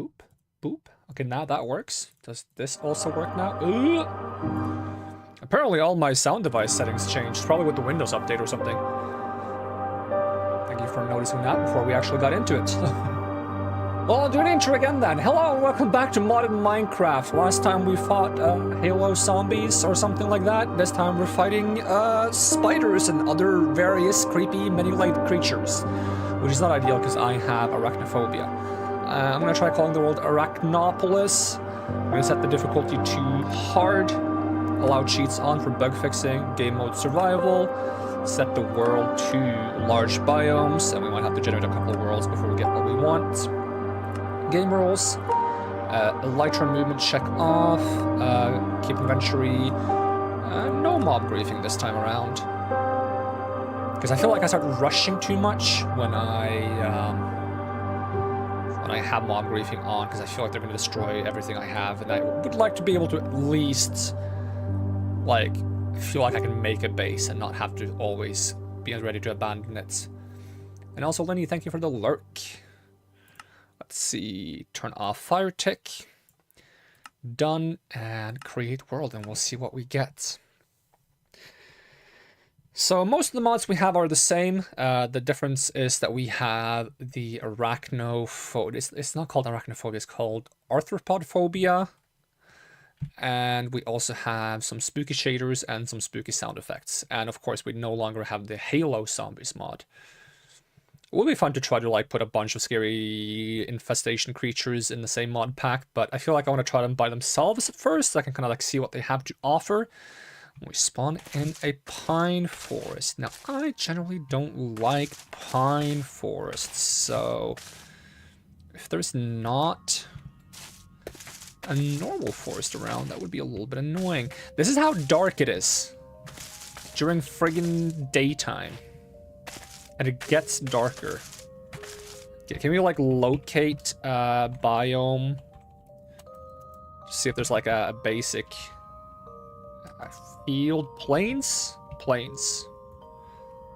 Boop, boop. Okay, now that works. Does this also work now? Ooh. Apparently all my sound device settings changed, probably with the Windows update or something. Thank you for noticing that before we actually got into it. Well, I'll do an intro again then. Hello and welcome back to Modern Minecraft. Last time we fought Halo zombies or something like that. This time we're fighting spiders and other various creepy many-legged creatures. Which is not ideal because I have arachnophobia. I'm going to try calling the world Arachnopolis. I'm going to set the difficulty to hard. Allow cheats on for bug fixing. Game mode survival. Set the world to large biomes. And we might have to generate a couple of worlds before we get what we want. Game rules. Elytra movement check off. Keep inventory. No mob griefing this time around. Because I feel like I start rushing too much when I have mob griefing on, because I feel like they're going to destroy everything I have, and I would like to be able to at least, like, feel like I can make a base and not have to always be ready to abandon it. And also, Lenny, thank you for the lurk. Let's see, turn off fire tick. Done, and create world, and we'll see what we get. So most of the mods we have are the same. The difference is that we have the arachnophobia. It's not called arachnophobia, it's called Arthropod phobia. And we also have some spooky shaders and some spooky sound effects. And of course, we no longer have the Halo zombies mod. It will be fun to try to like put a bunch of scary infestation creatures in the same mod pack, but I feel like I want to try them by themselves at first, so I can kind of like see what they have to offer. We spawn in a pine forest. Now, I generally don't like pine forests, so if there's not a normal forest around, that would be a little bit annoying. This is how dark it is during friggin' daytime, and it gets darker. Okay, can we like locate biome? See if there's like a basic field. Plains? Plains.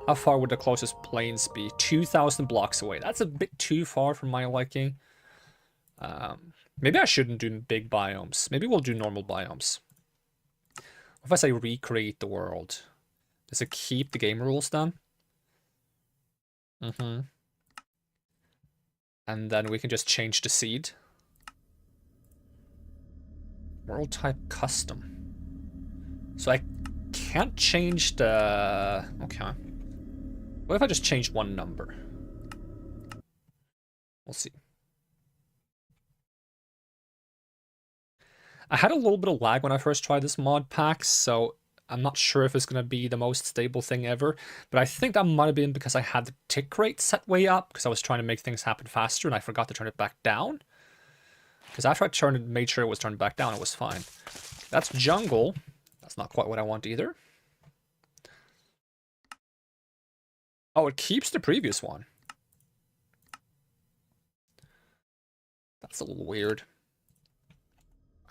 How far would the closest plains be? 2,000 blocks away. That's a bit too far for my liking. Maybe I shouldn't do big biomes. Maybe we'll do normal biomes. What if I say recreate the world? Does it keep the game rules then? And then we can just change the seed. World type custom. So I can't change the... Okay. What if I just change one number? We'll see. I had a little bit of lag when I first tried this mod pack, so I'm not sure if it's going to be the most stable thing ever. But I think that might have been because I had the tick rate set way up, because I was trying to make things happen faster, and I forgot to turn it back down. Because after I made sure it was turned back down, it was fine. That's jungle. That's not quite what I want either. Oh, it keeps the previous one. That's a little weird.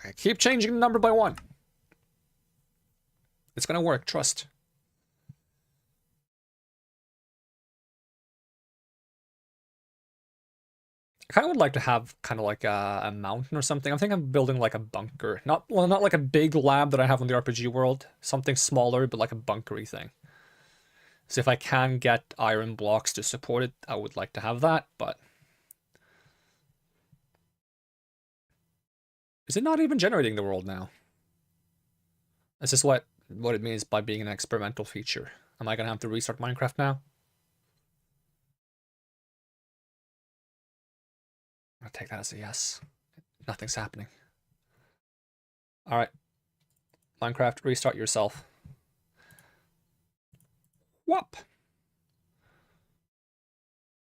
I keep changing the number by one. It's gonna work, trust. I kind of would like to have kind of like a mountain or something. I think I'm building like a bunker. Not like a big lab that I have on the RPG world. Something smaller, but like a bunkery thing. So if I can get iron blocks to support it, I would like to have that, but... Is it not even generating the world now? Is this what it means by being an experimental feature? Am I gonna have to restart Minecraft now? I'll take that as a yes. Nothing's happening. Alright. Minecraft, restart yourself. Whoop!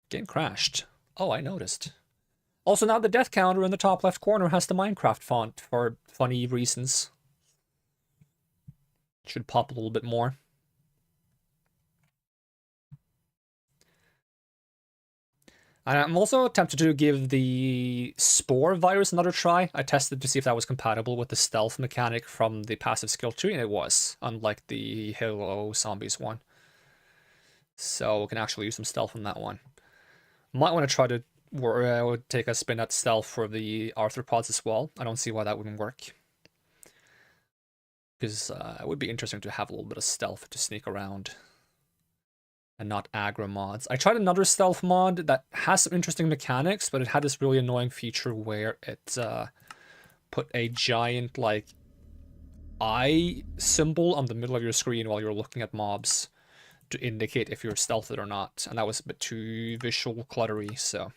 Game crashed. Oh, I noticed. Also, now the death counter in the top left corner has the Minecraft font for funny reasons. Should pop a little bit more. And I'm also tempted to give the Spore virus another try. I tested to see if that was compatible with the stealth mechanic from the passive skill tree, and it was, unlike the Halo Zombies one. So we can actually use some stealth on that one. Might want to try to Or I would take a spin at stealth for the Arthropods as well. I don't see why that wouldn't work. Because it would be interesting to have a little bit of stealth to sneak around. And not aggro mods. I tried another stealth mod that has some interesting mechanics, but it had this really annoying feature where it put a giant, like, eye symbol on the middle of your screen while you're looking at mobs to indicate if you're stealthed or not. And that was a bit too visual cluttery, so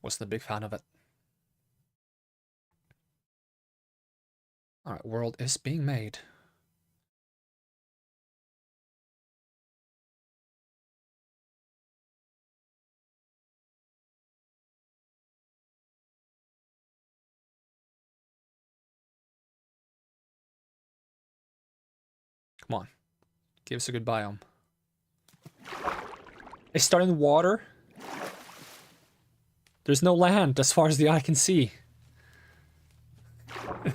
wasn't a big fan of it. Alright, world is being made. Come on. Give us a good biome. It's starting in water. There's no land as far as the eye can see.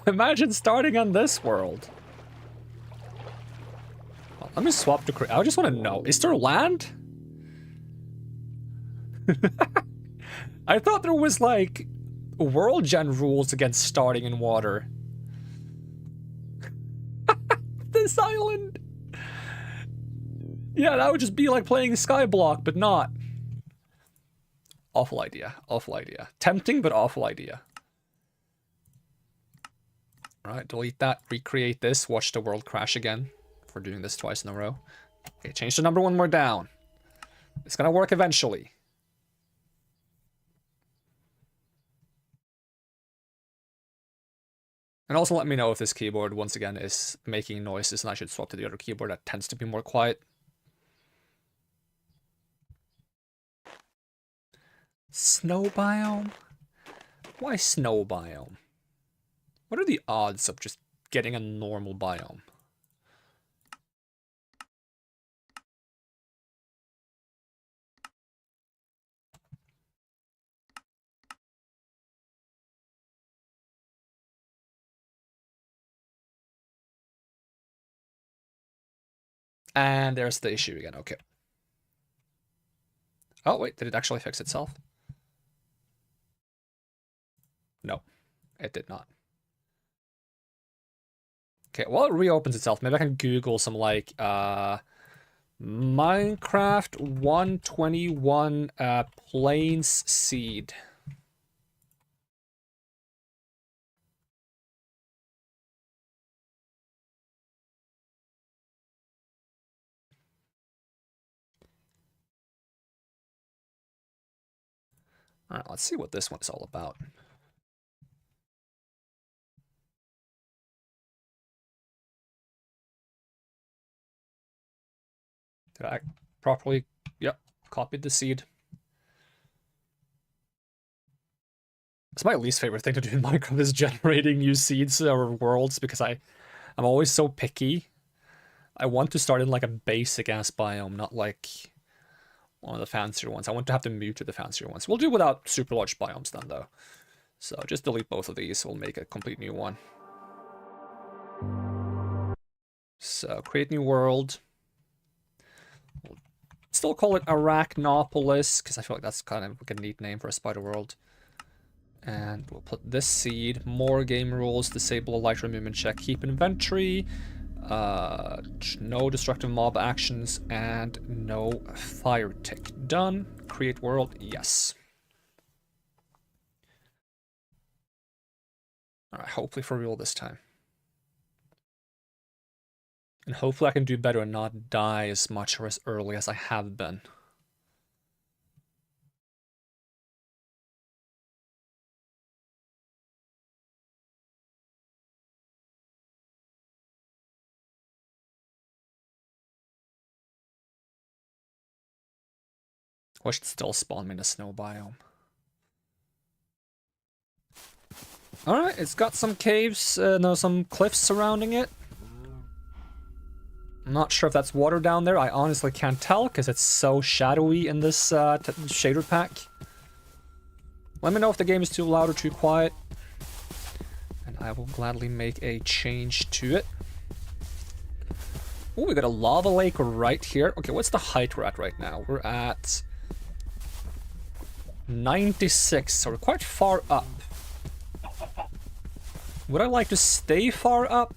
Imagine starting on this world. Well, let me swap to... I just want to know. Is there land? I thought there was, like, world gen rules against starting in water. This island. Yeah, that would just be like playing Skyblock, but not. Awful idea. Awful idea. Tempting, but awful idea. Alright, delete that. Recreate this. Watch the world crash again. If we're doing this twice in a row. Okay, change the number one more down. It's gonna work eventually. And also let me know if this keyboard, once again, is making noises and I should swap to the other keyboard that tends to be more quiet. Snow biome? Why snow biome? What are the odds of just getting a normal biome? And there's the issue again, okay. Oh, wait, did it actually fix itself? No, it did not. Okay, well, it reopens itself. Maybe I can Google some, like, Minecraft 121 Plains Seed. Alright, let's see what this one is all about. Did I properly... Yep, copied the seed. It's my least favorite thing to do in Minecraft is generating new seeds or worlds because I'm always so picky. I want to start in like a basic ass biome, not like one of the fancier ones. I want to have to move to the fancier ones. We'll do without super large biomes then though. So just delete both of these, we'll make a complete new one. So create new world. We'll still call it Arachnopolis, because I feel like that's kind of like a neat name for a spider world. And we'll put this seed, more game rules, disable a light movement check, keep inventory, no destructive mob actions, and no fire tick. Done. Create world, yes. Alright, hopefully for real this time. And hopefully I can do better and not die as much or as early as I have been. Or should still spawn me in a snow biome. Alright, it's got some caves, no, some cliffs surrounding it. I'm not sure if that's water down there. I honestly can't tell because it's so shadowy in this shader pack. Let me know if the game is too loud or too quiet. And I will gladly make a change to it. Oh, we got a lava lake right here. Okay, what's the height we're at right now? We're at 96, so we're quite far up. Would I like to stay far up?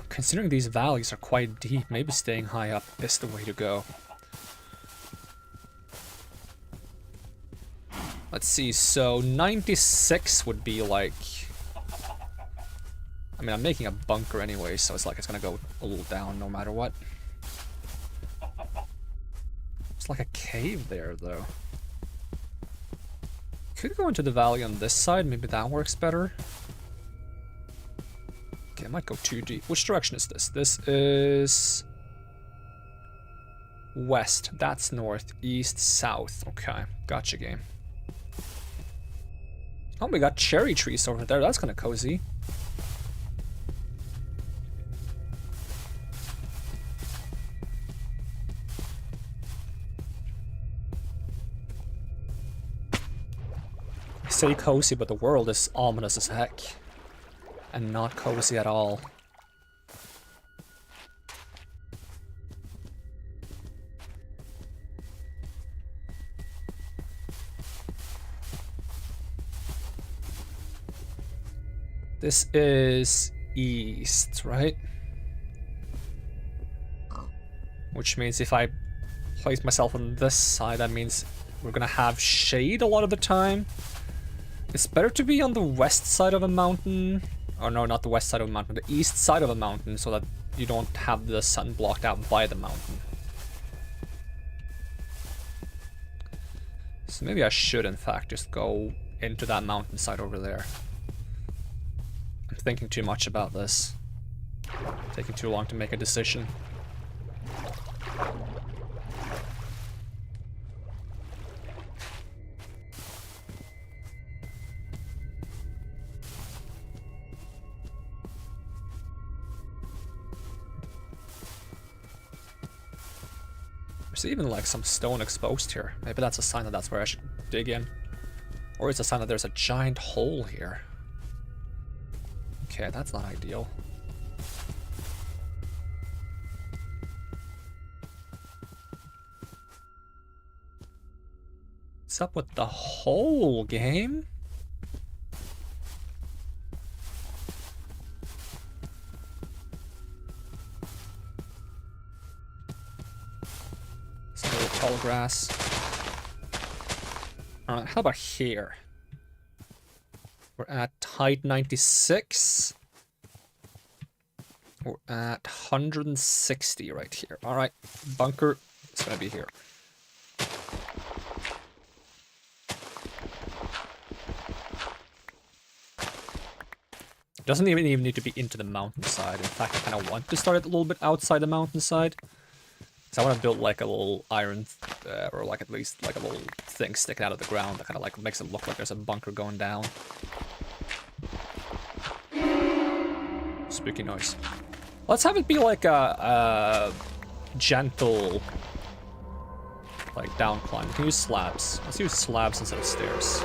Considering these valleys are quite deep, maybe staying high up is the way to go. Let's see, so 96 would be like... I mean, I'm making a bunker anyway, so it's like it's gonna go a little down no matter what. It's like a cave there, though. Could go into the valley on this side, maybe that works better. Okay, I might go too deep. Which direction is this? This is... west. That's north, east, south. Okay, gotcha game. Oh, we got cherry trees over there. That's kind of cozy. I say cozy, but the world is ominous as heck. And not cozy at all. This is east, right? Which means if I place myself on this side, that means we're gonna have shade a lot of the time. It's better to be on the west side of a mountain. Or no, not the west side of a mountain, the east side of a mountain, so that you don't have the sun blocked out by the mountain. So maybe I should, in fact, just go into that mountainside over there. I'm thinking too much about this. Taking too long to make a decision. There's even like some stone exposed here. Maybe that's a sign that that's where I should dig in. Or it's a sign that there's a giant hole here. Okay, that's not ideal. What's up with the hole, game? Tall grass. Alright, how about here? We're at height 96. We're at 160 right here. Alright, bunker is gonna be here. Doesn't even need to be into the mountainside. In fact, I kind of want to start it a little bit outside the mountainside. So I want to build like a little iron, or like at least like a little thing sticking out of the ground that kind of like makes it look like there's a bunker going down. Spooky noise. Let's have it be like a gentle, like down climb. We can use slabs. Let's use slabs instead of stairs.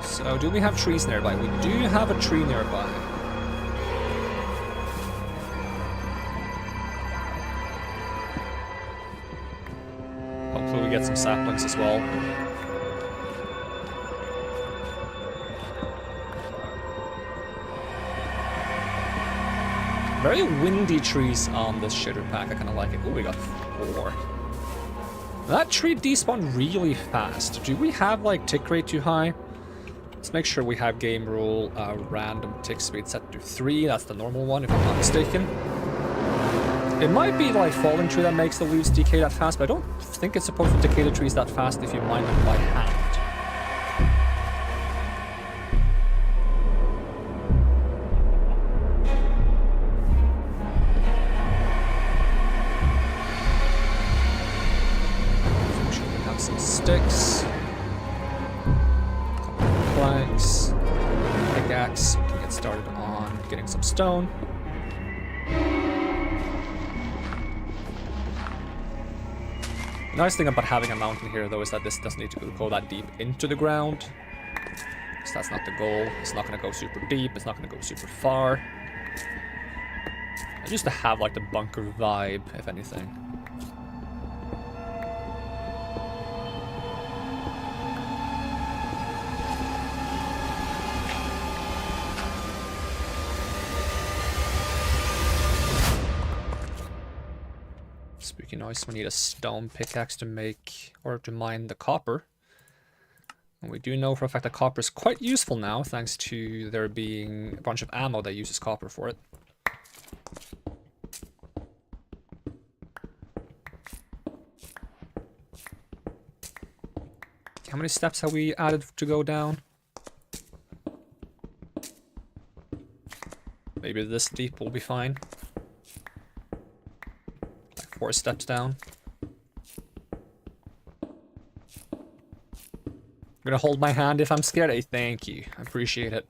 So, do we have trees nearby? We do have a tree nearby. Hopefully we get some saplings as well. Very windy trees on this shitter pack. I kind of like it. Oh, we got 4. That tree despawned really fast. Do we have like tick rate too high? Let's make sure we have game rule random tick speed set to 3. That's the normal one, if I'm not mistaken. It might be like falling tree that makes the leaves decay that fast, but I don't think it's supposed to decay the trees that fast if you mine them by hand. Make sure we have some sticks. Planks, pickaxe, we can get started on getting some stone. Nice thing about having a mountain here, though, is that this doesn't need to go that deep into the ground. Because that's not the goal. It's not going to go super deep. It's not going to go super far. Just to have, like, the bunker vibe, if anything. Spooky noise. We need a stone pickaxe to make, or to mine the copper. And we do know for a fact that copper is quite useful now, thanks to there being a bunch of ammo that uses copper for it. How many steps have we added to go down? Maybe this deep will be fine. Like 4 steps down. You're gonna hold my hand if I'm scared? Hey, thank you. I appreciate it.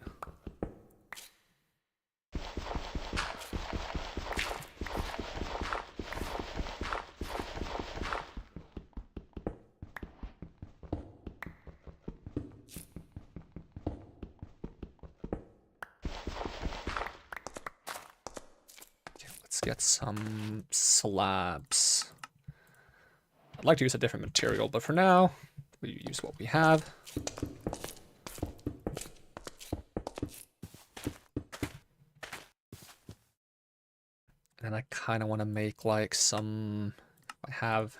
Get some slabs. I'd like to use a different material, but for now, we use what we have. And I kind of want to make like some, I have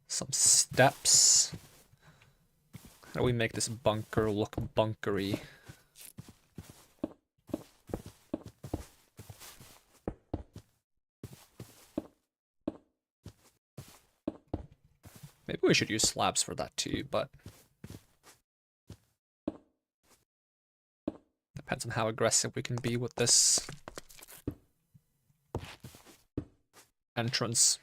some steps. How do we make this bunker look bunkery? Maybe we should use slabs for that too, but depends on how aggressive we can be with this entrance.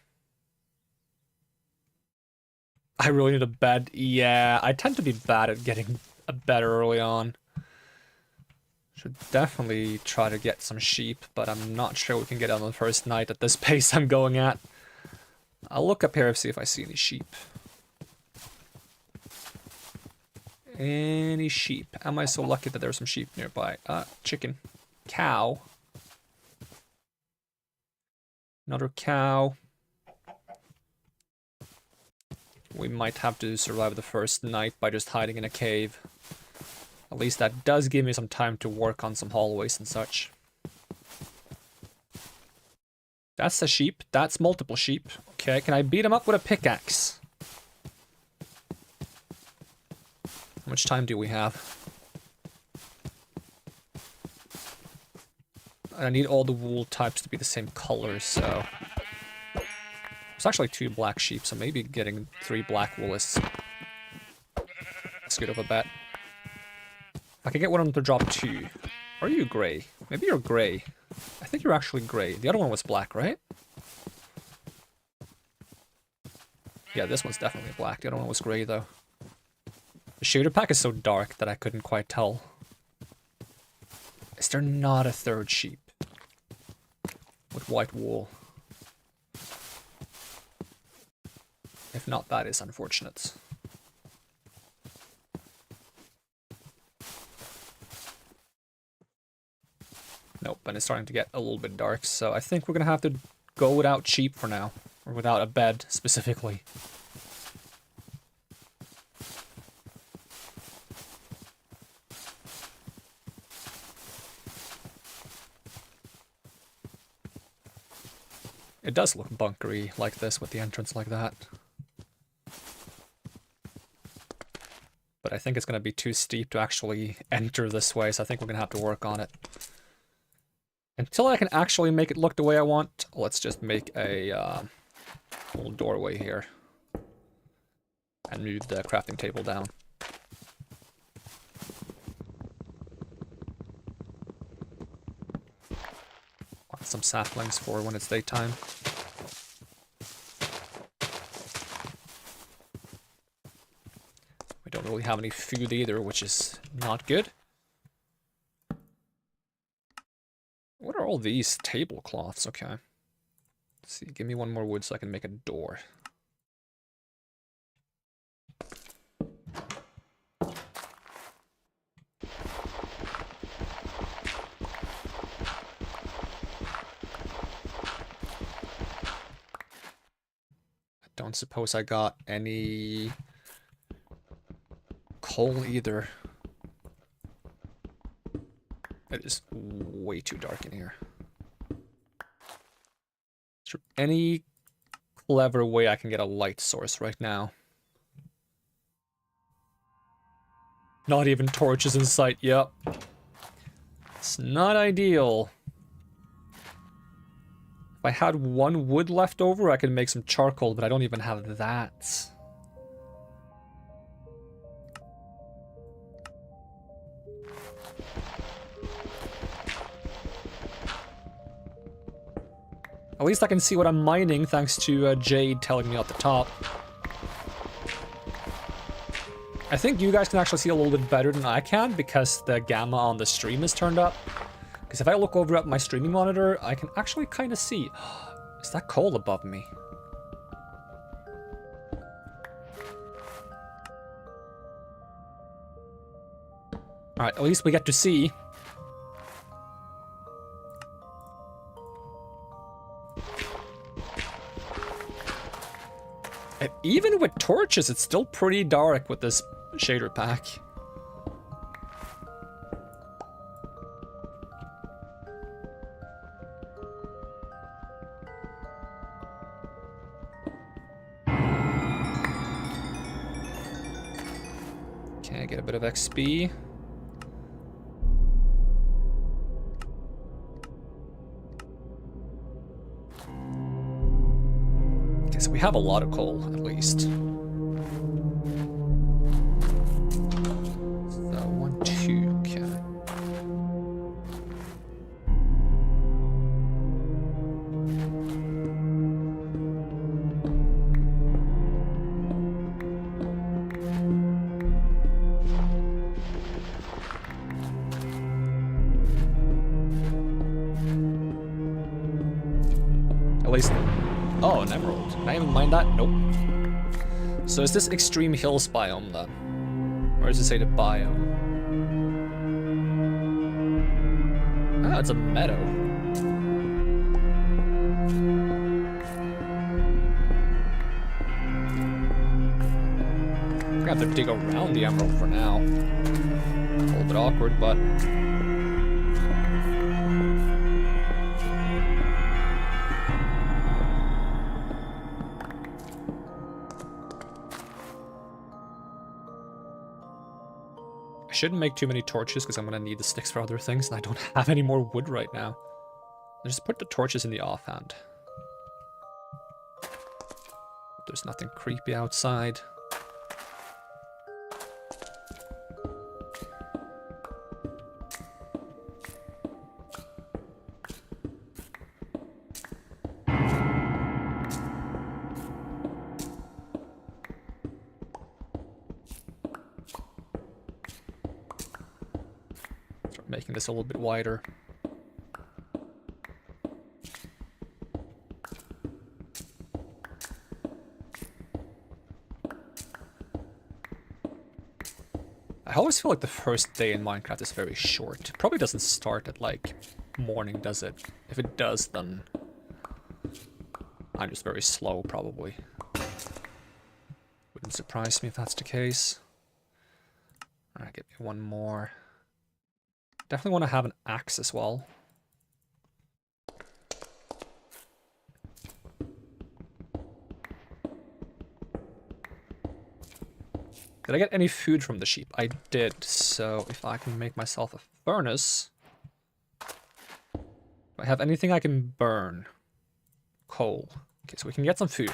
I really need a bed. Yeah, I tend to be bad at getting a bed early on. Should definitely try to get some sheep, but I'm not sure we can get on the first night at this pace I'm going at. I'll look up here and see if I see any sheep. Any sheep? Am I so lucky that there's some sheep nearby? Chicken. Cow. Another cow. We might have to survive the first night by just hiding in a cave. At least that does give me some time to work on some hallways and such. That's a sheep. That's multiple sheep. Okay, can I beat him up with a pickaxe? How much time do we have? I need all the wool types to be the same color, so... There's actually 2 black sheep, so maybe getting 3 black wool is... That's good of a bet. I can get one of them to drop 2. Are you grey? Maybe you're grey. I think you're actually grey. The other one was black, right? Yeah, this one's definitely black. The other one was grey, though. The shooter pack is so dark that I couldn't quite tell. Is there not a 3rd sheep? With white wool? If not, that is unfortunate. Nope, and it's starting to get a little bit dark, so I think we're gonna have to go without sheep for now. Or without a bed, specifically. It does look bunkery like this with the entrance like that. But I think it's going to be too steep to actually enter this way, so I think we're going to have to work on it. Until I can actually make it look the way I want, let's just make a little doorway here. And move the crafting table down. Want some saplings for when it's daytime. We don't really have any food either, which is not good. What are all these tablecloths? Okay. Let's see, give me one more wood so I can make a door. Don't suppose I got any coal either. It is way too dark in here. Is there any clever way I can get a light source right now? Not even torches in sight, yep. It's not ideal. If I had one wood left over, I could make some charcoal, but I don't even have that. At least I can see what I'm mining thanks to Jade telling me at the top. I think you guys can actually see a little bit better than I can because the gamma on the stream is turned up. Because if I look over at my streaming monitor, I can actually kind of see. Is that coal above me? Alright, at least we get to see. And even with torches, it's still pretty dark with this shader pack. Okay, get a bit of XP. Okay, so we have a lot of coal, at least. Oh, an emerald. Can I even mine that? Nope. So is this extreme hills biome then? Or does it say the biome? Ah, it's a meadow. I'm gonna have to dig around the emerald for now. A little bit awkward, but... I shouldn't make too many torches because I'm going to need the sticks for other things, and I don't have any more wood right now. I'll just put the torches in the offhand. There's nothing creepy outside. Making this a little bit wider. I always feel like the first day in Minecraft is very short. It probably doesn't start at like morning, does it? If it does, then I'm just very slow, probably. Wouldn't surprise me if that's the case. Alright, get me one more. Definitely want to have an axe as well. Did I get any food from the sheep? I did, so if I can make myself a furnace... Do I have anything I can burn? Coal. Okay, so we can get some food.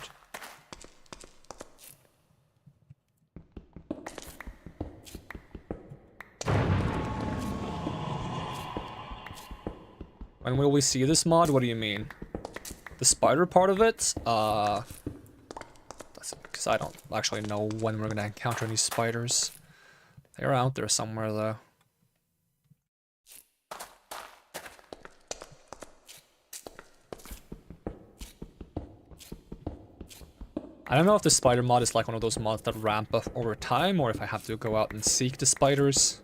When will we see this mod? What do you mean? The spider part of it? That's because I don't actually know when we're gonna encounter any spiders. They're out there somewhere though. I don't know if the spider mod is like one of those mods that ramp up over time, or if I have to go out and seek the spiders.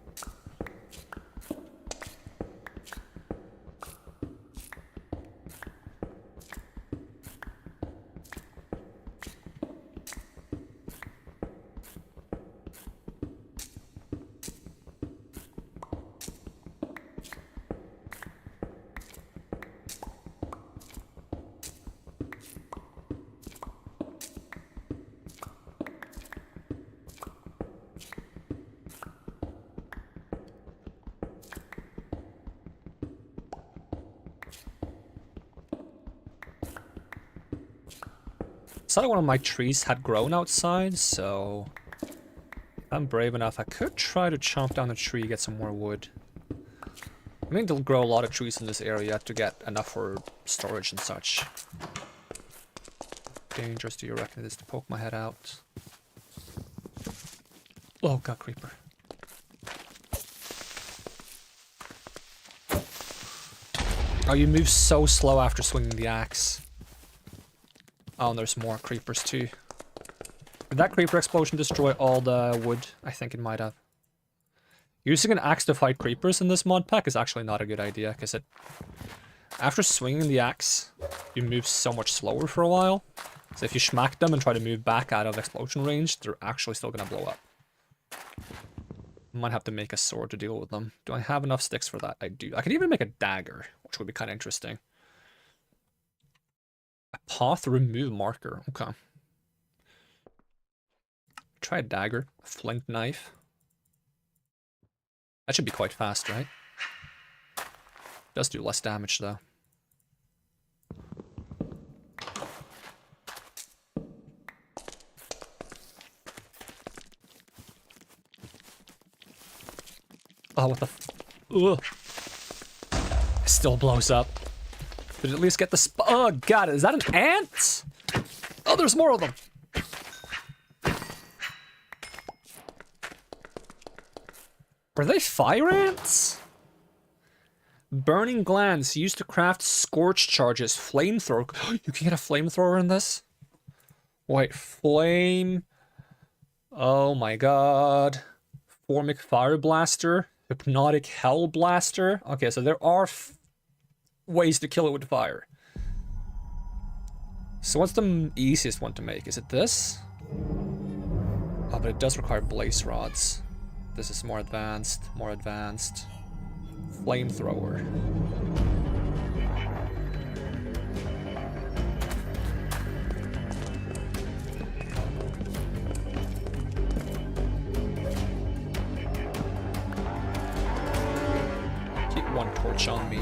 Saw one of my trees had grown outside, so if I'm brave enough, I could try to chomp down a tree, get some more wood. I mean, they'll grow a lot of trees in this area to get enough for storage and such. Dangerous, do you reckon it is to poke my head out? Oh god, creeper. Oh, you move so slow after swinging the axe. Oh, and there's more creepers too. Did that creeper explosion destroy all the wood? I think it might have. Using an axe to fight creepers in this mod pack is actually not a good idea, because after swinging the axe, you move so much slower for a while. So if you smack them and try to move back out of explosion range, they're actually still gonna blow up. Might have to make a sword to deal with them. Do I have enough sticks for that? I do. I could even make a dagger, which would be kind of interesting. A path remove marker. Okay. Try a dagger. A flint knife. That should be quite fast, right? Does do less damage, though. Oh, what the f- Ugh. It still blows up. Did it at least get the oh, God, is that an ant? Oh, there's more of them. Were they fire ants? Burning glands used to craft scorch charges. Flamethrower. You can get a flamethrower in this? Wait, flame. Oh my god. Formic fire blaster. Hypnotic hell blaster. Okay, so there are ways to kill it with fire. So what's the easiest one to make? Is it this? Oh, but it does require blaze rods. This is more advanced, more advanced. Flamethrower. Keep one torch on me.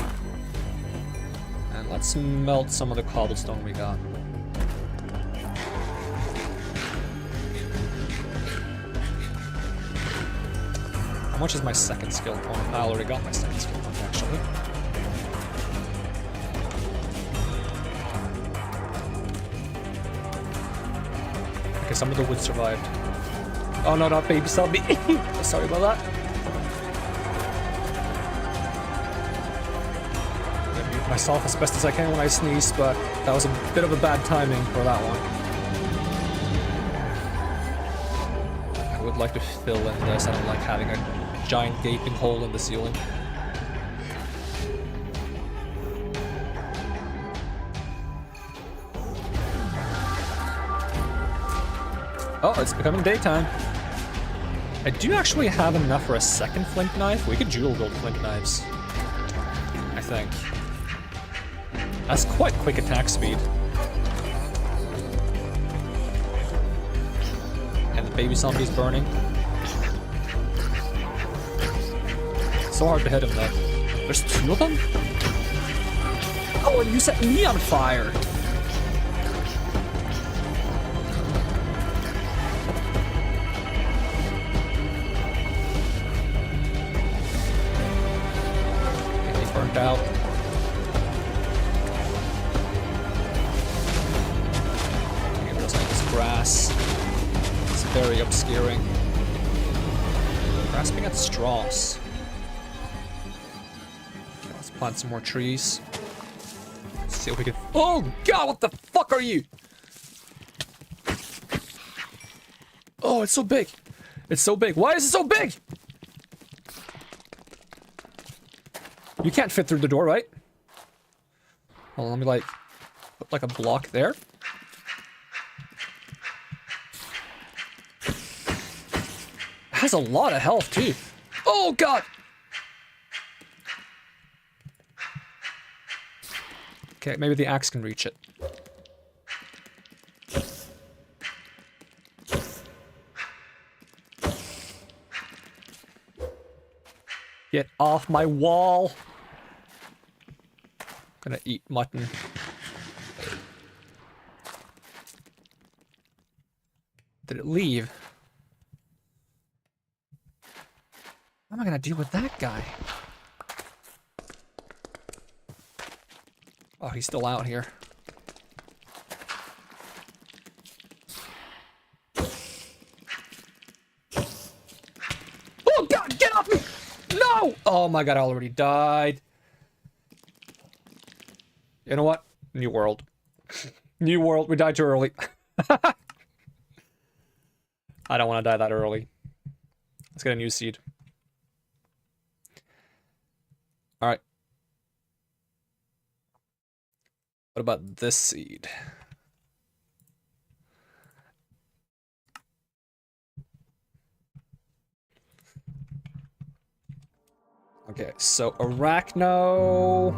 And let's melt some of the cobblestone we got. How much is my second skill point? I already got my second skill point, actually. Okay, some of the wood survived. Oh no, not baby zombie. Sorry about that. I'm gonna mute myself as best as I can when I sneeze, but that was a bit of a bad timing for that one. I would like to fill in this. I don't like having a giant gaping hole in the ceiling. Oh, it's becoming daytime. I do actually have enough for a second flint knife. We could dual wield flint knives, I think. That's quite quick attack speed. And the baby zombie's burning. So hard to hit him though. There's two of them? Oh, and you set me on fire! Okay, he's burnt out. Okay, there's like this grass. It's very obscuring. Grasping at straws. Plant some more trees. Let's see if we can. Oh god, what the fuck are you? Oh, it's so big. It's so big. Why is it so big? You can't fit through the door, right? Well, let me like put like a block there. It has a lot of health too. Oh god. Okay, maybe the axe can reach it. Get off my wall! Gonna eat mutton. Did it leave? What am I gonna do with that guy? Oh, he's still out here. Oh god, get off me! No! Oh my god, I already died. You know what? New world. New world, we died too early. I don't want to die that early. Let's get a new seed. Alright. What about this seed? Okay, so Arachno...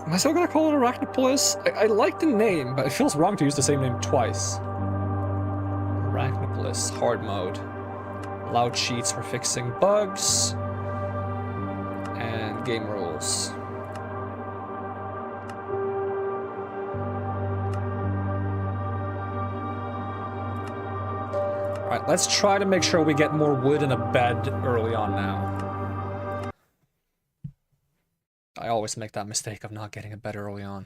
Am I still gonna call it Arachnopolis? I like the name, but it feels wrong to use the same name twice. Arachnopolis, hard mode. Loud cheats for fixing bugs. And game rules. Alright, let's try to make sure we get more wood and a bed early on now. I always make that mistake of not getting a bed early on.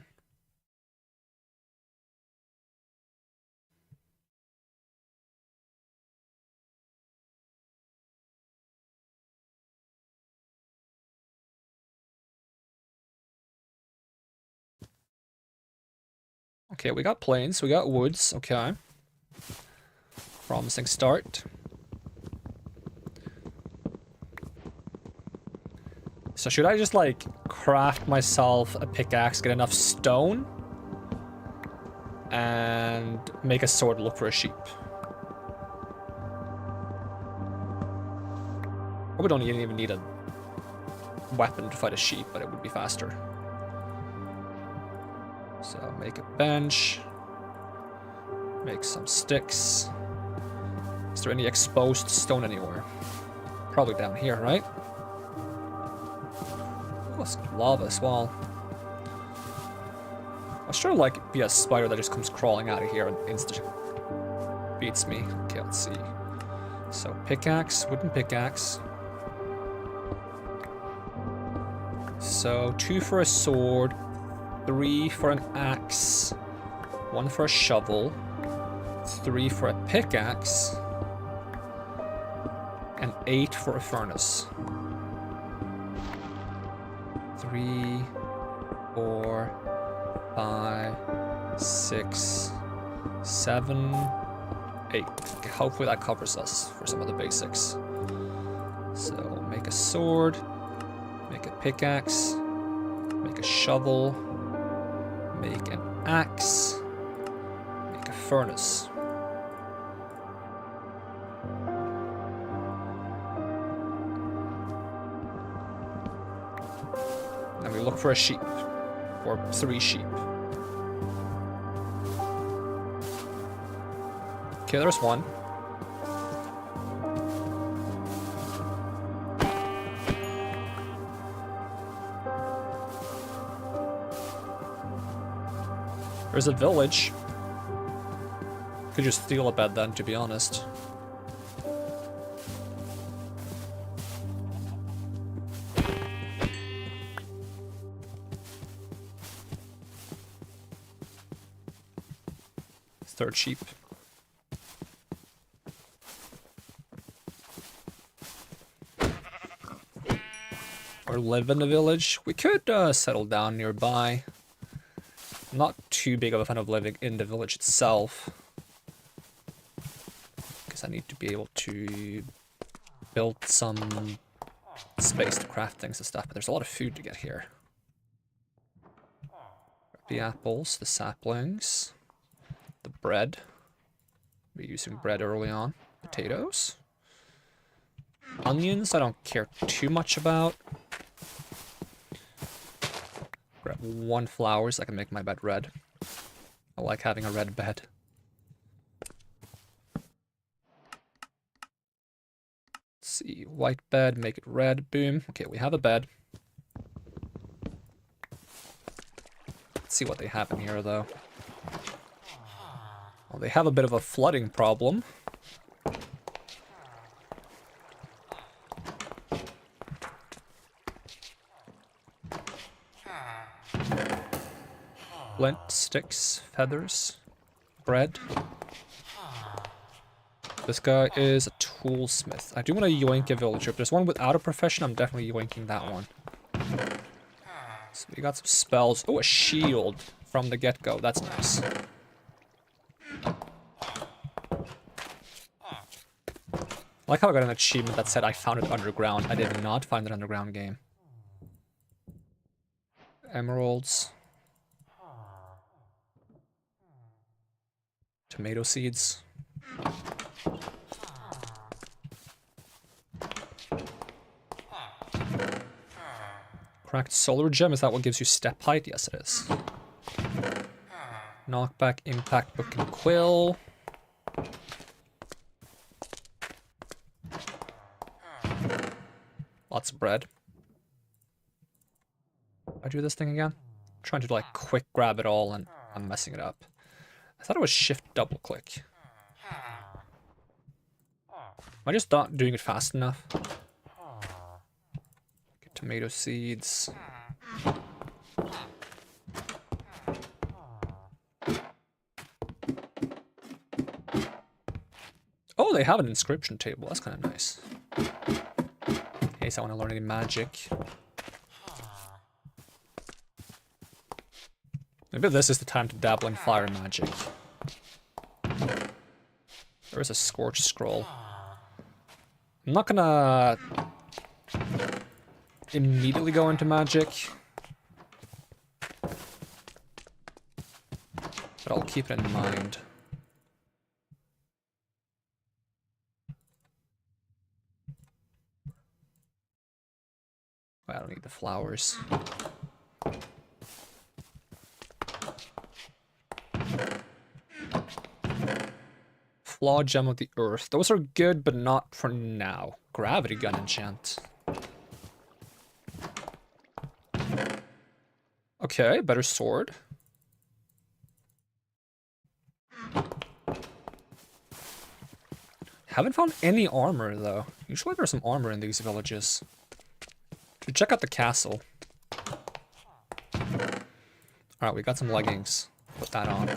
Okay, we got plains, we got woods, okay. Promising start. So should I just, like, craft myself a pickaxe, get enough stone, and make a sword look for a sheep? Probably don't even need a weapon to fight a sheep, but it would be faster. So make a bench, make some sticks. Is there any exposed stone anywhere? Probably down here, right? Oh, it's lava as well. I should like be a spider that just comes crawling out of here and instantly beats me. Okay, let's see. So pickaxe, wooden pickaxe. So 2 for a sword, 3 for an axe, 1 for a shovel, 3 for a pickaxe, and 8 for a furnace. 3, 4, 5, 6, 7, 8. Okay, hopefully that covers us for some of the basics. So make a sword, make a pickaxe, make a shovel, make an axe, make a furnace. And we look for a sheep, or 3 sheep. Okay, there's 1. There's a village. Could just steal a bed then, to be honest. Third sheep. Or live in the village. We could settle down nearby. I'm not too big of a fan of living in the village itself, because I need to be able to build some space to craft things and stuff, but there's a lot of food to get here. The apples, the saplings, the bread. We're using bread early on. Potatoes. Onions, I don't care too much about. Grab 1 flower so I can make my bed red. I like having a red bed. Let's see, white bed, make it red, boom. Okay, we have a bed. Let's see what they have in here though. Well, they have a bit of a flooding problem. Flint, sticks, feathers, bread. This guy is a toolsmith. I do want to yoink a villager. If there's one without a profession, I'm definitely yoinking that one. So we got some spells. Oh, a shield from the get-go. That's nice. I like how I got an achievement that said I found it underground. I did not find it underground game. Emeralds. Tomato seeds. Cracked solar gem, is that what gives you step height? Yes, it is. Knockback, impact, book, and quill. Lots of bread. I do this thing again? I'm trying to like quick grab it all and I'm messing it up. I thought it was shift double click. Am I just not doing it fast enough? Get tomato seeds. Oh, they have an inscription table. That's kind of nice. In case I want to learn any magic. Maybe this is the time to dabble in fire magic. There is a scorched scroll. I'm not gonna immediately go into magic, but I'll keep it in mind. I don't need the flowers. Flaw gem of the earth. Those are good, but not for now. Gravity gun enchant. Okay, better sword. Haven't found any armor though. Usually there's some armor in these villages. Should check out the castle. Alright, we got some leggings. Put that on.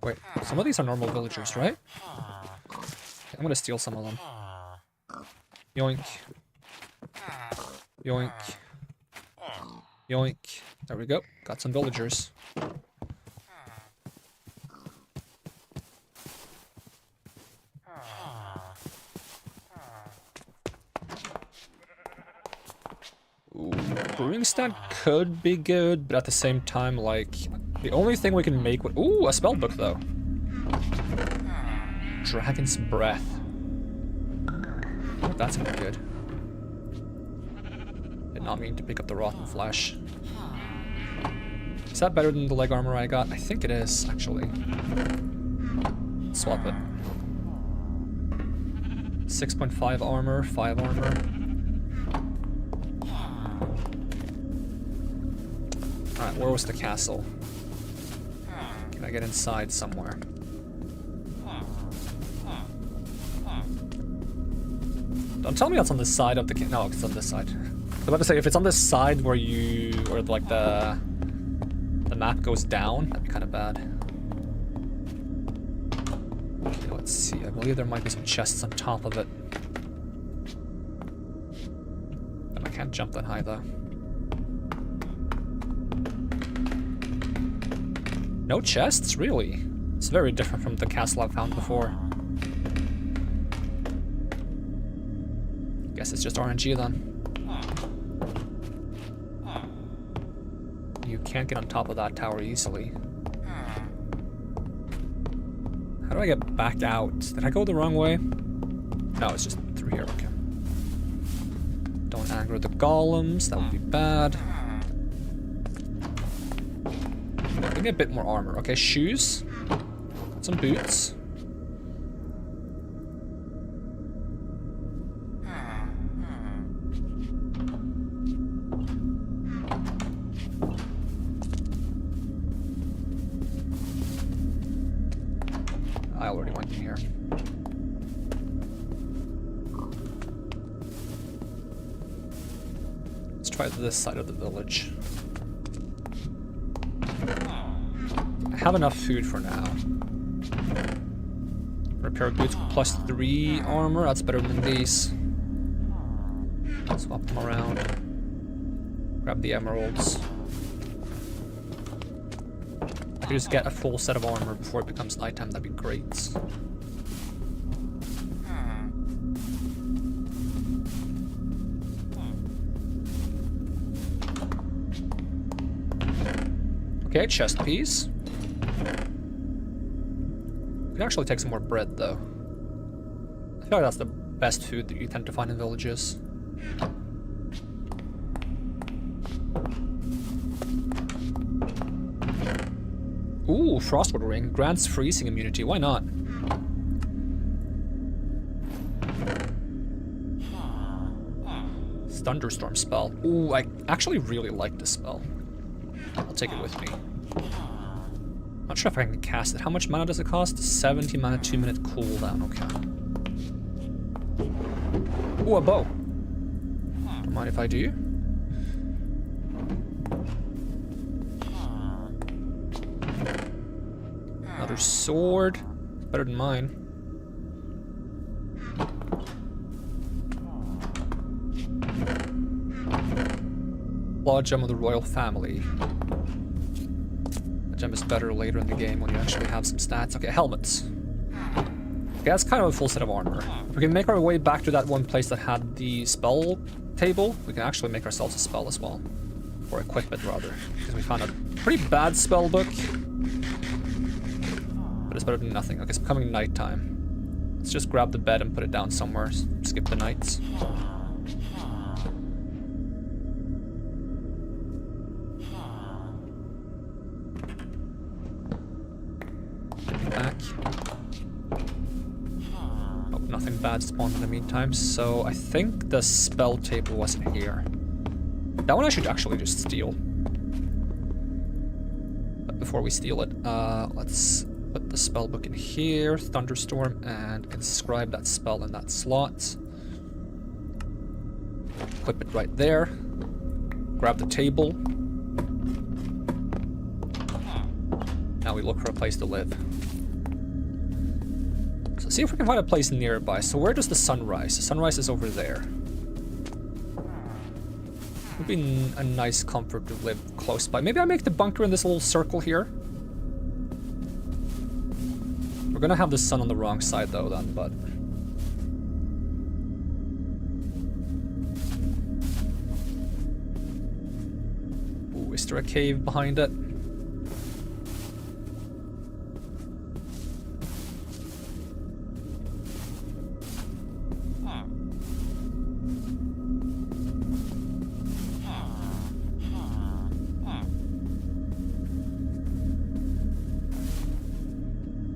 Wait, some of these are normal villagers, right? Okay, I'm gonna steal some of them. Yoink. Yoink. Yoink. There we go. Got some villagers. Ooh, brewing stand could be good, but at the same time, like, the only thing we can make with— ooh, a spell book though. Dragon's Breath. Oh, that's gonna be good. Did not mean to pick up the rotten flesh. Is that better than the leg armor I got? I think it is, actually. Swap it. 6.5 armor, 5 armor. Alright, where was the castle? Can I get inside somewhere? Don't tell me it's on this side of the no, it's on this side. I was about to say, if it's on this side where you, or like the map goes down, that'd be kind of bad. Okay, let's see. I believe there might be some chests on top of it. And I can't jump that high though. No chests, really? It's very different from the castle I've found before. Guess it's just RNG then. You can't get on top of that tower easily. How do I get back out? Did I go the wrong way? No, it's just through here, okay. Don't aggro the golems, that would be bad. Give me a bit more armor. Okay, shoes. Some boots. I already went in here. Let's try this side of the village. I have enough food for now. Repair boots plus 3 armor, that's better than these. Swap them around. Grab the emeralds. I could just get a full set of armor before it becomes nighttime, that'd be great. Okay, chest piece. We can actually take some more bread, though. I feel like that's the best food that you tend to find in villages. Ooh, Frostwood Ring. Grants freezing immunity. Why not? Thunderstorm spell. Ooh, I actually really like this spell. I'll take it with me. Not sure if I can cast it. How much mana does it cost? 70 mana, 2-minute cooldown. Okay. Ooh, a bow. Don't mind if I do. Another sword. Better than mine. Law gem of the royal family. The gem is better later in the game when you actually have some stats. Okay, helmets. Okay, that's kind of a full set of armor. If we can make our way back to that one place that had the spell table, we can actually make ourselves a spell as well. Or equip it, rather. Because we found a pretty bad spell book. But it's better than nothing. Okay, it's becoming nighttime. Let's just grab the bed and put it down somewhere. Skip the nights. Back. Oh, nothing bad spawned in the meantime. So I think the spell table wasn't here. That one I should actually just steal. But before we steal it, let's put the spell book in here, Thunderstorm, and inscribe that spell in that slot. Equip it right there. Grab the table. Now we look for a place to live. So see if we can find a place nearby. So where does the sun rise? The sunrise is over there. Would be a nice comfort to live close by. Maybe I make the bunker in this little circle here. We're gonna have the sun on the wrong side though then, but... Ooh, is there a cave behind it?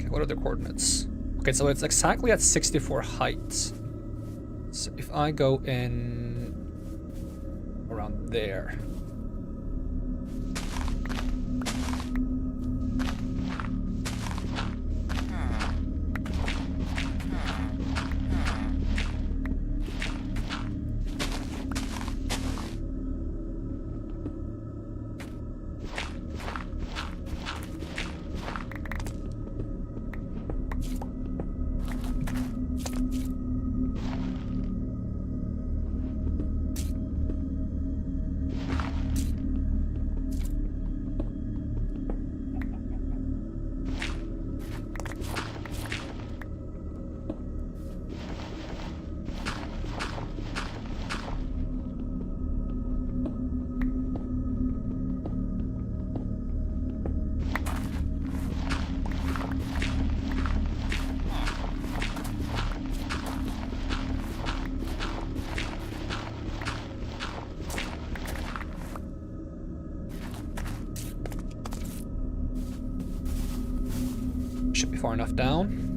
What are the coordinates? Okay, so it's exactly at 64 height. So if I go in around there. Should be far enough down.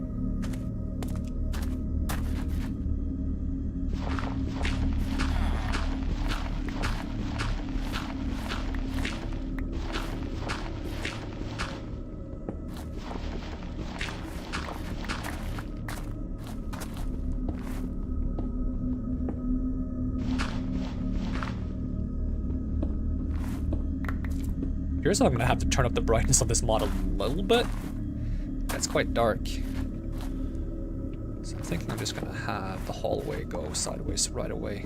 Here's how I'm gonna have to turn up the brightness of this mod a little bit. It's quite dark. So I'm thinking I'm just gonna have the hallway go sideways right away.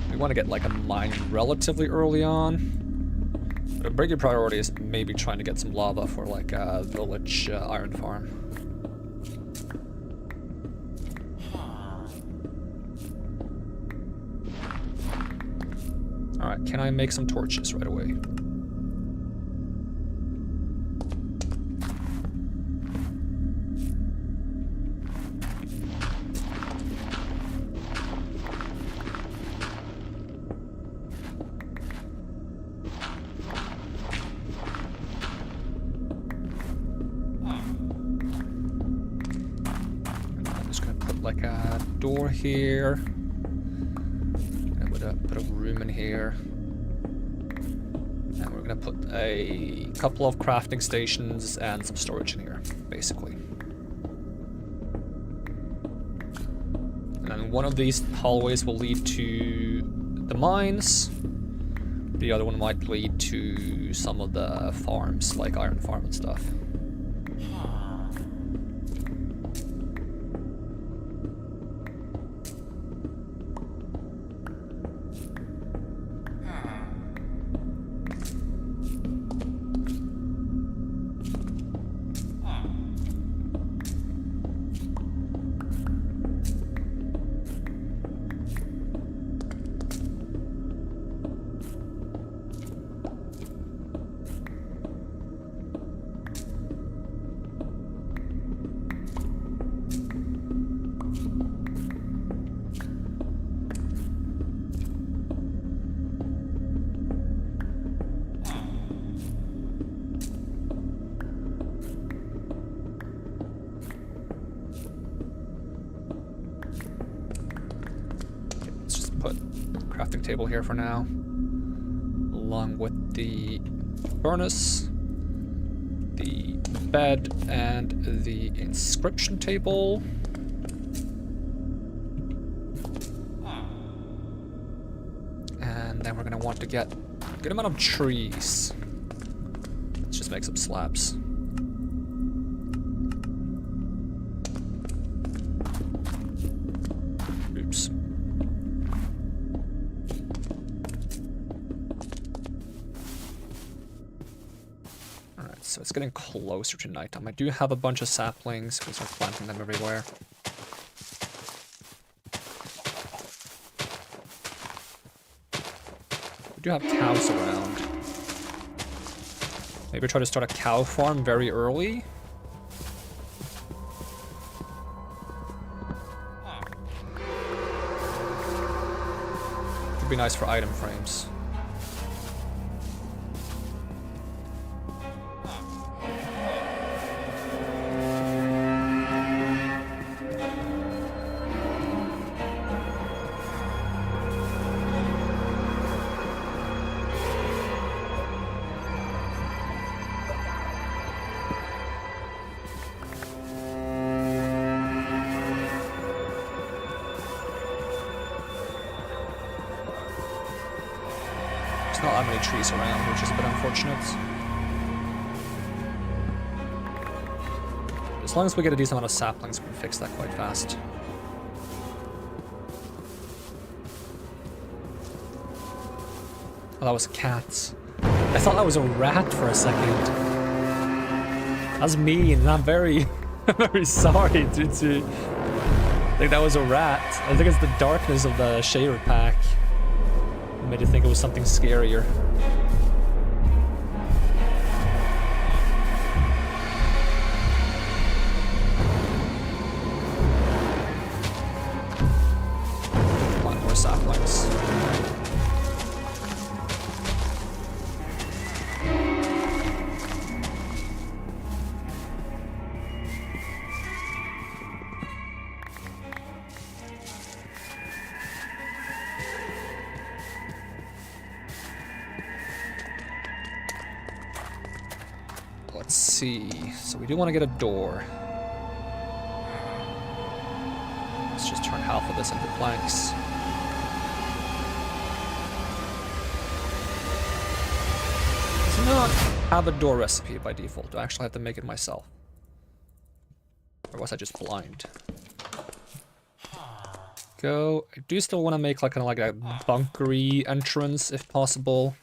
We want to get like a mine relatively early on. But a bigger priority is maybe trying to get some lava for like a village iron farm. Alright, can I make some torches right away? I'm just gonna put like a door here. Put a room in here. And we're gonna put a couple of crafting stations and some storage in here, basically. And then one of these hallways will lead to the mines. The other one might lead to some of the farms, like iron farm and stuff. Crafting table here for now, along with the furnace, the bed, and the inscription table. And then we're gonna want to get a good amount of trees. Let's just make some slabs. Oops. So it's getting closer to nighttime. I do have a bunch of saplings because we're planting them everywhere. We do have cows around. Maybe try to start a cow farm very early. Could be nice for item frames. Not that many trees around, which is a bit unfortunate. As long as we get a decent amount of saplings, we can fix that quite fast. Oh, that was a cat. I thought that was a rat for a second. That's mean. I'm very, very sorry to think that was a rat. I think it's the darkness of the shader pack. Made you think it was something scarier. Plant more saplings. Let's see. So we do want to get a door. Let's just turn half of this into planks. Does not have a door recipe by default. Do I actually have to make it myself? Or was I just blind? Go. I do still want to make like kind of like a bunkery entrance if possible.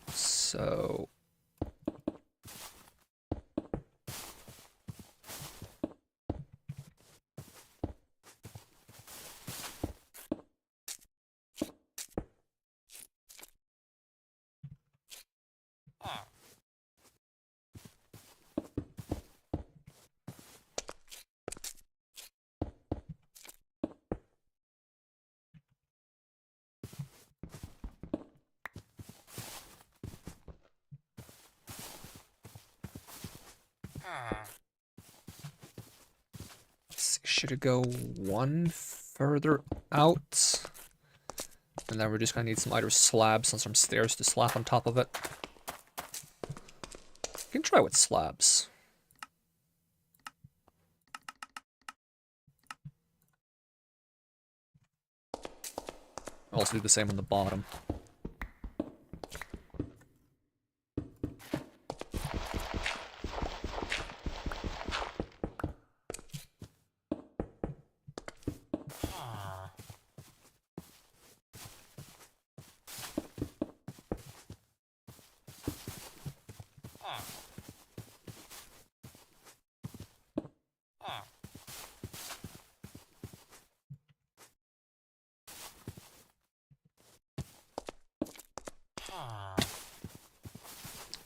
So should it go one further out? And then we're just gonna need some either slabs and some stairs to slap on top of it. You can try with slabs. Also do the same on the bottom.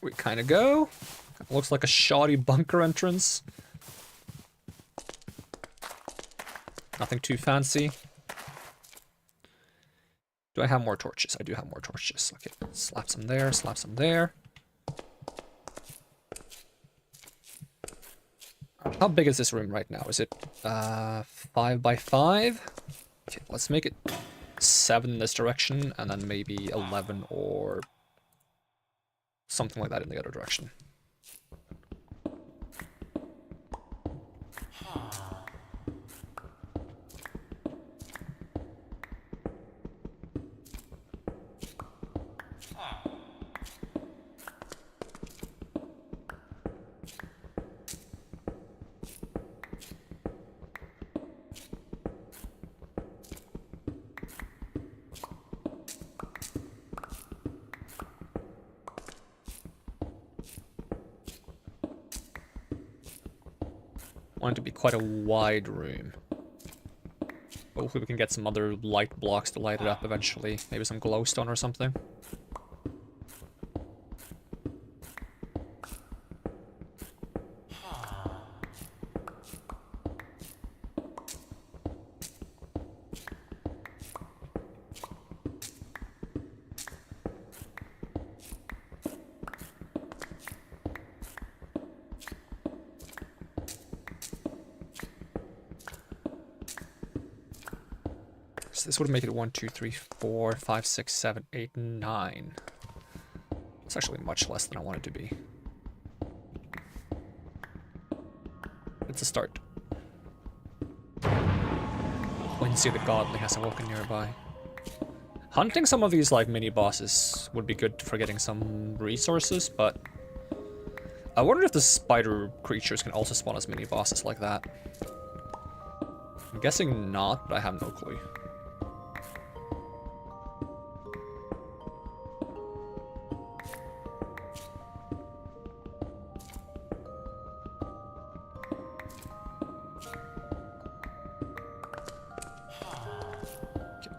We kind of go. Looks like a shoddy bunker entrance. Nothing too fancy. Do I have more torches? I do have more torches. Okay, slap some there, slap some there. How big is this room right now? Is it 5 by 5? Okay, let's make it 7 in this direction, and then maybe 11 or something like that in the other direction. Want it to be quite a wide room. Hopefully we can get some other light blocks to light it up eventually. Maybe some glowstone or something. This would make it 1, 2, 3, 4, 5, 6, 7, 8, 9. It's actually much less than I want it to be. It's a start. Quincy the Godly has awoken nearby. Hunting some of these like mini bosses would be good for getting some resources, but I wonder if the spider creatures can also spawn as mini bosses like that. I'm guessing not, but I have no clue.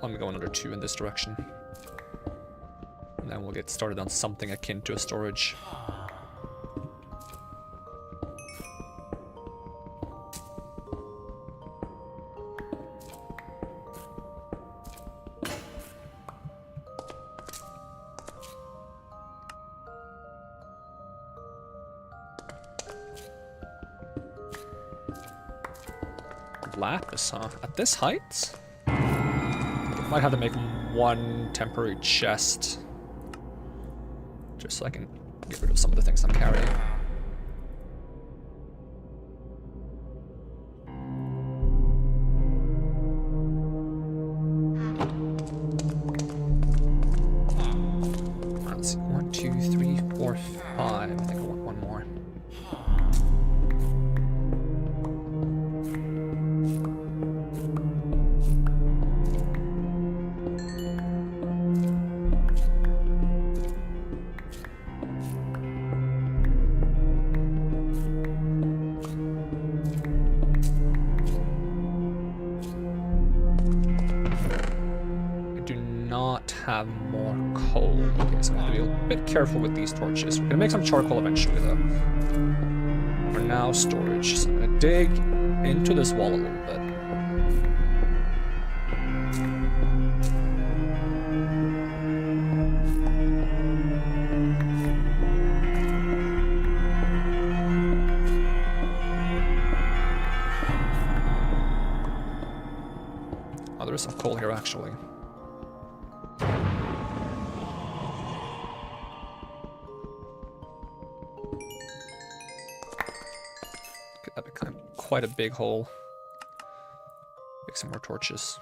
Let me go another 2 in this direction. And then we'll get started on something akin to a storage. Lapis, huh? At this height? Might have to make 1 temporary chest. Just so I can get rid of some of the things I'm carrying. have more coal. Okay, so I have to be a bit careful with these torches. We're gonna make some charcoal eventually, though. For now, storage. So I'm gonna dig into this wall a little bit. Oh, there's some coal here, actually. That became quite a big hole. Make some more torches.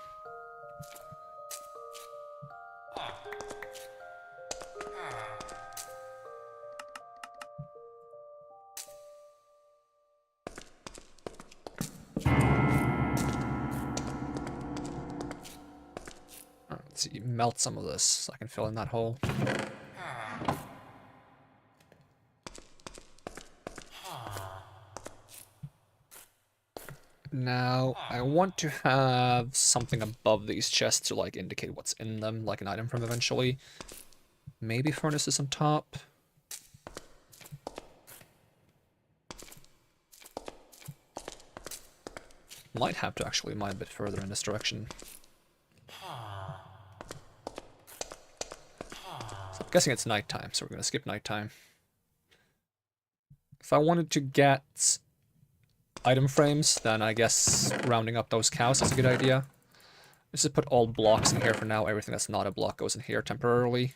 Alright, let's see, melt some of this so I can fill in that hole. Now, I want to have something above these chests to, like, indicate what's in them, like an item from eventually. Maybe furnaces on top. Might have to actually mine a bit further in this direction. So I'm guessing it's nighttime, so we're going to skip nighttime. If I wanted to get item frames, then I guess rounding up those cows is a good idea. Let's just put all blocks in here for now. Everything that's not a block goes in here temporarily.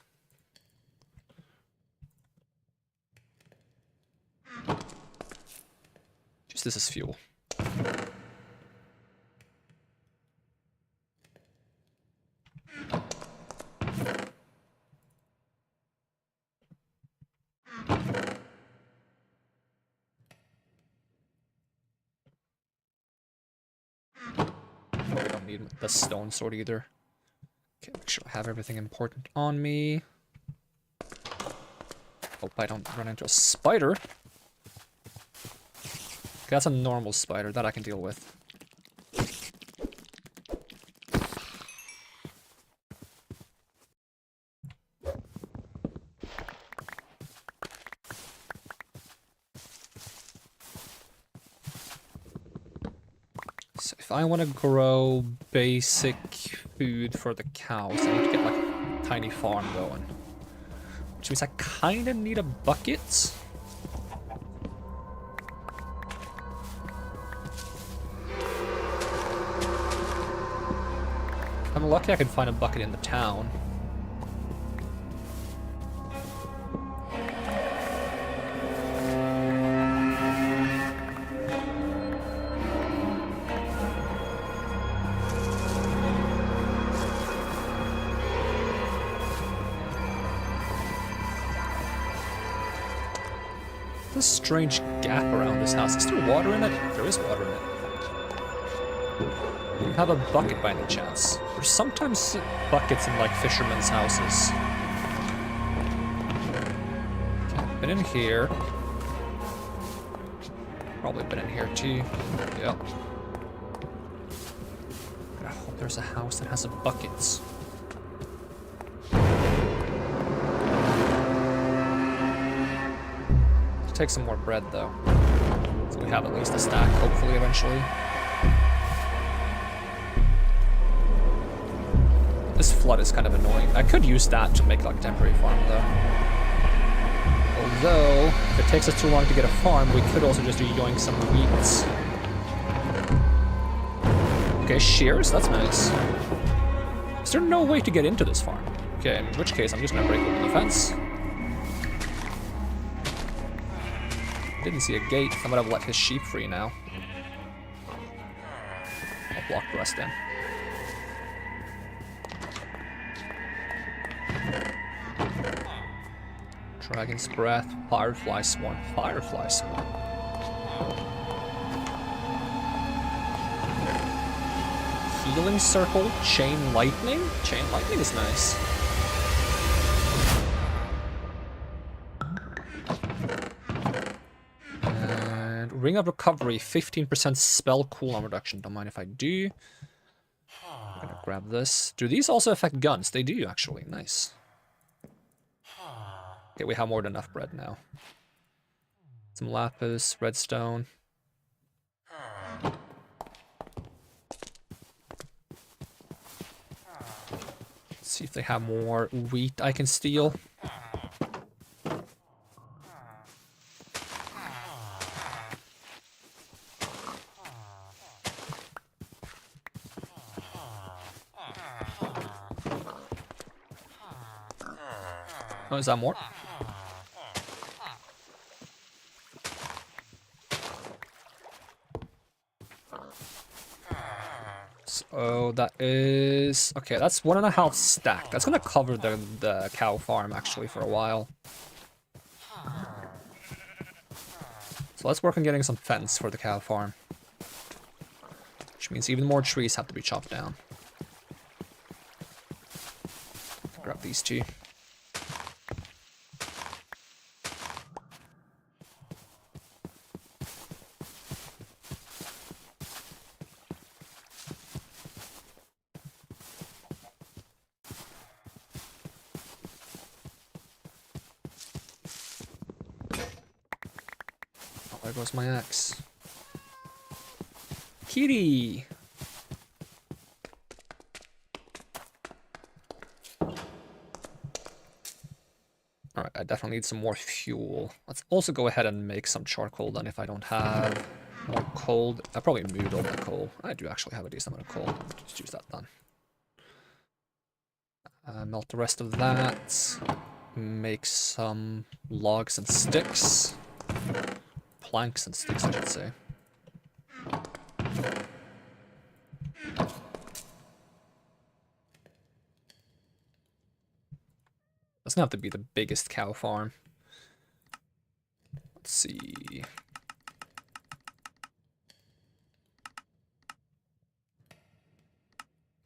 Just this is fuel. Need the stone sword either. Okay, make sure I have everything important on me. Hope I don't run into a spider. Okay, that's a normal spider that I can deal with. So if I want to grow basic food for the cows, I need to get like a tiny farm going. Which means I kind of need a bucket. If I'm lucky, I can find a bucket in the town. This strange gap around this house. Is there water in it? There is water in it. Do you have a bucket by any chance? There's sometimes buckets in like fishermen's houses. Okay, been in here. Probably been in here too. Yep. I hope there's a house that has a bucket. Take some more bread though, so we have at least a stack, hopefully eventually. This flood is kind of annoying. I could use that to make like a temporary farm though. Although, if it takes us too long to get a farm, we could also just yoink some wheat. Okay, shears, that's nice. Is there no way to get into this farm? Okay, in which case I'm just gonna break open the fence. Didn't see a gate. I would have let his sheep free now. I'll block the rest in. Dragon's breath, firefly swarm, firefly swarm. Healing circle, chain lightning. Chain lightning is nice. Ring of Recovery, 15% spell cooldown reduction. Don't mind if I do. I'm gonna grab this. Do these also affect guns? They do, actually. Nice. Okay, we have more than enough bread now. Some lapis, redstone. Let's see if they have more wheat I can steal. Oh, is that more? So that is... Okay, that's 1.5 stack. That's gonna cover the cow farm, actually, for a while. So let's work on getting some fence for the cow farm. Which means even more trees have to be chopped down. Grab these two. Oh, there goes my axe. Kitty! Alright, I definitely need some more fuel. Let's also go ahead and make some charcoal then if I don't have more coal. I probably moved all the coal. I do actually have a decent amount of coal. Just use that then. Melt the rest of that. Make some logs and sticks. Planks and sticks, I should say. Doesn't have to be the biggest cow farm. Let's see.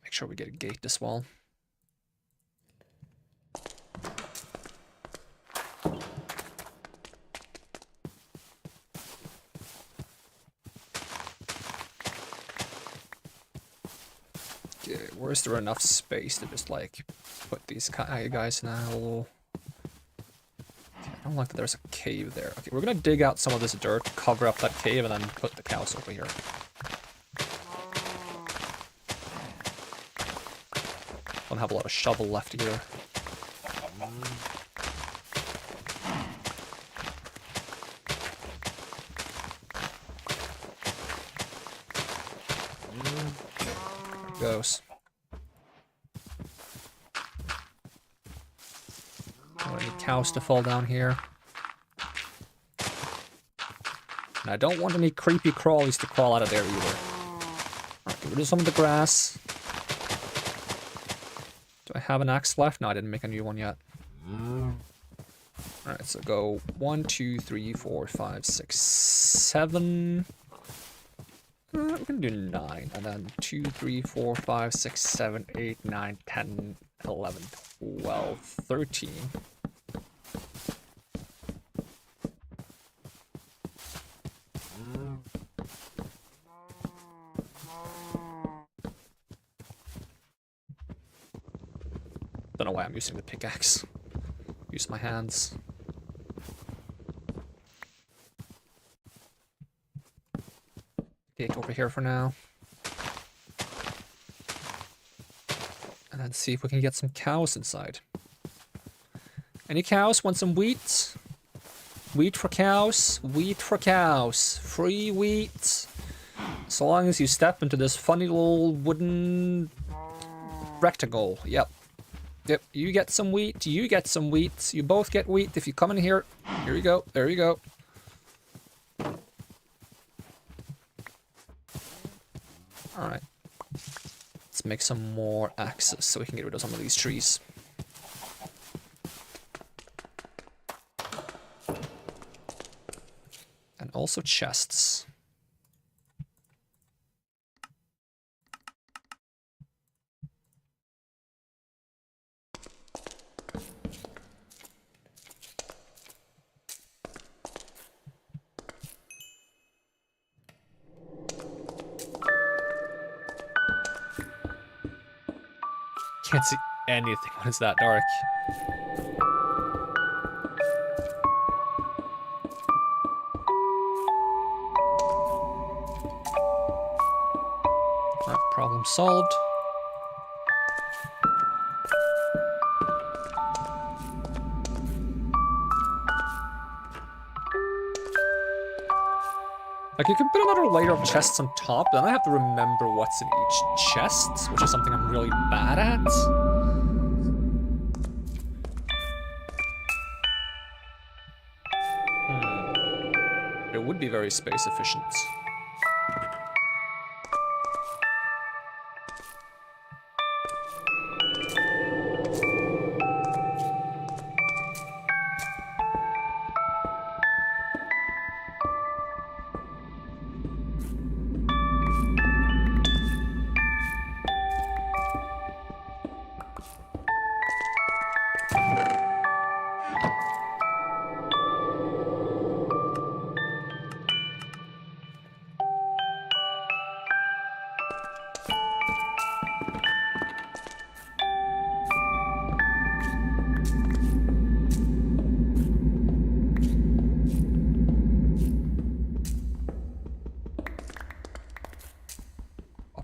Make sure we get a gate this wall. Okay, where's there enough space to just like put these guys now? I don't like that there's a cave there. Okay, we're gonna dig out some of this dirt, cover up that cave, and then put the cows over here. Don't have a lot of shovel left here. Goes. Don't want any cows to fall down here. And I don't want any creepy crawlies to crawl out of there either. Alright, get rid of some of the grass. Do I have an axe left? No, I didn't make a new one yet. Alright, so go 1, 2, 3, 4, 5, 6, 7. We can do 9, and then 2, 3, 4, 5, 6, 7, 8, 9, 10, 11, 12, 13. Don't know why I'm using the pickaxe. Use my hands. Gate over here for now. And then see if we can get some cows inside. Any cows? Want some wheat? Wheat for cows? Wheat for cows. Free wheat. So long as you step into this funny little wooden rectangle. Yep. Yep, you get some wheat, you get some wheat. You both get wheat if you come in here. Here you go, there you go. Alright. Let's make some more axes so we can get rid of some of these trees. And also chests. Can't see anything when it's that dark. Alright, problem solved. Like, you can put another layer of chests on top, then I have to remember what's in each chest, which is something I'm really bad at. It would be very space efficient.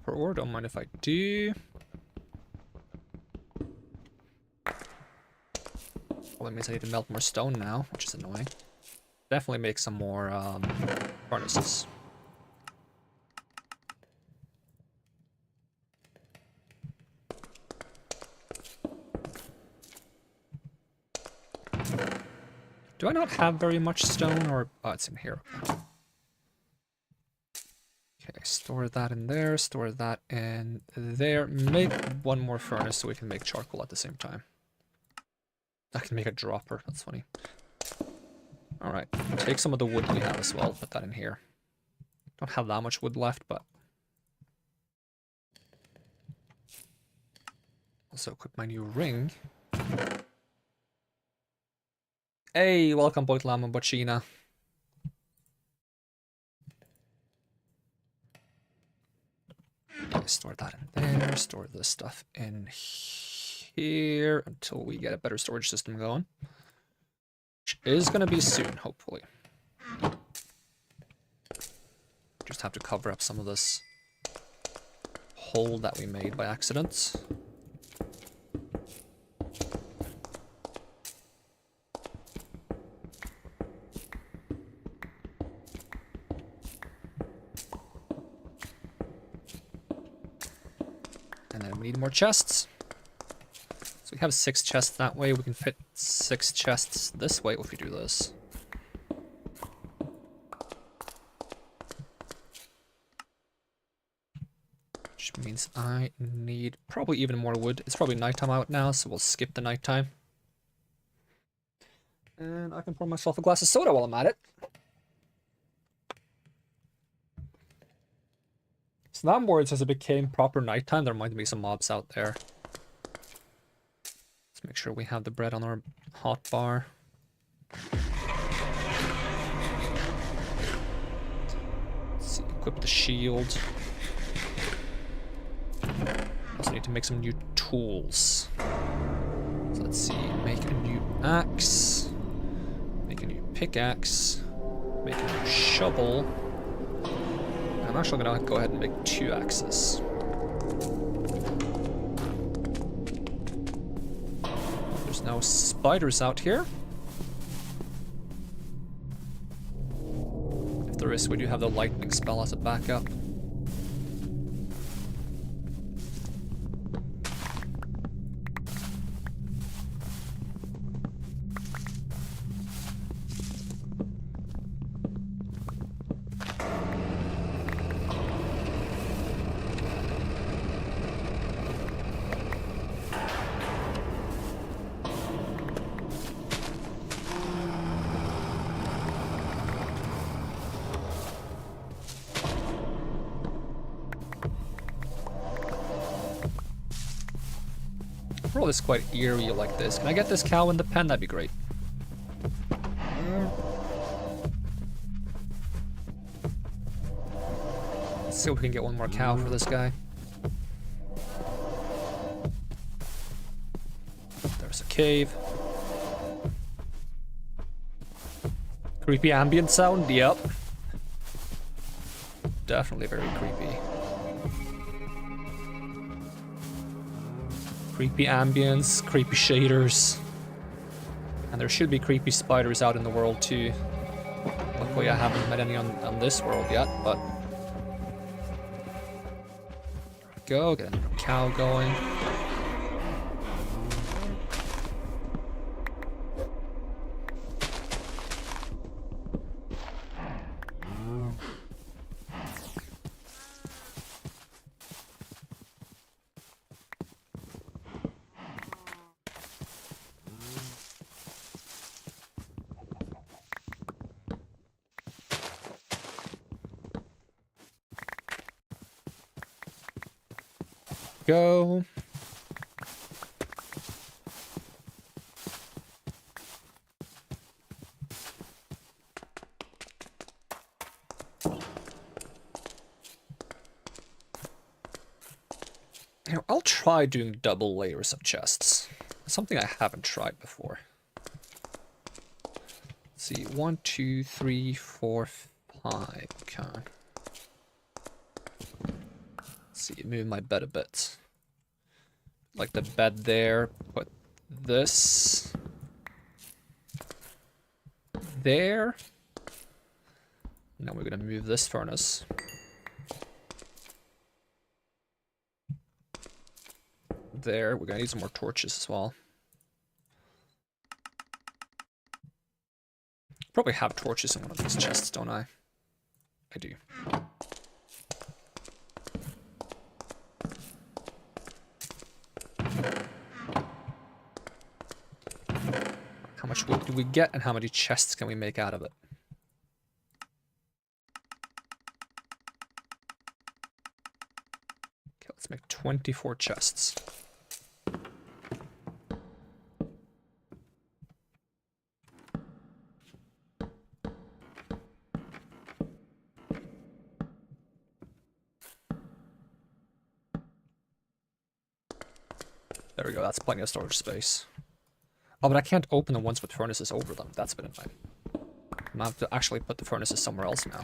Or don't mind if I do. Well, that means I need to melt more stone now, which is annoying. Definitely make some more furnaces. Do I not have very much stone, or oh, it's in here. Okay, store that in there, store that in there. Make one more furnace so we can make charcoal at the same time. I can make a dropper, that's funny. Alright, take some of the wood we have as well, put that in here. Don't have that much wood left, but... Also equip my new ring. Hey, welcome both Lam and Bochina. Okay, store that in there, store this stuff in here until we get a better storage system going. Which is going to be soon, hopefully. Just have to cover up some of this hole that we made by accident. And then we need more chests. So we have 6 chests that way. We can fit 6 chests this way if we do this. Which means I need probably even more wood. It's probably nighttime out now, so we'll skip the nighttime. And I can pour myself a glass of soda while I'm at it. So now I'm worried as it became proper nighttime, there might be some mobs out there. Let's make sure we have the bread on our hot bar. Let's see, equip the shield. Also need to make some new tools. So let's see, make a new axe, make a new pickaxe, make a new shovel. I'm actually gonna go ahead and make 2 axes. There's no spiders out here. If there is, we do have the lightning spell as a backup. World is quite eerie like this. Can I get this cow in the pen? That'd be great. Let's see if we can get one more cow for this guy. There's a cave. Creepy ambient sound, yep. Definitely very creepy. Creepy ambience, creepy shaders. And there should be creepy spiders out in the world too. Luckily I haven't met any on this world yet, but... Go, get a cow going. Go. You know, I'll try doing double layers of chests. It's something I haven't tried before. Let's see, 1, 2, 3, 4, 5. Okay. Let's see, move my bed a bit. Like the bed there, put this there. Now we're gonna move this furnace. There, we're gonna need some more torches as well. Probably have torches in one of these chests, don't I? I do. How much wood do we get, and how many chests can we make out of it? Okay, let's make 24 chests. There we go, that's plenty of storage space. Oh, but I can't open the ones with furnaces over them. That's been annoying. I'm gonna have to actually put the furnaces somewhere else now.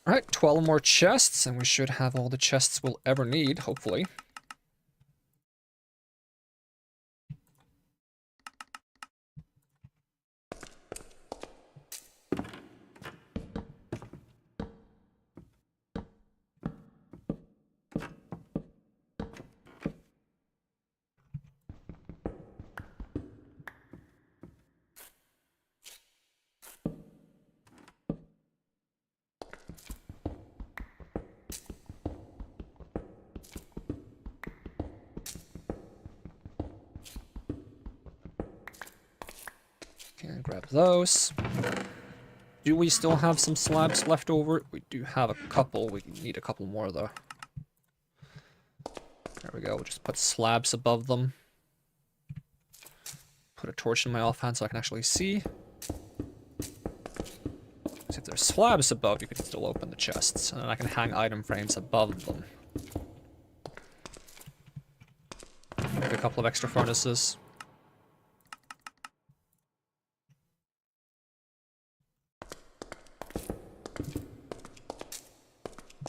Alright, 12 more chests, and we should have all the chests we'll ever need, hopefully. And grab those. Do we still have some slabs left over? We do have a couple. We need a couple more though. There we go. We'll just put slabs above them. Put a torch in my offhand so I can actually see. So if there's slabs above, you can still open the chests. And then I can hang item frames above them. Make a couple of extra furnaces.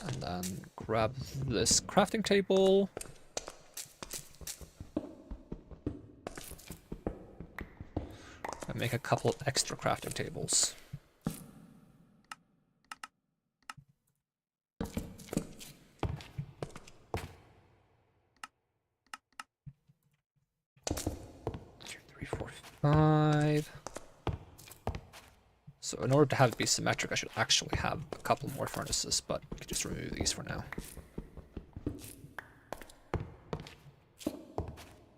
And then grab this crafting table. And make a couple extra crafting tables. Two, three, four, five. So in order to have it be symmetric, I should actually have a couple more furnaces, but we can just remove these for now.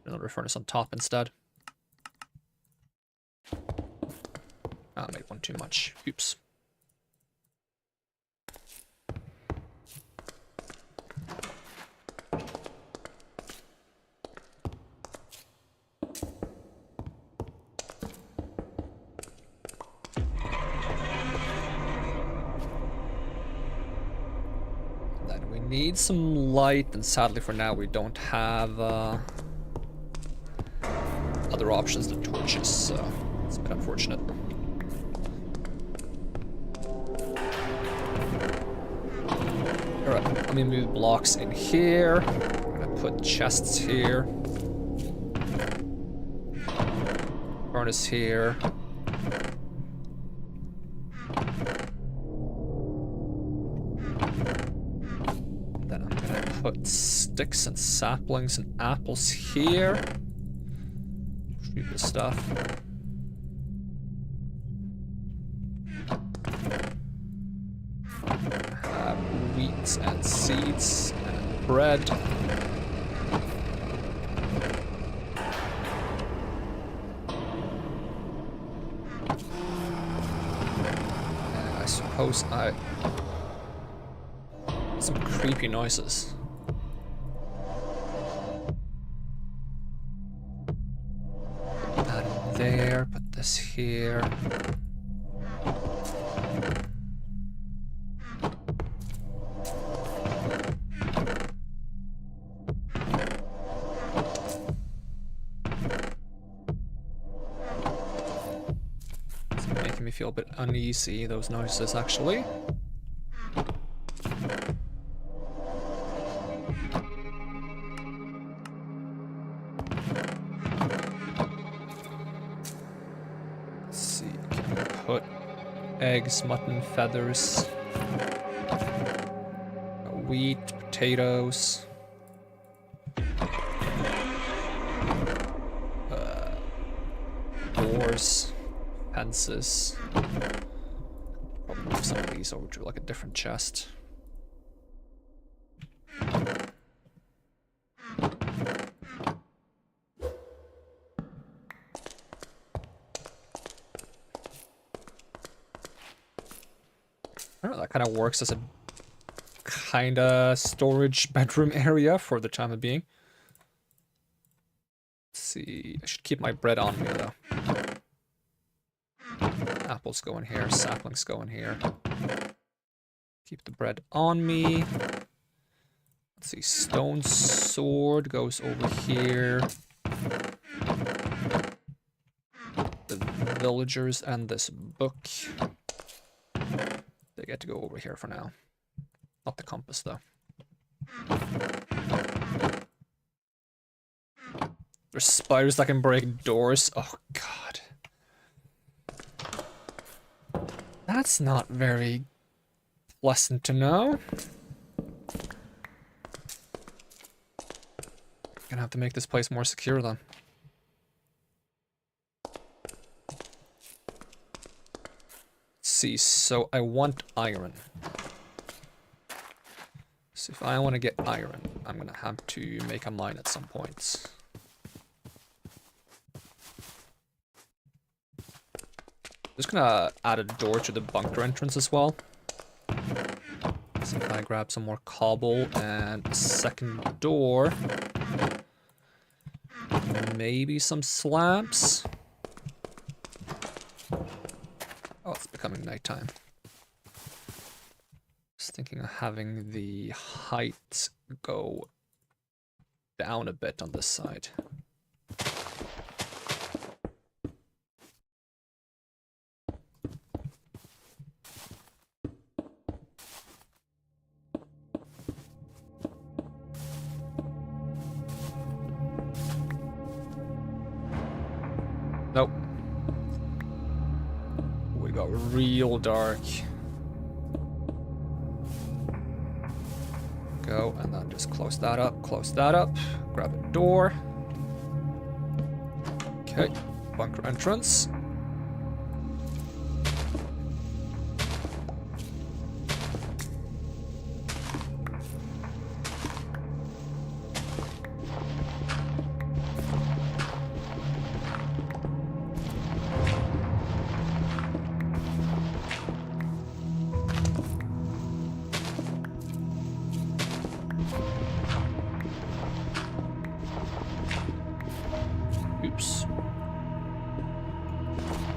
Another furnace on top instead. too much. Oops. Then we need some light, and sadly for now we don't have other options than torches, so it's a bit unfortunate. Alright, let me move blocks in here. I'm gonna put chests here. Furnace here. Then I'm gonna put sticks and saplings and apples here. Stupid stuff. Wheat and seeds and bread. And I suppose some creepy noises. Put that in there, put this here. Me feel a bit uneasy, those noises actually. Let's see, can we put eggs, mutton, feathers, wheat, potatoes, doors, fences. Probably move some of these over to like a different chest. I don't know, that kind of works as a kind of storage bedroom area for the time being. Let's see, I should keep my bread on me though. Apples go in here, saplings go in here. Keep the bread on me. Let's see, stone sword goes over here. The villagers and this book, they get to go over here for now. Not the compass though. There's spiders that can break doors. Oh god. That's not very pleasant to know. Gonna have to make this place more secure then. Let's see, so I want iron. So if I want to get iron, I'm gonna have to make a mine at some point. Just gonna add a door to the bunker entrance as well. See if I grab some more cobble and a second door. Maybe some slabs. Oh, it's becoming nighttime. Just thinking of having the height go down a bit on this side. Nope. We got real dark. Go, and then just close that up, grab a door. Okay, bunker entrance.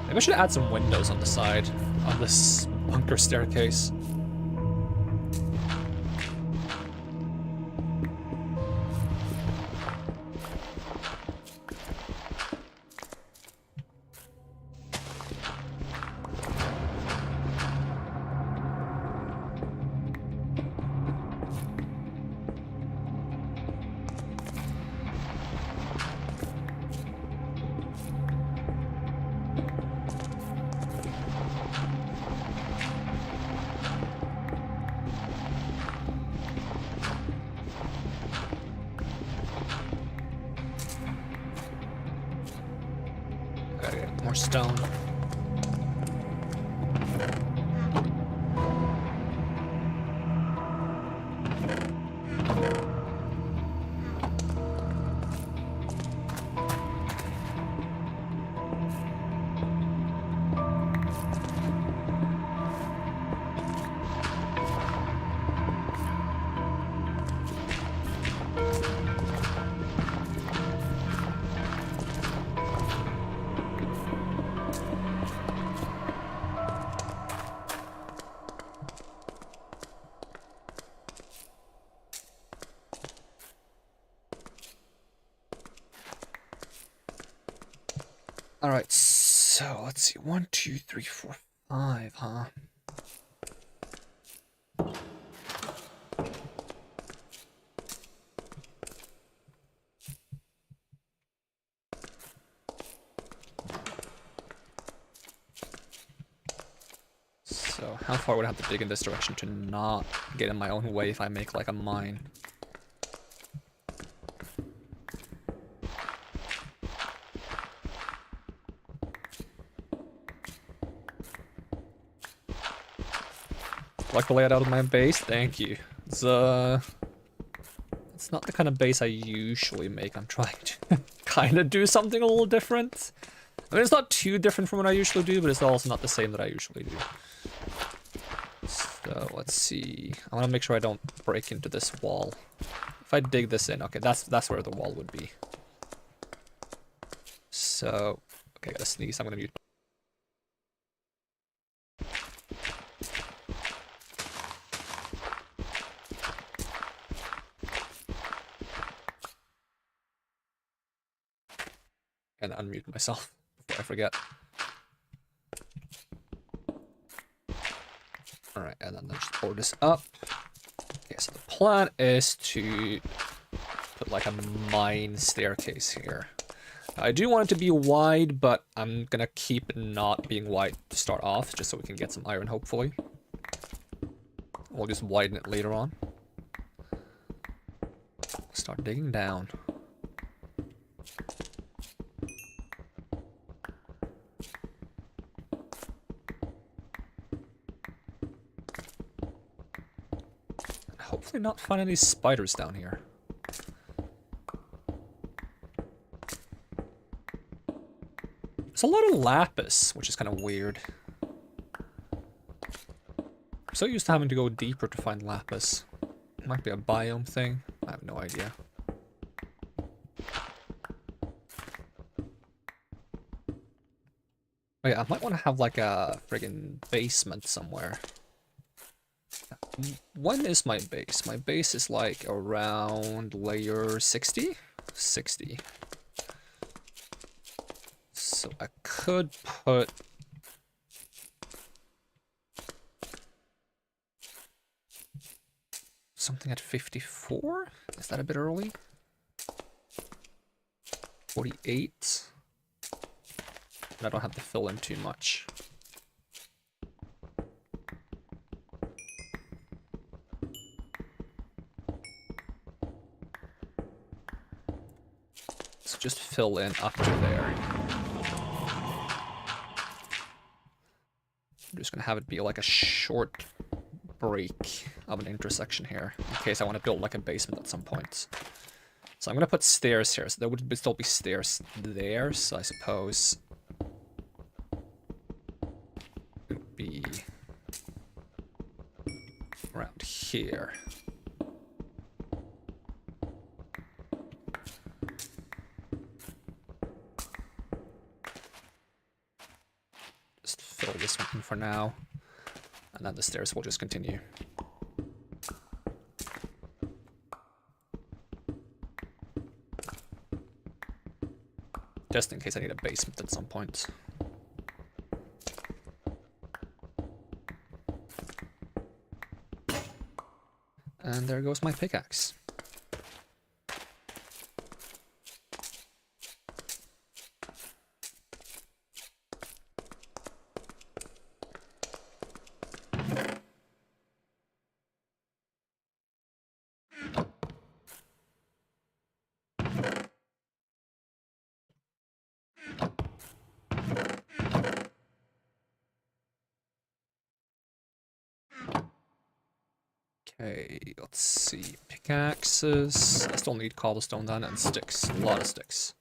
Maybe I should add some windows on the side on this bunker staircase. More stone. Alright, so let's see. 1, 2, 3, 4, 5, huh? So how far would I have to dig in this direction to not get in my own way if I make like a mine? Like the layout of my base? Thank you. It's not the kind of base I usually make. I'm trying to kind of do something a little different. I mean, it's not too different from what I usually do, but it's also not the same that I usually do. So let's see. I want to make sure I don't break into this wall. If I dig this in, okay, that's where the wall would be. So, okay, I gotta sneeze. I'm gonna mute. And unmute myself before I forget. Alright, and then let's pour this up. Okay, so the plan is to put like a mine staircase here. I do want it to be wide, but I'm gonna keep it not being wide to start off, just so we can get some iron, hopefully. We'll just widen it later on. Start digging down. Hopefully not find any spiders down here. There's a lot of lapis, which is kind of weird. I'm so used to having to go deeper to find lapis. It might be a biome thing. I have no idea. Oh yeah, I might want to have like a friggin' basement somewhere. When is my base? My base is like around layer 60? 60. So I could put... something at 54? Is that a bit early? 48? And I don't have to fill in too much. So just fill in up to there. I'm just gonna have it be like a short break of an intersection here, in case I want to build like a basement at some point. So I'm gonna put stairs here, so there would still be stairs there, so I suppose it would be around here. fill this one in for now. And then the stairs will just continue. Just in case I need a basement at some point. And there goes my pickaxe. Okay, let's see. Pickaxes. I still need cobblestone then, and sticks. A lot of sticks.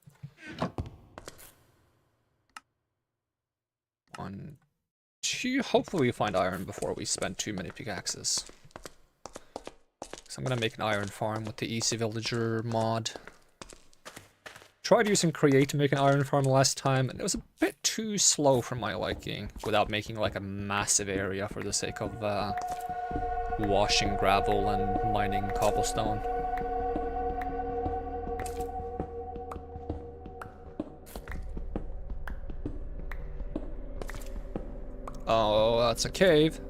1, 2. Hopefully we find iron before we spend too many pickaxes. So I'm gonna make an iron farm with the Easy Villager mod. Tried using Create to make an iron farm last time, and it was a bit too slow for my liking, without making like a massive area for the sake of washing gravel and mining cobblestone. Oh, that's a cave.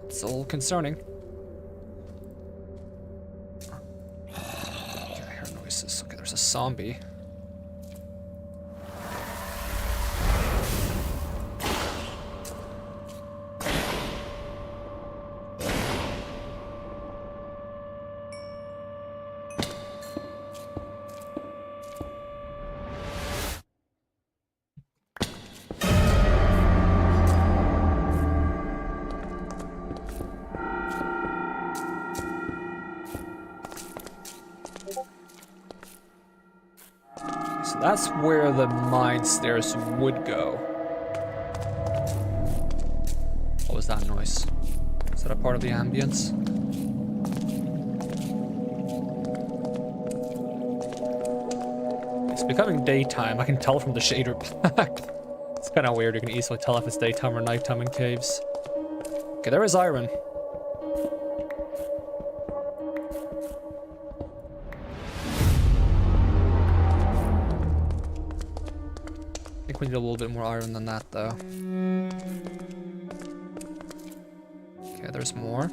It's a little concerning. Okay, I hear noises. Okay, there's a zombie. That's where the mine stairs would go. What was that noise? Is that a part of the ambience? It's becoming daytime. I can tell from the shader pack. It's kind of weird. You can easily tell if it's daytime or nighttime in caves. Okay, there is iron. I think we need a little bit more iron than that, though. Okay, there's more.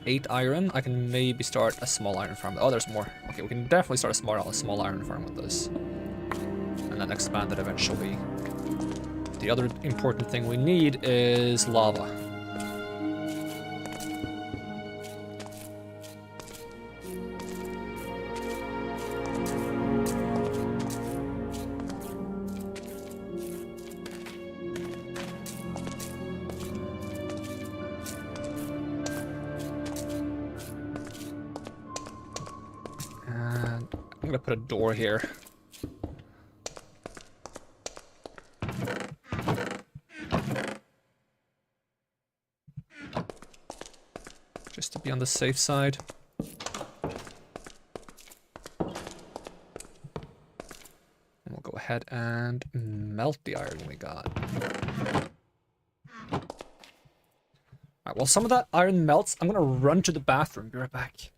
Eight iron. I can maybe start a small iron farm. Oh, there's more. Okay, we can definitely start a small iron farm with this. And then expand it eventually. The other important thing we need is lava. I'm gonna put a door here. Just to be on the safe side. And we'll go ahead and melt the iron we got. Alright, while some of that iron melts, I'm gonna run to the bathroom. Be right back.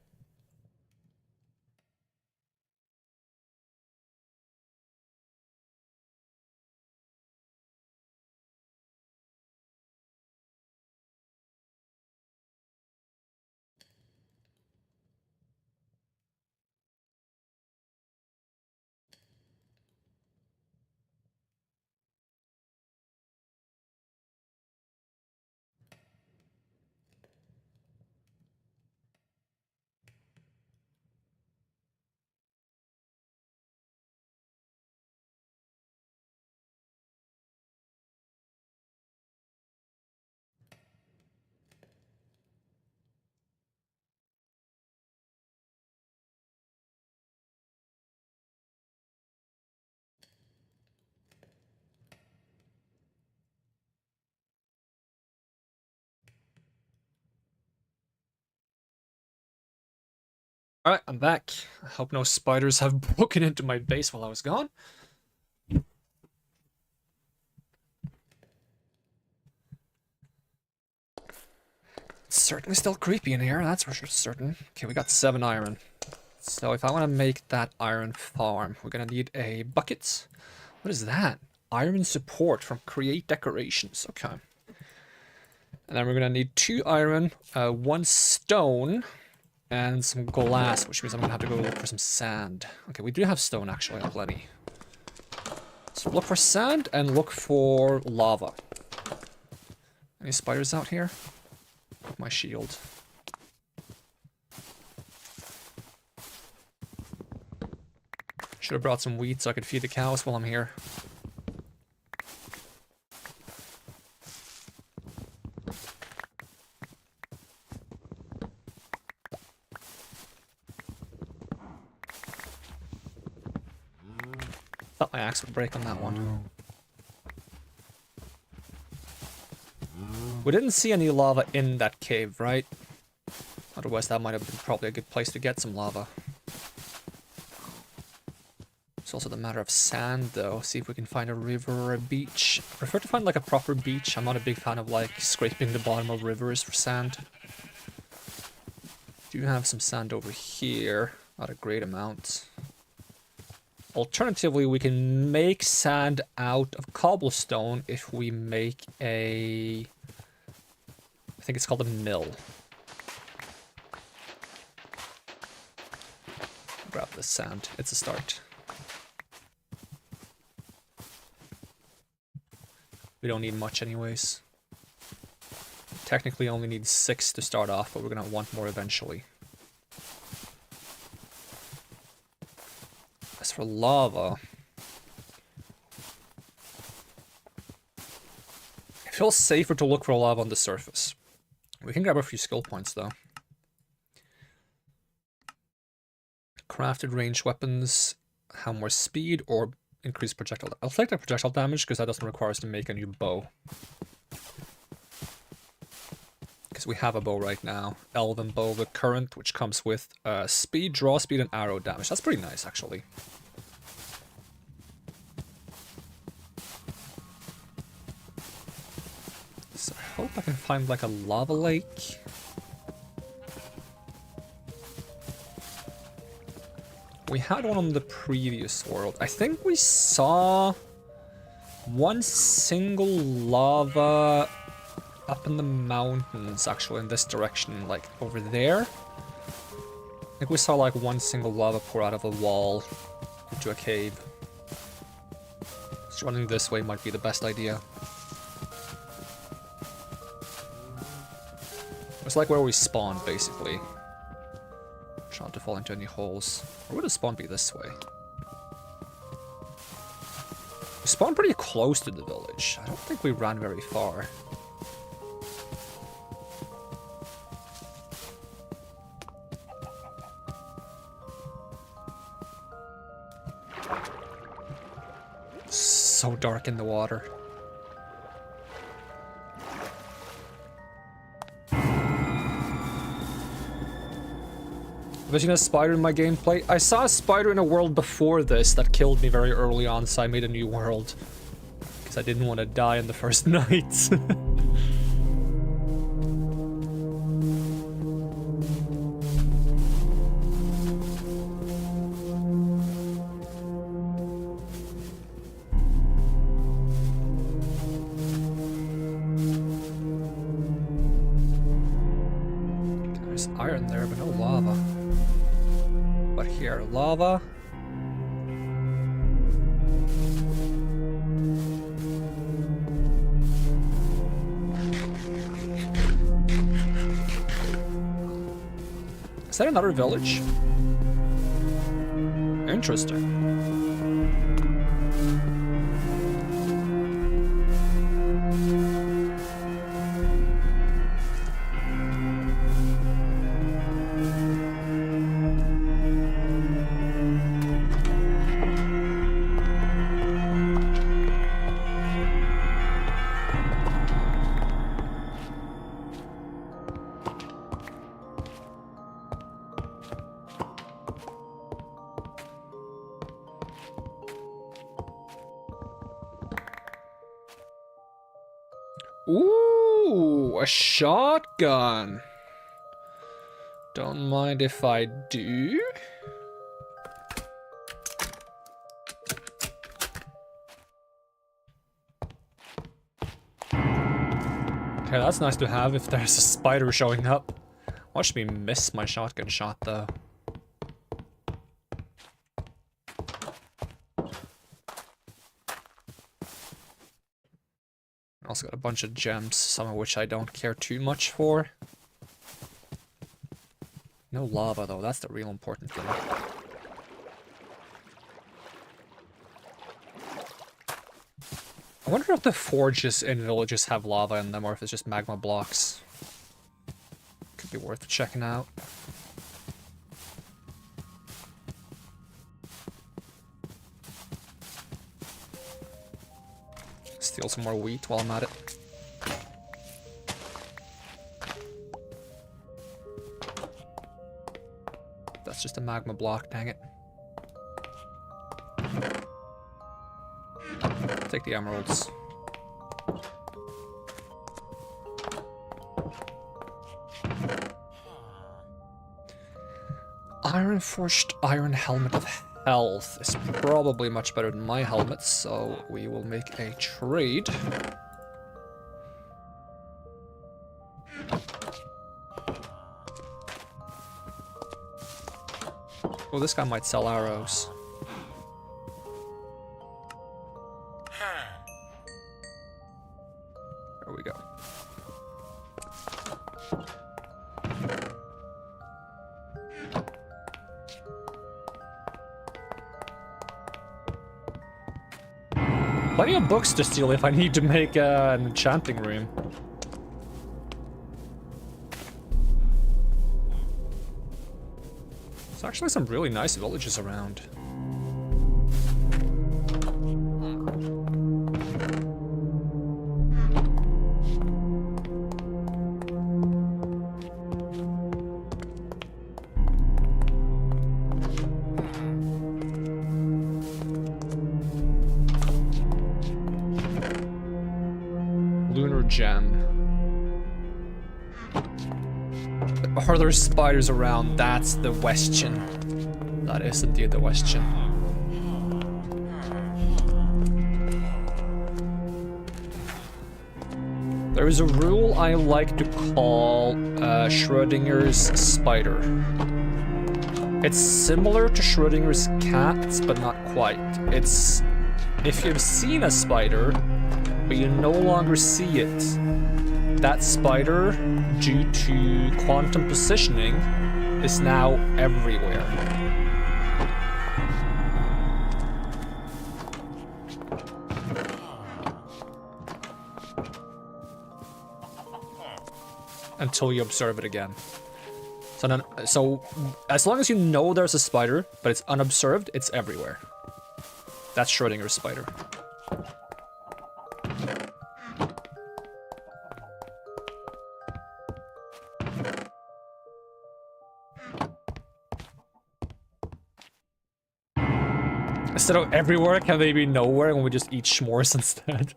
Alright, I'm back. I hope no spiders have broken into my base while I was gone. It's certainly still creepy in here, that's for certain. Okay, we got 7 iron. So if I want to make that iron farm, we're gonna need a bucket. What is that? Iron support from Create Decorations. Okay. And then we're gonna need 2 iron, 1 stone, and some glass, which means I'm gonna have to go look for some sand. Okay, we do have stone actually, plenty. So look for sand and look for lava. Any spiders out here? My shield. Should have brought some wheat so I could feed the cows while I'm here. Thought my axe would break on that one. We didn't see any lava in that cave, right? Otherwise that might have been probably a good place to get some lava. It's also the matter of sand though. See if we can find a river or a beach. I prefer to find like a proper beach. I'm not a big fan of like scraping the bottom of rivers for sand. Do have some sand over here. Not a great amount. Alternatively, we can make sand out of cobblestone if we make a... I think it's called a mill. Grab this sand. It's a start. We don't need much anyways. Technically only need 6 to start off, but we're gonna want more eventually. As for lava, it feels safer to look for lava on the surface. We can grab a few skill points though. Crafted ranged weapons have more speed or increased projectile. I'll take the projectile damage because that doesn't require us to make a new bow. Because we have a bow right now. Elven bow with current, which comes with speed, draw speed, and arrow damage. That's pretty nice, actually. So I hope I can find like a lava lake. We had one on the previous world. I think we saw one single lava up in the mountains, actually, in this direction, like over there. I think we saw like one single lava pour out of a wall into a cave. So running this way might be the best idea. It's like where we spawned, basically. Try not to fall into any holes. Or would the spawn be this way? We spawned pretty close to the village. I don't think we ran very far. So dark in the water. Have you seen a spider in my gameplay? I saw a spider in a world before this that killed me very early on, so I made a new world. Because I didn't want to die in the first night. There's iron there, but no lava. But here, lava. Is that another village? Interesting. Ooh, a shotgun. Don't mind if I do. Okay, that's nice to have if there's a spider showing up. Watch me miss my shotgun shot, though. Also got a bunch of gems, some of which I don't care too much for. No lava, though. That's the real important thing. I wonder if the forges in villages have lava in them, or if it's just magma blocks. Could be worth checking out. Steal some more wheat while I'm at it. That's just a magma block, dang it. Take the emeralds. Iron forged iron helmet of health is probably much better than my helmet, so we will make a trade. Oh, this guy might sell arrows. There we go. Plenty of books to steal if I need to make an enchanting room. There's actually some really nice villages around. Gem. Are there spiders around? That's the question. That is indeed the question. There is a rule I like to call Schrodinger's spider. It's similar to Schrodinger's cat, but not quite. It's if you've seen a spider, but you no longer see it, that spider, due to quantum positioning, is now everywhere. Until you observe it again. So as long as you know there's a spider, but it's unobserved, it's everywhere. That's Schrodinger's spider. Instead of everywhere, can they be nowhere and we just eat s'mores instead?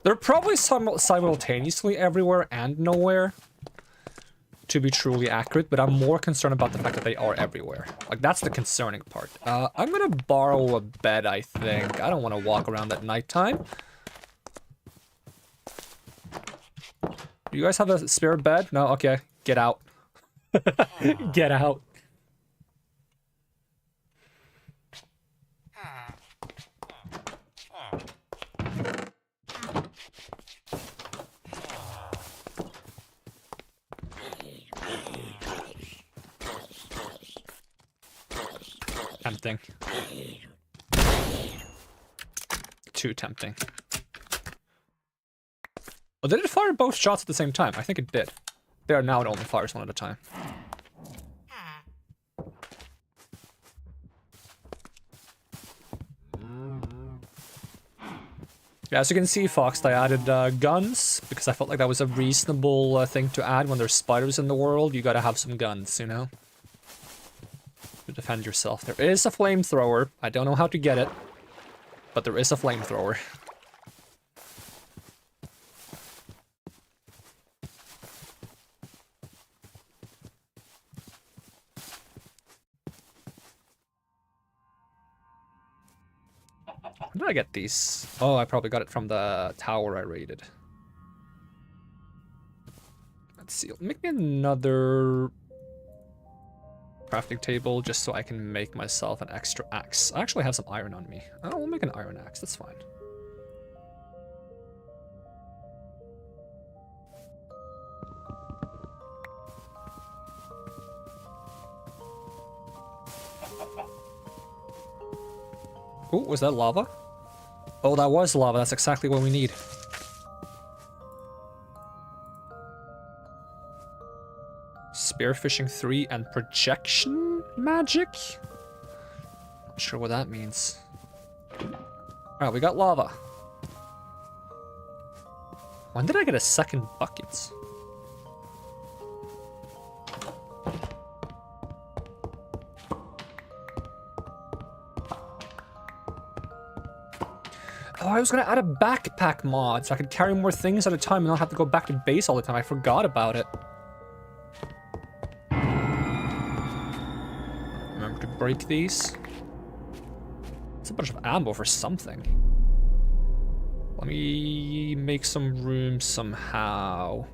They're probably simultaneously everywhere and nowhere, to be truly accurate, but I'm more concerned about the fact that they are everywhere. Like, that's the concerning part. I'm gonna borrow a bed, I think. I don't want to walk around at nighttime. Do you guys have a spare bed? No? Okay. Get out. Get out. Tempting. Too tempting. Oh, did it fire both shots at the same time? I think it did. There, now it only fires one at a time. Yeah, as you can see, Fox, I added guns, because I felt like that was a reasonable thing to add when there's spiders in the world. You gotta have some guns, you know? To defend yourself. There is a flamethrower. I don't know how to get it, but there is a flamethrower. When did I get these? Oh, I probably got it from the tower I raided. Let's see. Make me another crafting table just so I can make myself an extra axe. I actually have some iron on me. I'll make an iron axe. That's fine. Oh, was that lava? Oh, that was lava. That's exactly what we need. Spearfishing 3 and projection magic? Not sure what that means. Alright, we got lava. When did I get a second bucket? Oh, I was gonna add a backpack mod so I could carry more things at a time and not have to go back to base all the time. I forgot about it. Remember to break these. It's a bunch of ammo for something. Let me make some room somehow.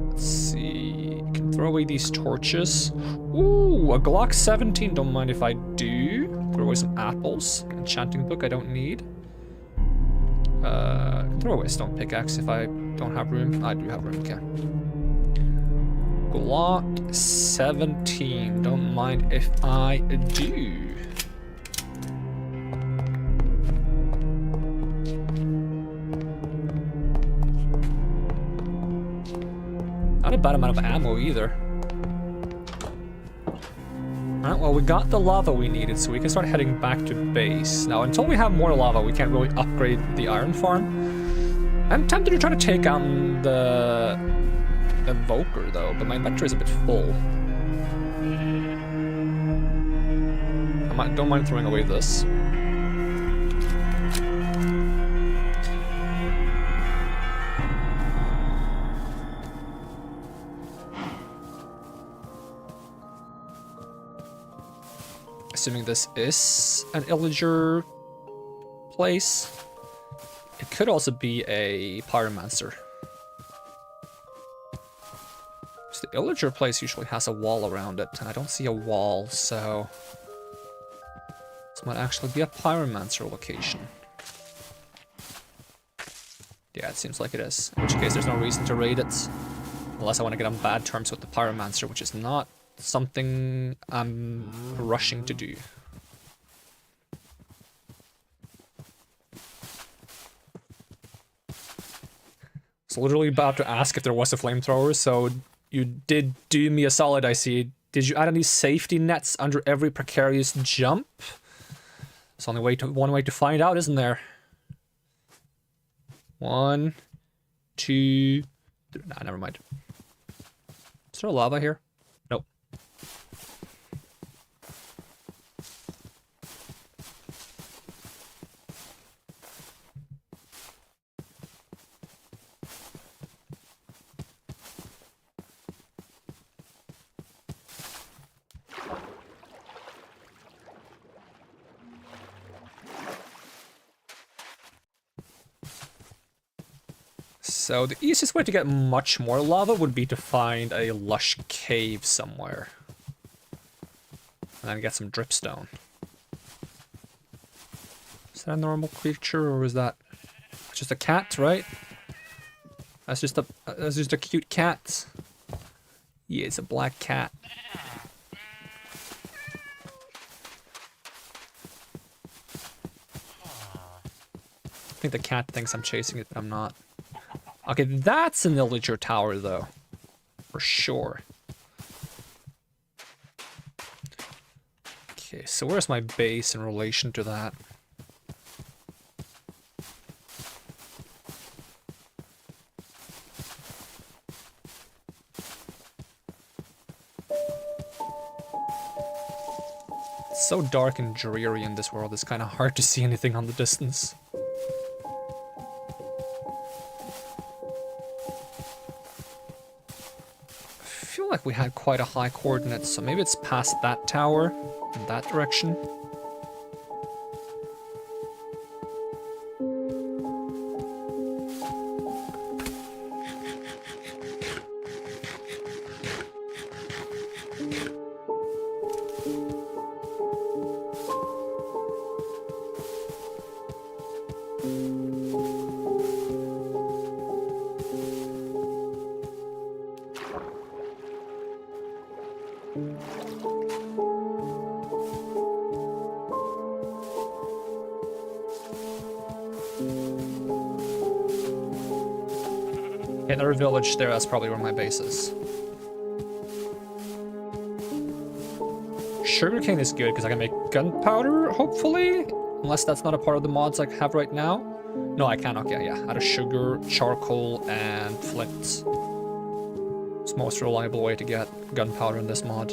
Let's see. You can throw away these torches. Ooh, a Glock 17. Don't mind if I do. Throw away some apples. An enchanting book I don't need. Throw away a stone pickaxe if I don't have room. I do have room, okay. Glock 17. Don't mind if I do. Not a bad amount of ammo either. Alright, well, we got the lava we needed, so we can start heading back to base. Now, until we have more lava, we can't really upgrade the iron farm. I'm tempted to try to take out the evoker, though, but my inventory is a bit full. I don't mind throwing away this. Assuming this is an illager place. It could also be a pyromancer. So the illager place usually has a wall around it, and I don't see a wall, so this might actually be a pyromancer location. Yeah, it seems like it is. In which case, there's no reason to raid it, unless I want to get on bad terms with the pyromancer, which is not something I'm rushing to do. It's literally about to ask if there was a flamethrower, so you did do me a solid, I see. Did you add any safety nets under every precarious jump? There's only one way to find out, isn't there? 1, 2, 3. Nah, never mind. Is there lava here? Nope. So the easiest way to get much more lava would be to find a lush cave somewhere. And then get some dripstone. Is that a normal creature or is that just a cat, right? That's just a cute cat. Yeah, it's a black cat. I think the cat thinks I'm chasing it, but I'm not. Okay, that's an illager tower, though. For sure. Okay, so where's my base in relation to that? It's so dark and dreary in this world, it's kind of hard to see anything on the distance. I feel like we had quite a high coordinate, so maybe it's past that tower in that direction. inner village there, that's probably where my base is. Sugarcane is good because I can make gunpowder, hopefully? Unless that's not a part of the mods I have right now. No, I can, okay, yeah. Out of sugar, charcoal, and flint. It's the most reliable way to get gunpowder in this mod.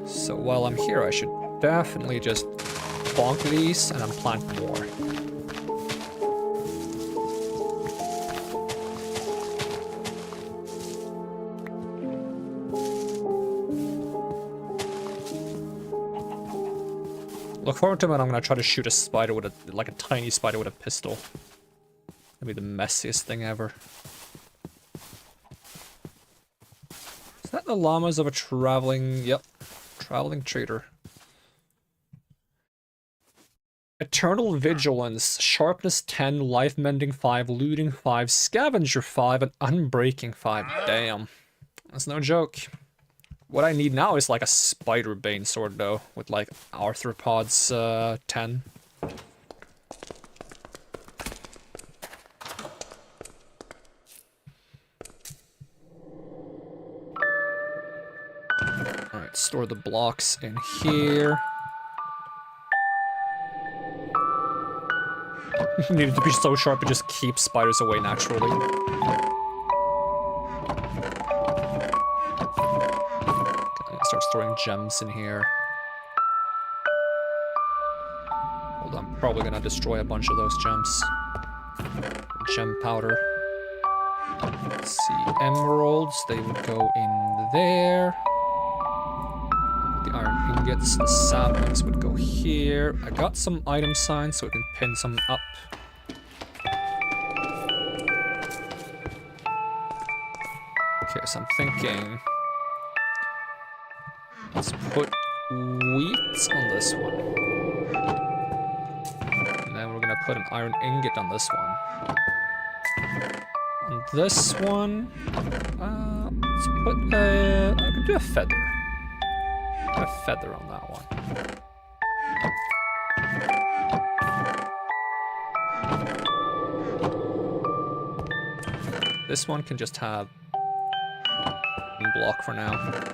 So while I'm here, I should definitely just bonk these and then plant more. Look forward to when I'm gonna try to shoot a spider with like a tiny spider with a pistol. That'd be the messiest thing ever. Is that the llamas of a traveling... Yep. Traveling trader. Eternal Vigilance, Sharpness 10, Life Mending 5, Looting 5, Scavenger 5, and Unbreaking 5. Damn. That's no joke. What I need now is like a Spider Bane sword though, with like Arthropod's 10. Alright, store the blocks in here. Needed to be so sharp it just keeps spiders away naturally. Start storing gems in here. Hold on, I'm probably gonna destroy a bunch of those gems. Gem powder. Let's see, emeralds, they would go in there. The iron ingots, the saplings would go here. I got some item signs so we can pin some up. Okay, so I'm thinking... Let's put wheat on this one. And then we're gonna put an iron ingot on this one. On this one, let's put I could do a feather. Put a feather on that one. This one can just have one block for now.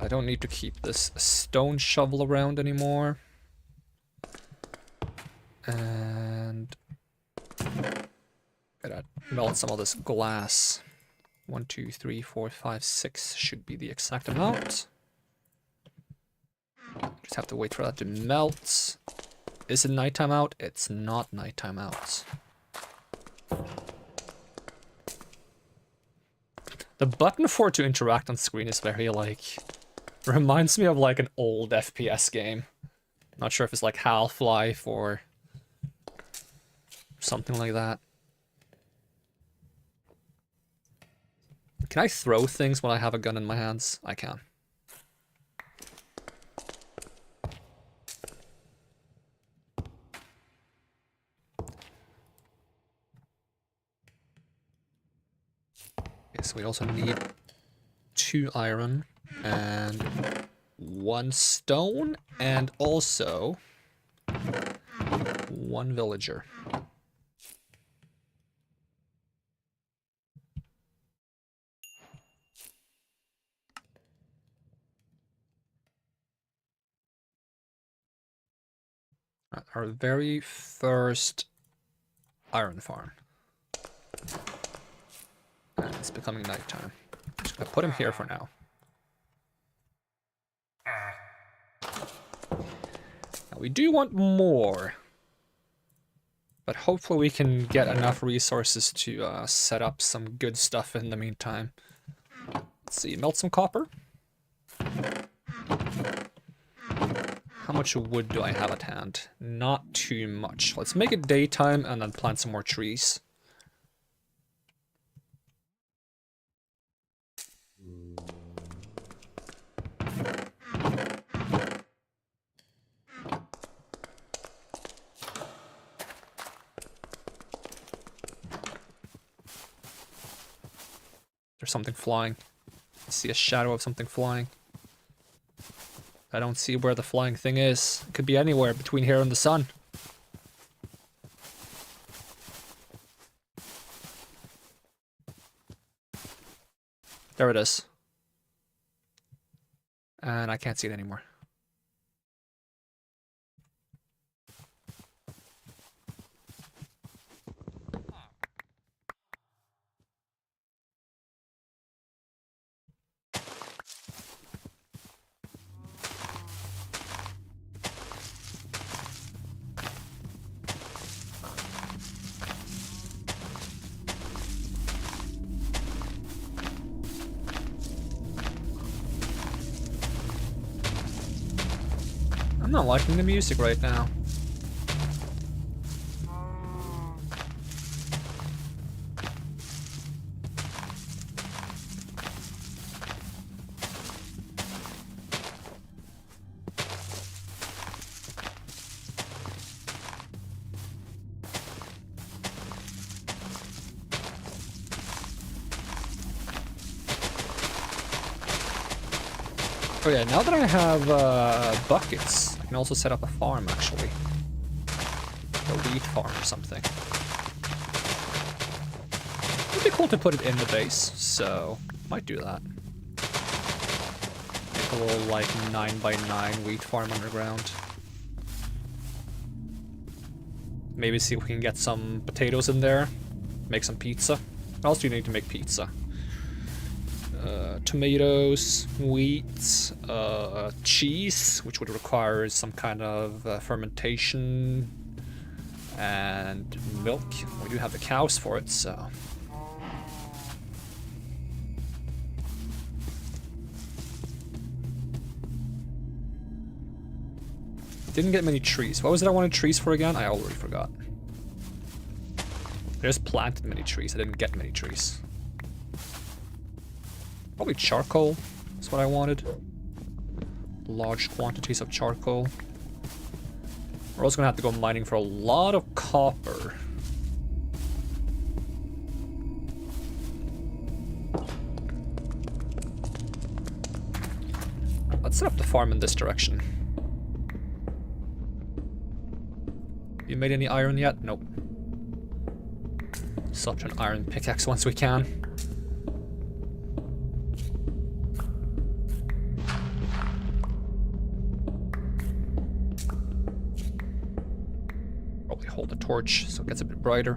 I don't need to keep this stone shovel around anymore. And gotta melt some of this glass. 1, 2, 3, 4, 5, 6 should be the exact amount. Just have to wait for that to melt. Is it nighttime out? It's not nighttime out. The button for it to interact on screen is very like... Reminds me of like an old FPS game. Not sure if it's like Half-Life or something like that. Can I throw things when I have a gun in my hands? I can. Okay, so we also need 2 iron. And 1 stone, and also 1 villager. Our very first iron farm. And it's becoming nighttime. I'm just gonna put him here for now. Now we do want more, but hopefully we can get enough resources to set up some good stuff in the meantime. Let's see, melt some copper. How much wood do I have at hand? Not too much. Let's make it daytime and then plant some more trees. There's something flying. I see a shadow of something flying. I don't see where the flying thing is. It could be anywhere between here and the sun. There it is. And I can't see it anymore. I'm not liking the music right now. Oh yeah, now that I have buckets, I can also set up a farm actually. A wheat farm or something. It'd be cool to put it in the base, so might do that. Make a little like 9x9 wheat farm underground. Maybe see if we can get some potatoes in there. Make some pizza. What else do you need to make pizza? Tomatoes, wheat, cheese, which would require some kind of fermentation, and milk. We do have the cows for it, so. Didn't get many trees. What was it I wanted trees for again? I already forgot. I just planted many trees. I didn't get many trees. Probably charcoal is what I wanted. Large quantities of charcoal. We're also gonna have to go mining for a lot of copper. Let's set up the farm in this direction. You made any iron yet? Nope. Such an iron pickaxe once we can. Hold the torch so it gets a bit brighter.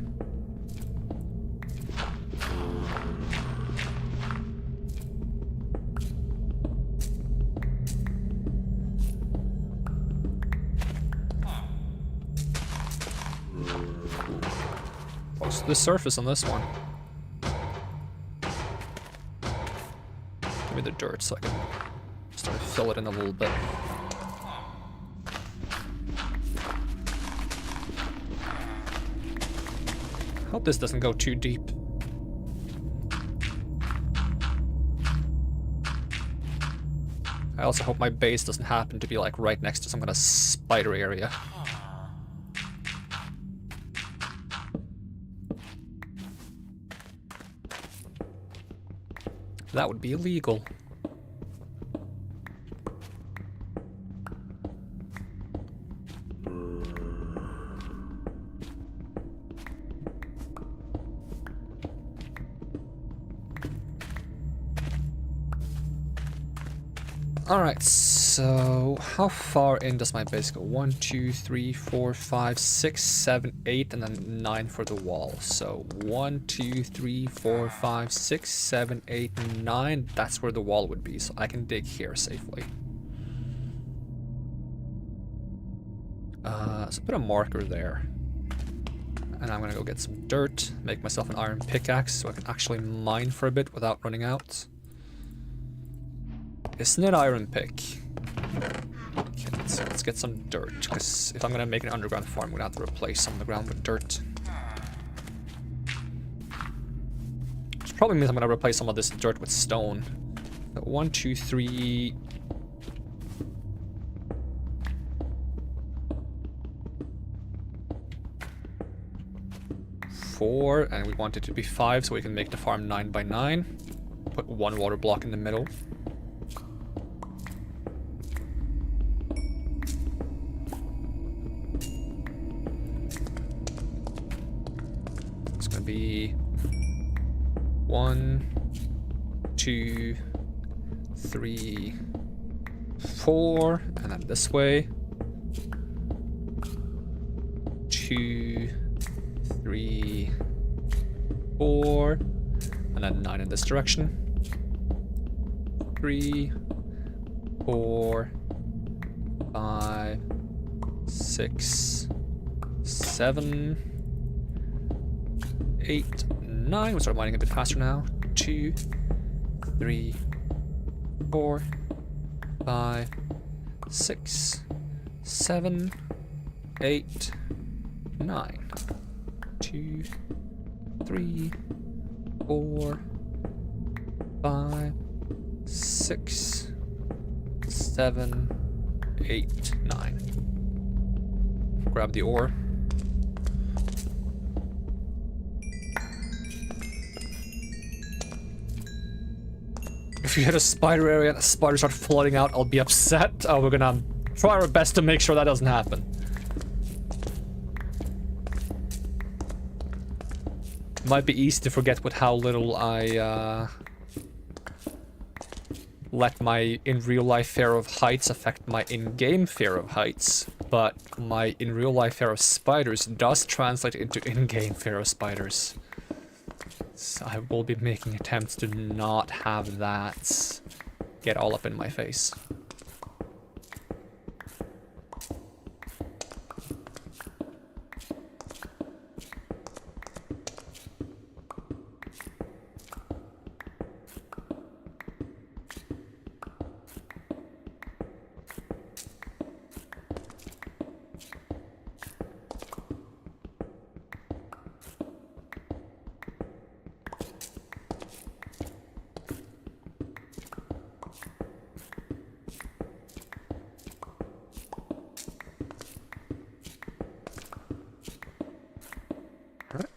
What's the surface on this one? Give me the dirt so I can start to fill it in a little bit. Hope this doesn't go too deep. I also hope my base doesn't happen to be like right next to some kind of spider area. That would be illegal. Alright, so how far in does my base go? 1, 2, 3, 4, 5, 6, 7, 8, and then 9 for the wall. So 1, 2, 3, 4, 5, 6, 7, 8, 9. That's where the wall would be, so I can dig here safely. So put a marker there. And I'm gonna go get some dirt, make myself an iron pickaxe so I can actually mine for a bit without running out. Isn't it iron pick? Okay, let's get some dirt, because if I'm gonna make an underground farm, I'm gonna have to replace some of the ground with dirt. Which probably means I'm gonna replace some of this dirt with stone. So 1, 2, 3... 4, and we want it to be 5 so we can make the farm 9 by 9. put one water block in the middle. It's gonna be 1, 2, 3, 4, and then this way. 2, 3, 4, and then 9 in this direction. 3, 4, 5, 6, 7, 8, 9. We'll start mining a bit faster now. 2, 3, 4, 5, 6, 7, 8, 9. 2, 3, 4, 5, 6, 7, 8, 9. Grab the ore. If you hit a spider area and the spiders start flooding out, I'll be upset. Oh, we're gonna try our best to make sure that doesn't happen. Might be easy to forget with how little I let my in real life fear of heights affect my in-game fear of heights, but my in real life fear of spiders does translate into in-game fear of spiders. So I will be making attempts to not have that get all up in my face.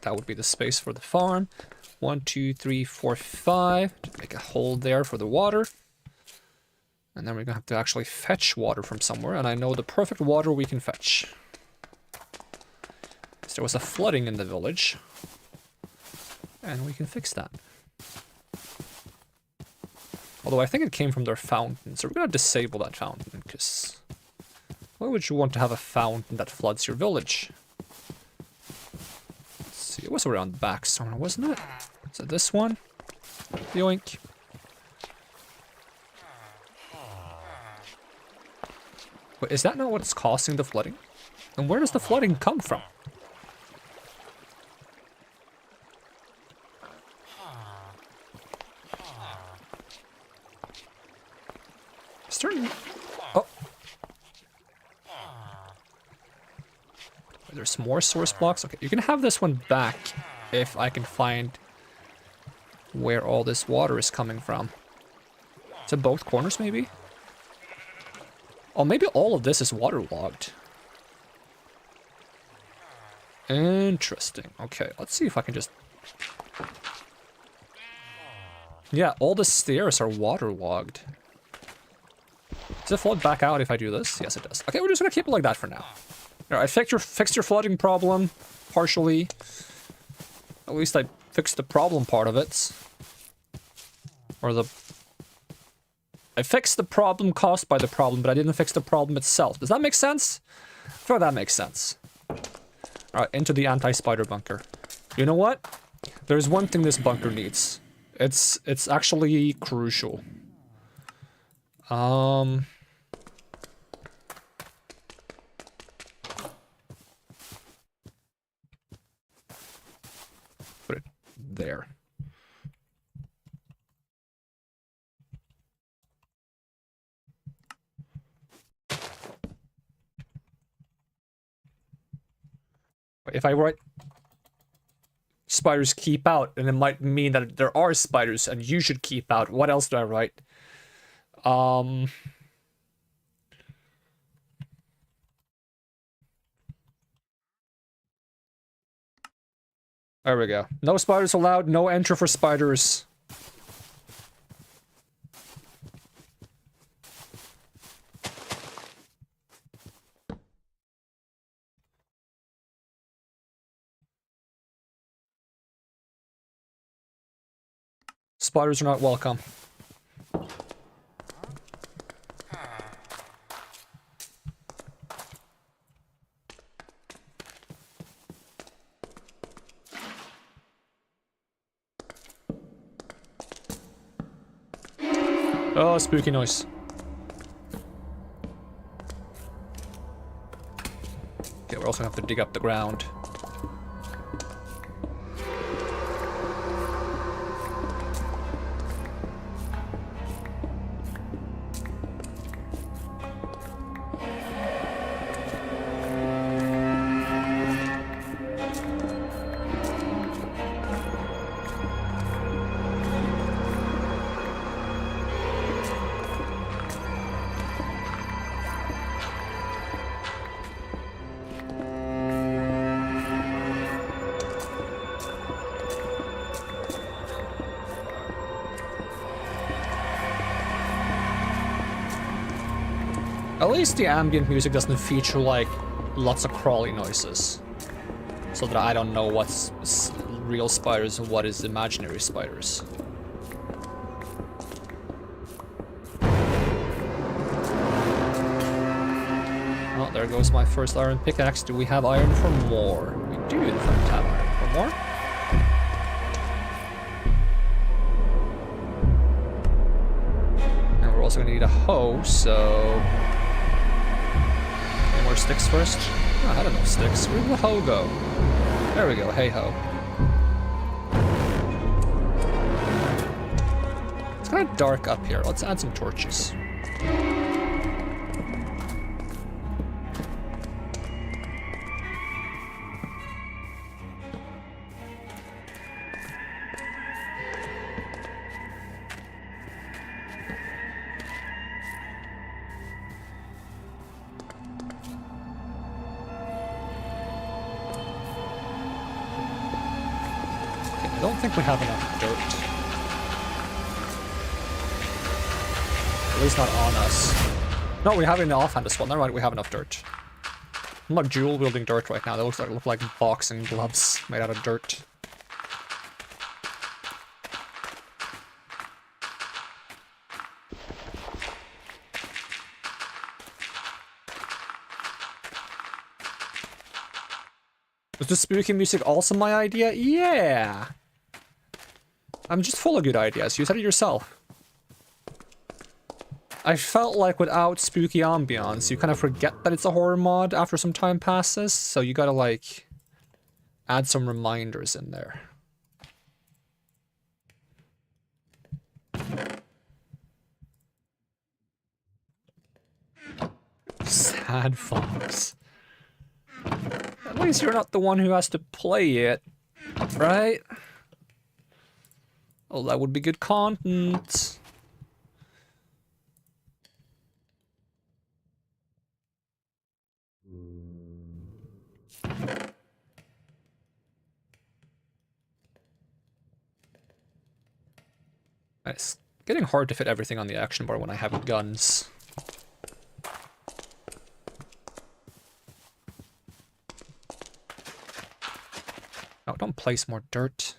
That would be the space for the farm. 1, 2, 3, 4, 5. Make a hole there for the water. And then we're gonna have to actually fetch water from somewhere, and I know the perfect water we can fetch. So there was a flooding in the village. And we can fix that. Although I think it came from their fountain, so we're gonna disable that fountain, because why would you want to have a fountain that floods your village? It was around the back somewhere, wasn't it? Is it this one? Yoink. Wait, is that not what's causing the flooding? And where does the flooding come from? Is there... Oh. There's more source blocks. Okay, you can have this one back if I can find where all this water is coming from. Is it both corners, maybe? Oh, maybe all of this is waterlogged. Interesting. Okay, let's see if I can just... Yeah, all the stairs are waterlogged. Does it flood back out if I do this? Yes, it does. Okay, we're just gonna keep it like that for now. Alright, I fixed your flooding problem, partially. At least I fixed the problem part of it. Or the... I fixed the problem caused by the problem, but I didn't fix the problem itself. Does that make sense? I feel like that makes sense. Alright, into the anti-spider bunker. You know what? There's one thing this bunker needs. It's actually crucial. Put it there. If I write spiders keep out, then it might mean that there are spiders and you should keep out. What else do I write? There we go. No spiders allowed, no entry for spiders. spiders are not welcome. Oh, spooky noise. Okay, we're also gonna have to dig up the ground. At least the ambient music doesn't feature like lots of crawly noises, so that I don't know what's real spiders and what is imaginary spiders. Oh, there goes my first iron pickaxe. Do we have iron for more? We do in fact have iron for more. And we're also gonna need a hoe, so... more sticks first? Oh, I don't know sticks. Where did the hoe go? There we go, hey ho. It's kind of dark up here. Let's add some torches. I don't think we have enough dirt. At least not on us. No, we have enough on this one. Never mind, we have enough dirt. I'm like dual wielding dirt right now. They look like boxing gloves made out of dirt. Was the spooky music also my idea? Yeah! I'm just full of good ideas. You said it yourself. I felt like without spooky ambiance, you kind of forget that it's a horror mod after some time passes, so you gotta like add some reminders in there. Sad fox. At least you're not the one who has to play it, right? Oh, that would be good content. It's getting hard to fit everything on the action bar when I have guns. Oh, don't place more dirt.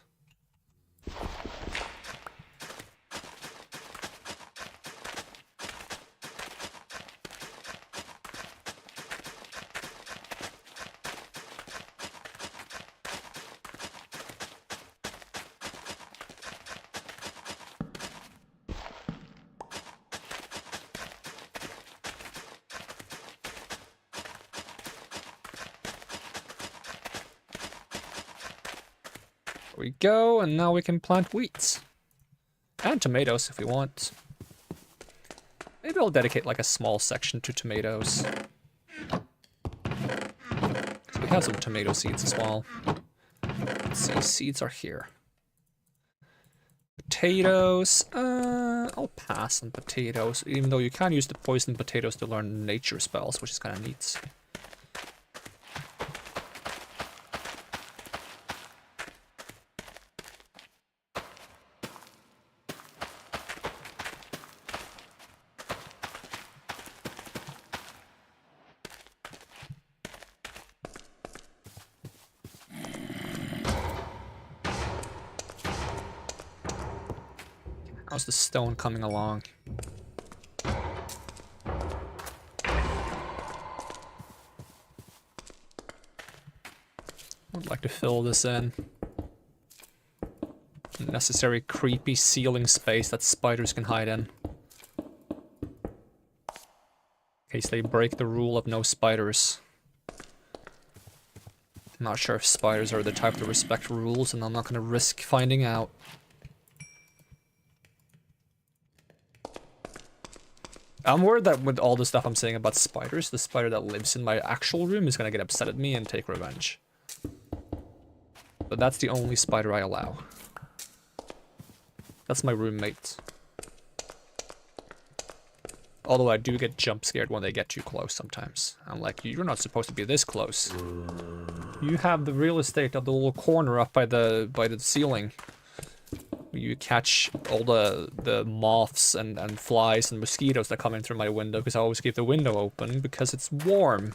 There we go, and now we can plant wheat. And tomatoes if we want. Maybe I'll dedicate like a small section to tomatoes. So we have some tomato seeds as well. Let's see, seeds are here. Potatoes, I'll pass on potatoes, even though you can use the poison potatoes to learn nature spells, which is kind of neat. How's the stone coming along? I'd like to fill this in. Necessary creepy ceiling space that spiders can hide in. In case they break the rule of no spiders. I'm not sure if spiders are the type to respect rules, and I'm not going to risk finding out. I'm worried that with all the stuff I'm saying about spiders, the spider that lives in my actual room is going to get upset at me and take revenge. But that's the only spider I allow. That's my roommate. Although I do get jump scared when they get too close sometimes. I'm like, you're not supposed to be this close. You have the real estate of the little corner up by the ceiling. You catch all the moths and flies and mosquitoes that come in through my window because I always keep the window open because it's warm.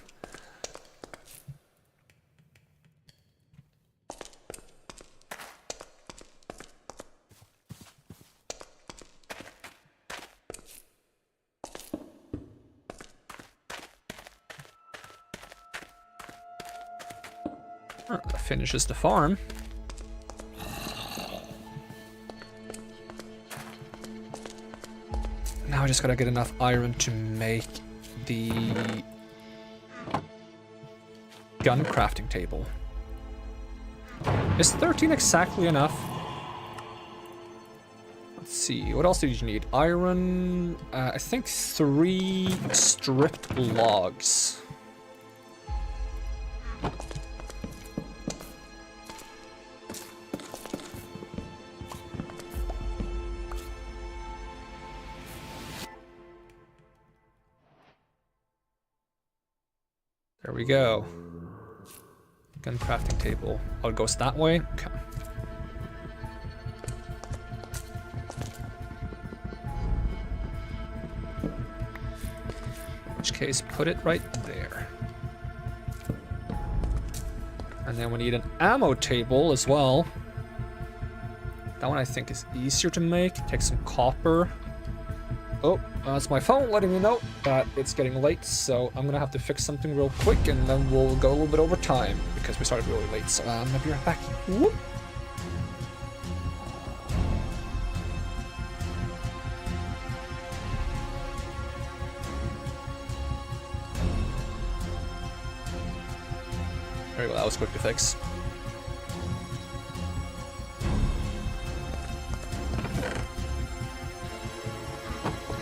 That finishes the farm. Now I just gotta get enough iron to make the gun crafting table. Is 13 exactly enough? Let's see, what else did you need? Iron, I think 3 stripped logs. There we go. Gun crafting table. Oh, it goes that way? Okay. In which case, put it right there. And then we need an ammo table as well. That one I think is easier to make. Take some copper. Oh, that's my phone letting me know that it's getting late, so I'm gonna have to fix something real quick and then we'll go a little bit over time because we started really late, so I'm gonna be right back. Whoop. Very well, that was quick to fix.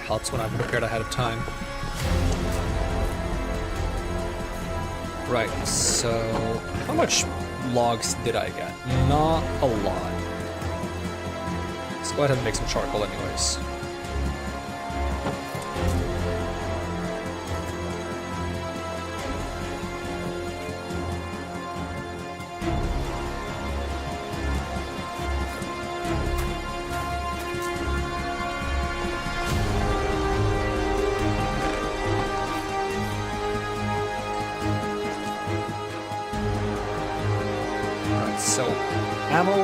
Helps when I'm prepared ahead of time. Right, so how much logs did I get? Not a lot. Let's go ahead and make some charcoal anyways. So, ammo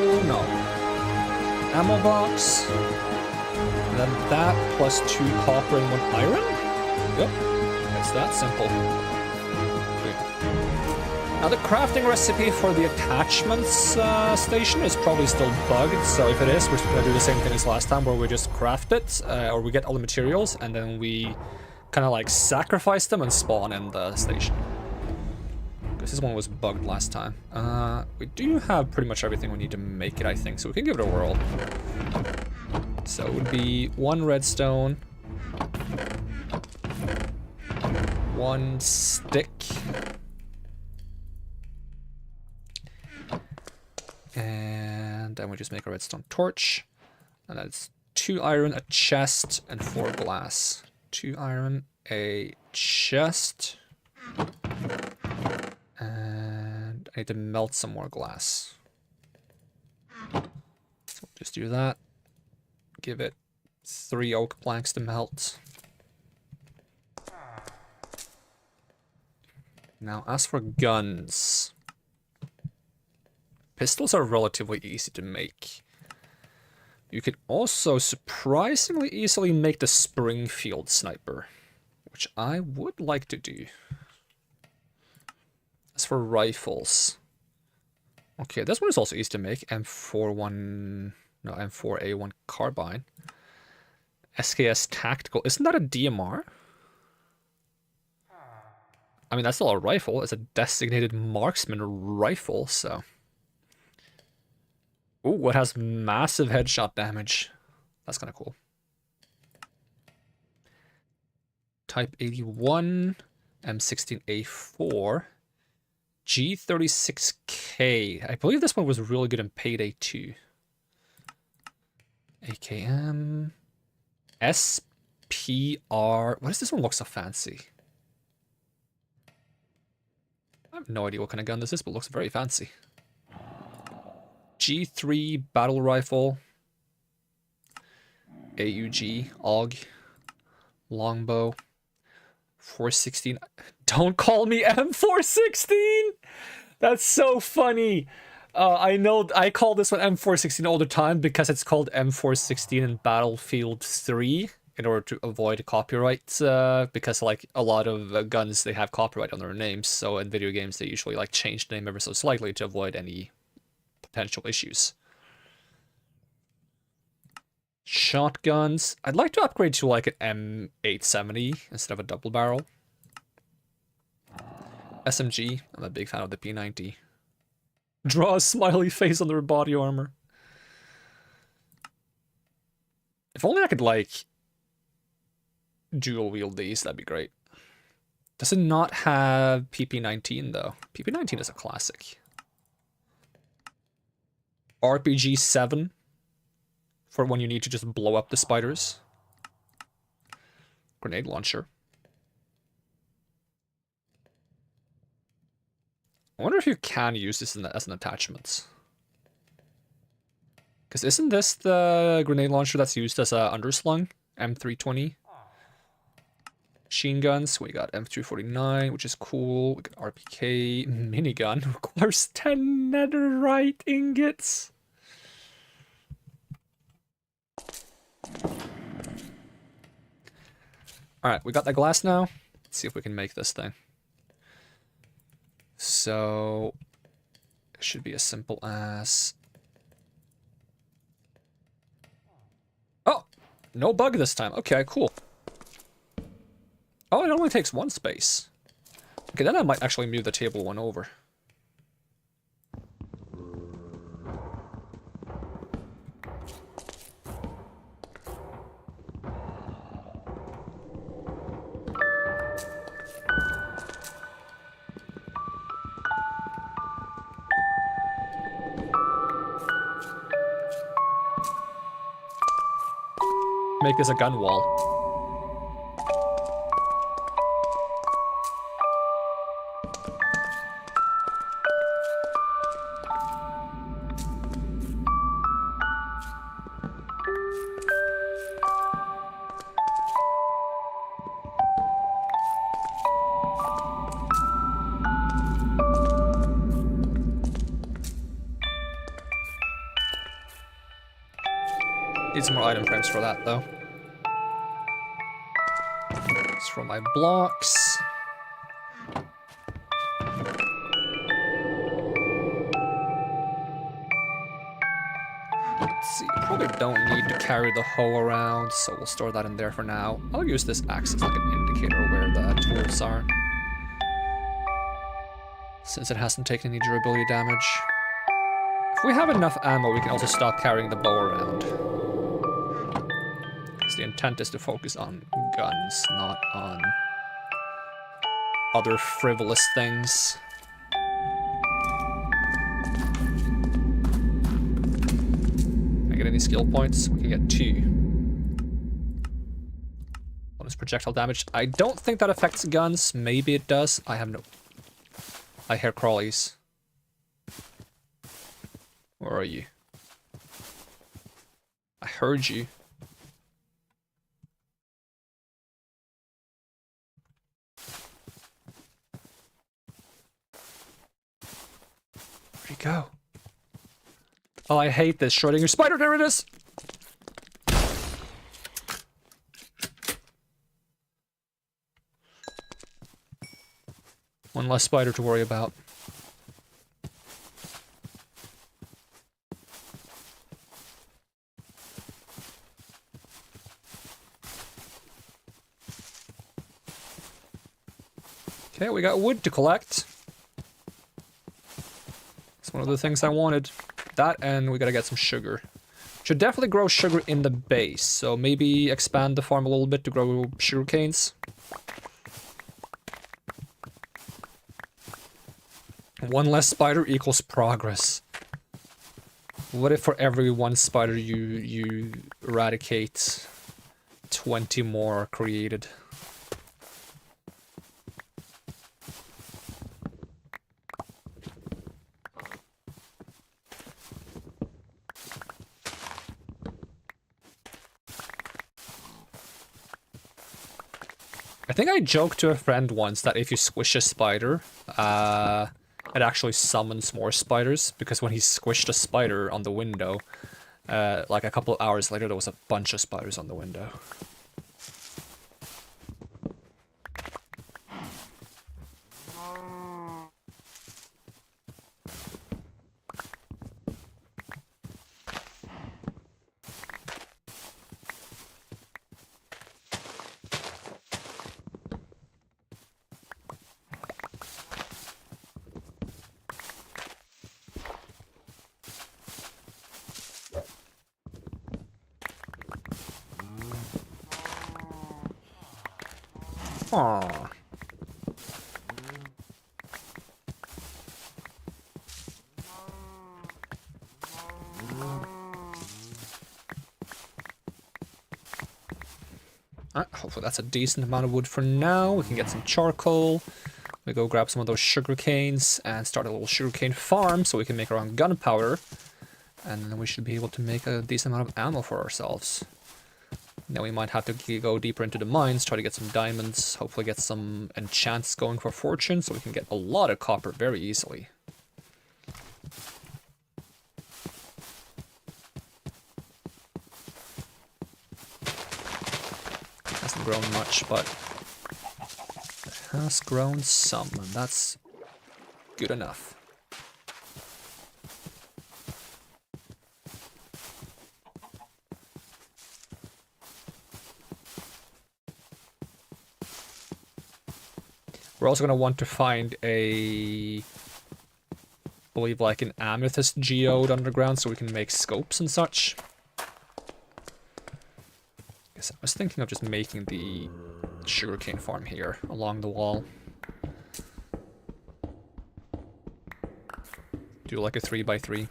box, and then that plus 2 copper and 1 iron? Yep, it's that simple. Now the crafting recipe for the attachments station is probably still bugged, so if it is, we're gonna do the same thing as last time where we just craft it, or we get all the materials, and then we kind of like sacrifice them and spawn in the station. Because this one was bugged last time. We do have pretty much everything we need to make it, I think, so we can give it a whirl. So it would be 1 redstone, 1 stick, and then we just make a redstone torch, and that's 2 iron, a chest, and 4 glass. 2 iron, a chest, and I need to melt some more glass. So we'll just do that. Give it 3 oak planks to melt. Now, as for guns, pistols are relatively easy to make. You can also surprisingly easily make the Springfield sniper, which I would like to do. As for rifles, okay, this one is also easy to make. M4A1 carbine. SKS tactical. Isn't that a DMR? I mean, that's still a rifle. It's a designated marksman rifle, so. Ooh, it has massive headshot damage. That's kind of cool. Type 81, M16A4, G36K. I believe this one was really good in Payday 2. AKM, SPR. Why does this one look so fancy? I have no idea what kind of gun this is, but it looks very fancy. G3 battle rifle, AUG, AUG, longbow, 416. Don't call me M416! That's so funny. I know I call this one M416 all the time because it's called M416 in Battlefield 3 in order to avoid copyright, because like a lot of guns, they have copyright on their names, so in video games they usually like change the name ever so slightly to avoid any potential issues. Shotguns. I'd like to upgrade to like an M870 instead of a double barrel. SMG. I'm a big fan of the P90. Draw a smiley face on their body armor. If only I could like dual wield these, that'd be great. Does it not have PP19 though? PP19 is a classic. RPG 7 for when you need to just blow up the spiders. Grenade launcher. I wonder if you can use this as an attachment. Because isn't this the grenade launcher that's used as a underslung? M320. Machine guns. We got M249, which is cool. We got RPK. Minigun. Requires 10 netherite ingots. Alright, we got that glass now. Let's see if we can make this thing. So, it should be as simple as... Oh! No bug this time. Okay, cool. Oh, it only takes one space. Okay, then I might actually move the table one over. Make this a gun wall. Need some more item frames for that, though. It's for my blocks. Let's see, probably don't need to carry the hoe around, so we'll store that in there for now. I'll use this axe as like an indicator where the tools are, since it hasn't taken any durability damage. If we have enough ammo, we can also stop carrying the bow around. The intent is to focus on guns, not on other frivolous things. Can I get any skill points? We can get 2. Bonus projectile damage. I don't think that affects guns. Maybe it does. I have no... I hear crawlies. Where are you? I heard you. Where'd he go? Oh, I hate this Schrödinger spider. There it is. One less spider to worry about. Okay, we got wood to collect. It's one of the things I wanted. That, and we gotta get some sugar. Should definitely grow sugar in the base, so maybe expand the farm a little bit to grow sugar canes. One less spider equals progress. What if for every one spider you eradicate, 20 more are created? I think I joked to a friend once that if you squish a spider, it actually summons more spiders, because when he squished a spider on the window, like a couple of hours later, there was a bunch of spiders on the window. Aww. Hopefully that's a decent amount of wood for now. We can get some charcoal. We go grab some of those sugar canes and start a little sugarcane farm so we can make our own gunpowder. And then we should be able to make a decent amount of ammo for ourselves. Now we might have to go deeper into the mines, try to get some diamonds, hopefully get some enchants going for fortune, so we can get a lot of copper very easily. Hasn't grown much, but it has grown some, and that's good enough. We're also going to want to find I believe like an amethyst geode underground so we can make scopes and such. Guess I was thinking of just making the sugarcane farm here along the wall. Do like a 3x3.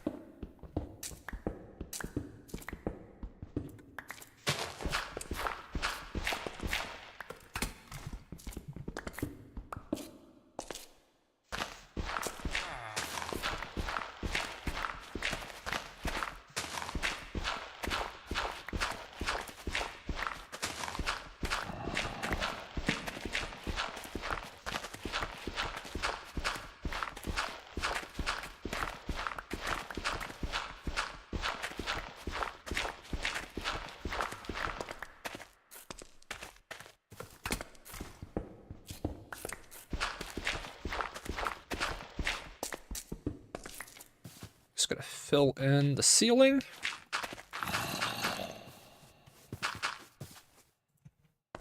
Gonna fill in the ceiling.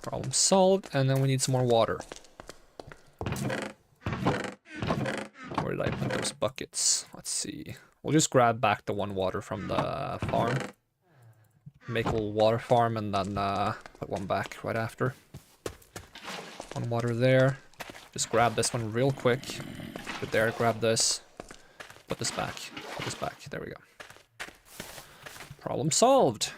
Problem solved, and then we need some more water. Where did I put those buckets? Let's see. We'll just grab back the one water from the farm. Make a little water farm and then put one back right after. One water there. Just grab this one real quick. Put it there, grab this. Put this back. Put this back. There we go. Problem solved.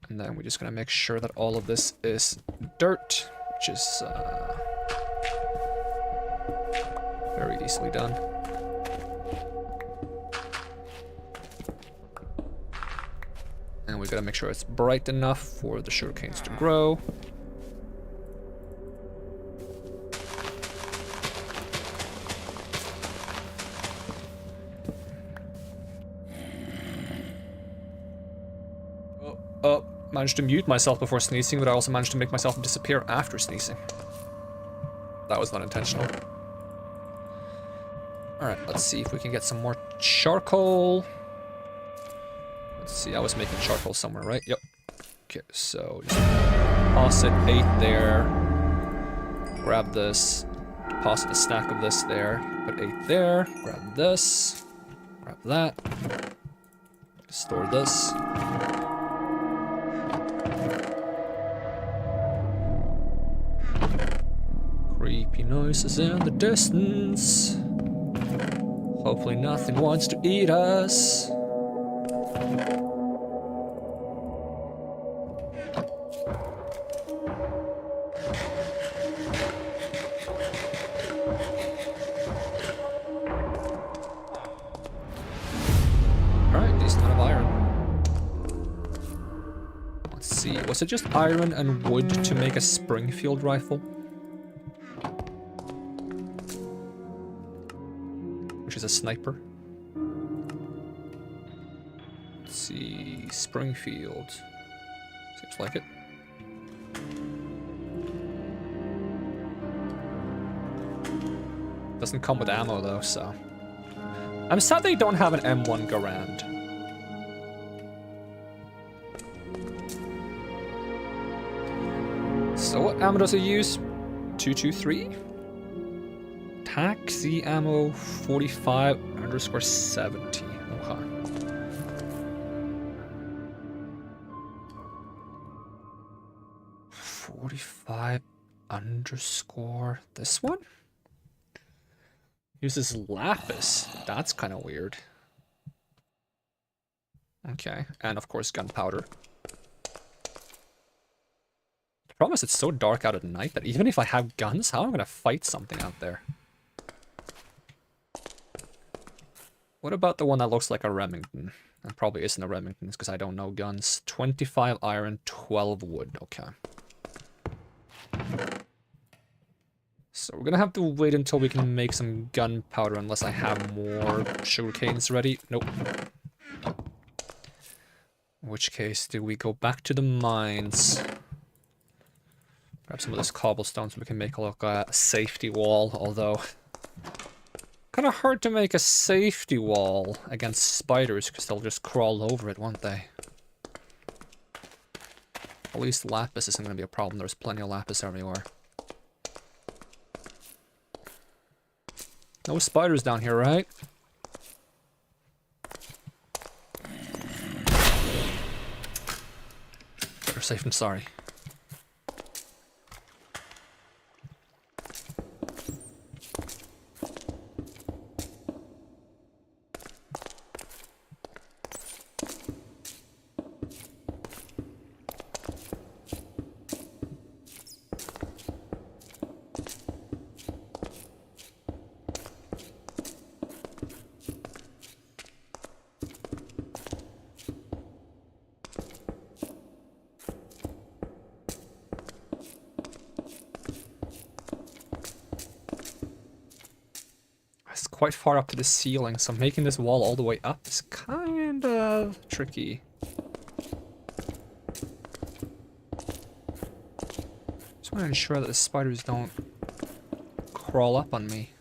And then we're just gonna make sure that all of this is dirt, which is very easily done. And we gotta make sure it's bright enough for the sugarcanes to grow. managed to mute myself before sneezing, but I also managed to make myself disappear after sneezing. That was not intentional. Alright, let's see if we can get some more charcoal. Let's see, I was making charcoal somewhere, right? Yep. Okay, so just deposit 8 there. Grab this. Deposit a stack of this there. Put 8 there. Grab this. Grab that. Store this. Creepy noises in the distance. Hopefully nothing wants to eat us. Alright, decent amount of iron. Let's see, was it just iron and wood to make a Springfield rifle? Which is a sniper. Let's see, Springfield. Seems like it. Doesn't come with ammo though, so. I'm sad they don't have an M1 Garand. So what ammo does it use? 223? Taxi ammo 45_70. Okay. 45 underscore this one? Uses lapis. That's kind of weird. Okay, and of course gunpowder. The problem is it's so dark out at night that even if I have guns, how am I going to fight something out there? What about the one that looks like a Remington? That probably isn't a Remington because I don't know guns. 25 iron, 12 wood. Okay. So we're gonna have to wait until we can make some gunpowder unless I have more sugar canes ready. Nope. In which case, do we go back to the mines? Grab some of this cobblestone so we can make a safety wall, although kind of hard to make a safety wall against spiders because they'll just crawl over it, won't they? At least lapis isn't going to be a problem. There's plenty of lapis everywhere. No spiders down here, right? Better safe than sorry. Quite far up to the ceiling, so making this wall all the way up is kind of tricky. Just want to ensure that the spiders don't crawl up on me.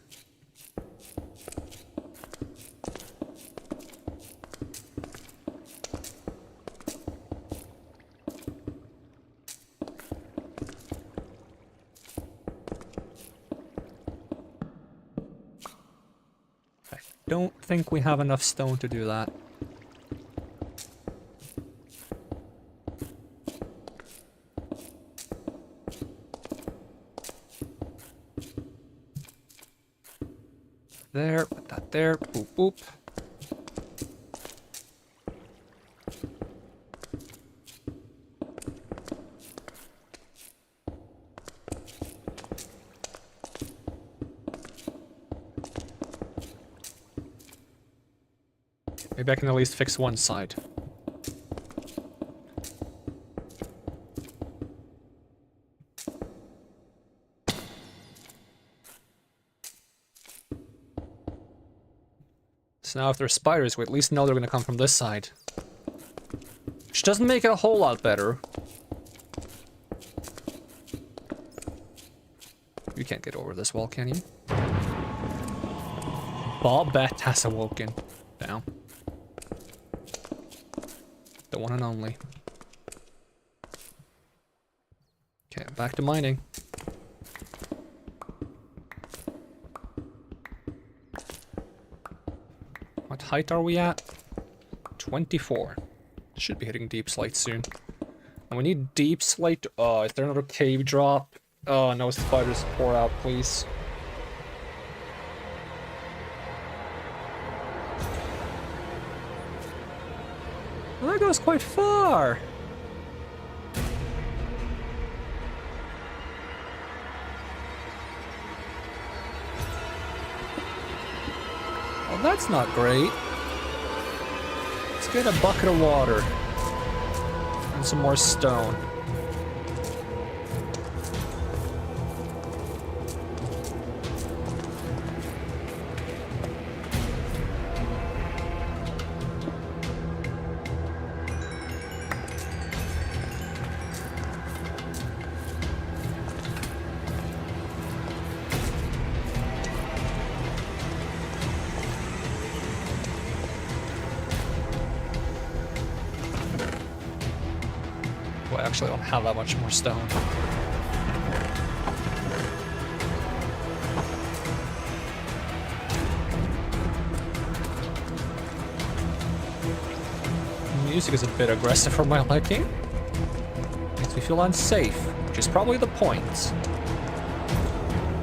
Don't think we have enough stone to do that. There, put that there, boop boop. Maybe I can at least fix one side. So now if there's spiders, we at least know they're going to come from this side. Which doesn't make it a whole lot better. You can't get over this wall, can you? Bobette has awoken. Down. The one and only. Okay, back to mining. What height are we at? 24. Should be hitting deep slate soon. And we need deep slate. Oh, is there another cave drop? Oh, no spiders pour out, please. Well, that goes quite far. Well, that's not great. Let's get a bucket of water. And some more stone. Actually, I don't have that much more stone. The music is a bit aggressive for my liking. Makes me feel unsafe, which is probably the point.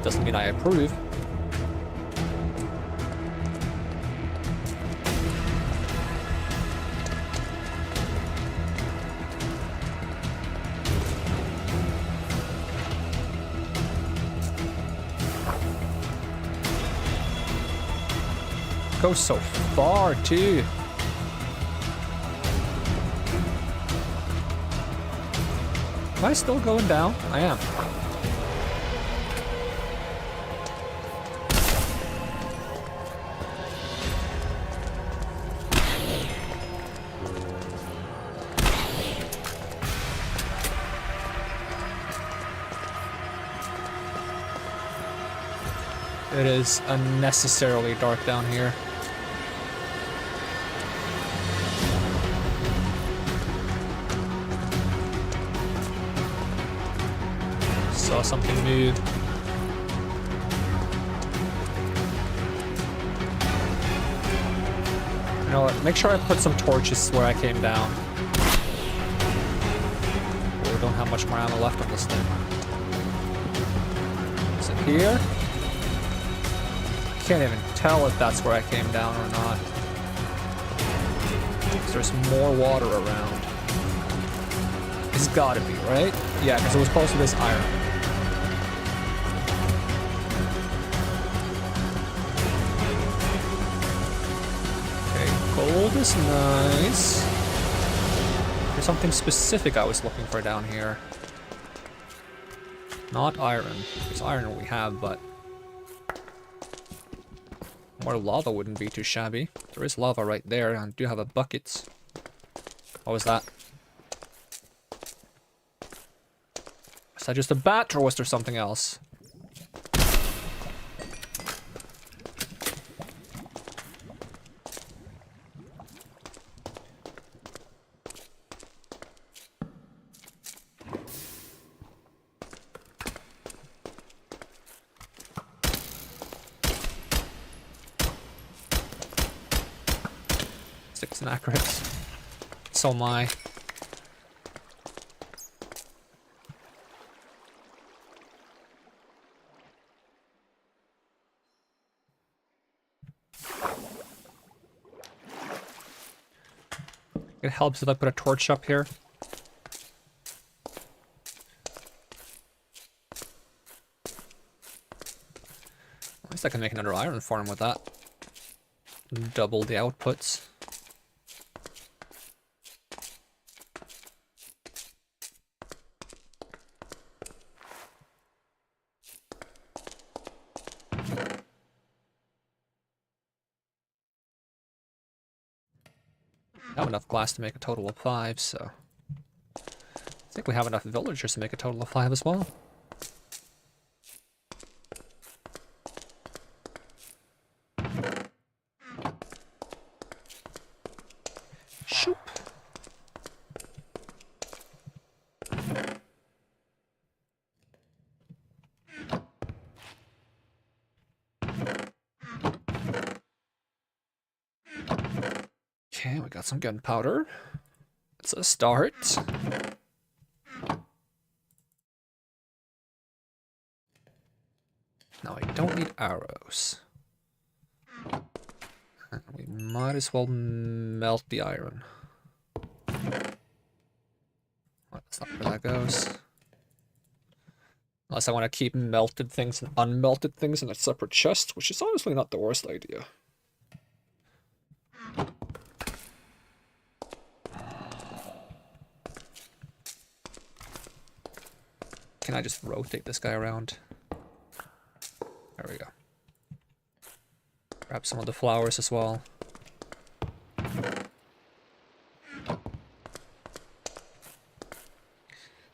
Doesn't mean I approve. Goes so far too. Am I still going down? I am. It is unnecessarily dark down here. Saw something move. You know what? Make sure I put some torches where I came down. We don't have much more ammo left on this thing. Is it here? Can't even tell if that's where I came down or not. There's more water around. It's gotta be, right? Yeah, because it was close to this iron. Gold is nice. There's something specific I was looking for down here. Not iron. It's iron we have, but more lava wouldn't be too shabby. There is lava right there, and I do have a bucket. What was that? Was that just a bat, or was there something else? Accurate. So am I. It helps if I put a torch up here. At least I can make another iron farm with that. Double the outputs. I have enough glass to make a total of 5, so... I think we have enough villagers to make a total of 5 as well. Shoop. Okay, we got some gunpowder. It's a start. Now I don't need arrows. We might as well melt the iron. Well, that's not where that goes. Unless I want to keep melted things and unmelted things in a separate chest, which is honestly not the worst idea. Can I just rotate this guy around? There we go. Grab some of the flowers as well.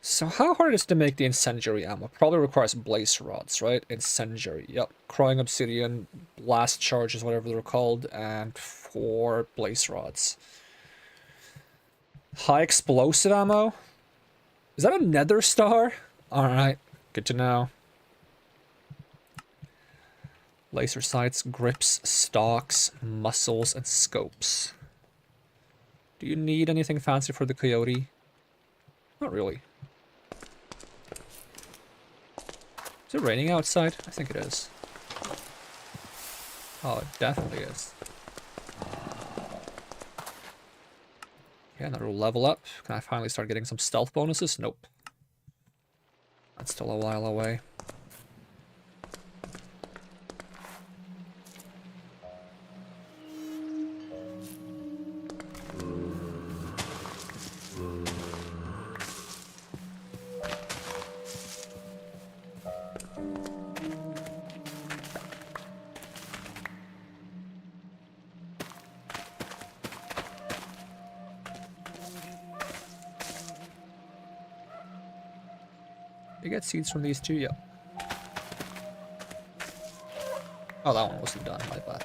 So how hard is it to make the incendiary ammo? Probably requires blaze rods, right? Incendiary, yep. Crying obsidian, blast charges, whatever they're called, and 4 blaze rods. High explosive ammo? Is that a nether star? Alright, good to know. Laser sights, grips, stalks, muscles, and scopes. Do you need anything fancy for the coyote? Not really. Is it raining outside? I think it is. Oh, it definitely is. Okay, another level up. Can I finally start getting some stealth bonuses? Nope. That's still a while away. You get seeds from these too, yeah. Oh, that one wasn't done, my bad.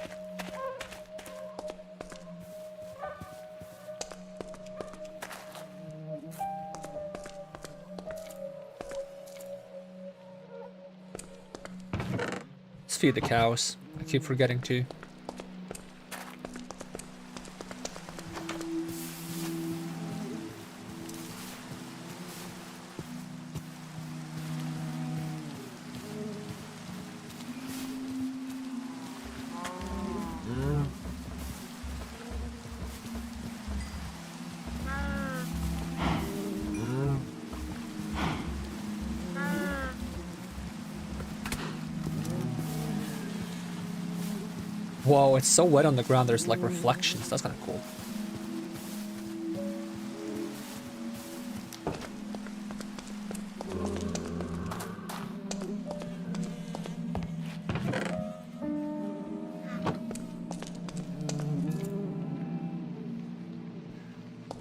Let's feed the cows. I keep forgetting to. Whoa, it's so wet on the ground, there's like reflections. That's kind of cool.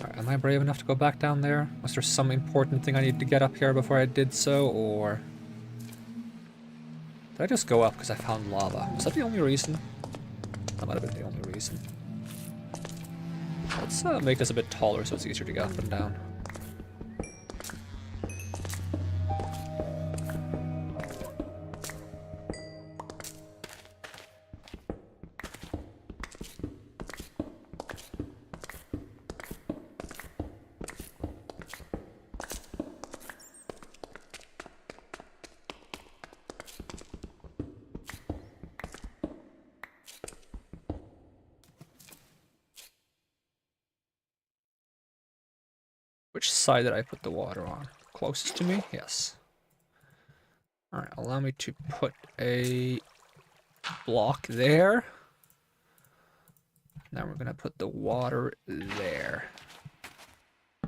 Alright, am I brave enough to go back down there? Was there some important thing I need to get up here before I did so, or... Did I just go up because I found lava? Was that the only reason? That might have been the only reason. Let's make this a bit taller so it's easier to get up and down. Which side did I put the water on? Closest to me? Yes. Alright, allow me to put a block there. Now we're gonna put the water there.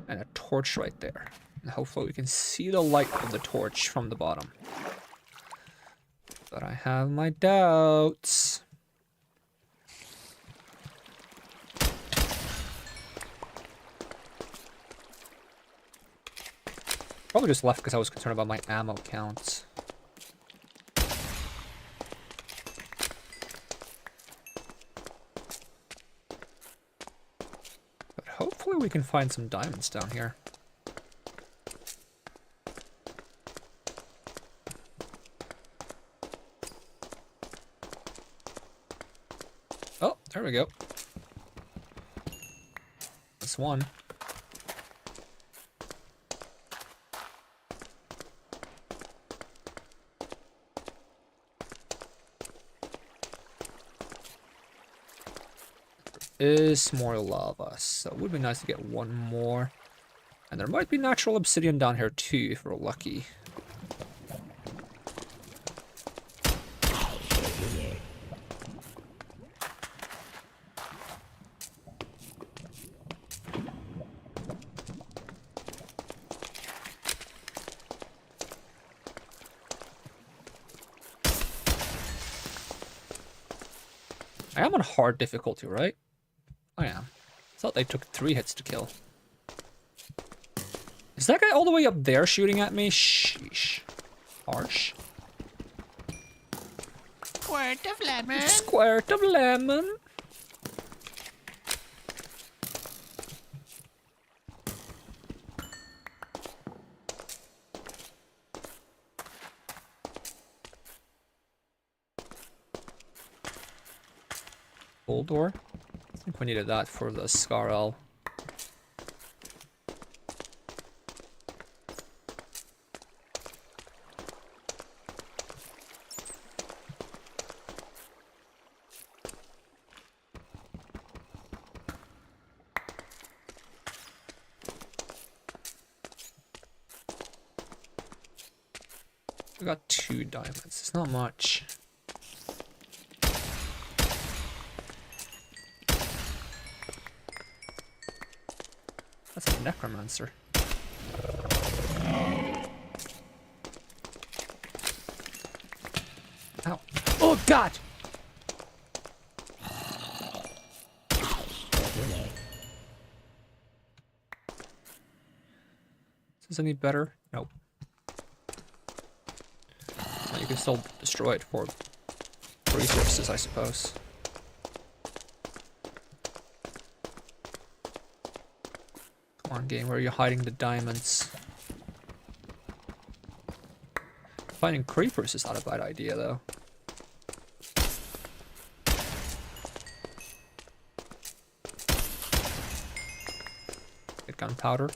And a torch right there. And hopefully we can see the light of the torch from the bottom. But I have my doubts. Probably just left because I was concerned about my ammo counts. But hopefully we can find some diamonds down here. Oh, there we go. That's one. Is more lava, so it would be nice to get one more. And there might be natural obsidian down here too, if we're lucky. I am on hard difficulty, right? I am. I thought they took 3 hits to kill. Is that guy all the way up there shooting at me? Sheesh. Harsh. Squirt of lemon. Squirt of lemon. Full door. I think we needed that for the Scarl. We got 2 diamonds. It's not much. That's a necromancer. Ow. Oh, God! Is this any better? Nope. Well, you can still destroy it for resources, I suppose. Come on, game, where are you hiding the diamonds? Finding creepers is not a bad idea, though. Get gunpowder.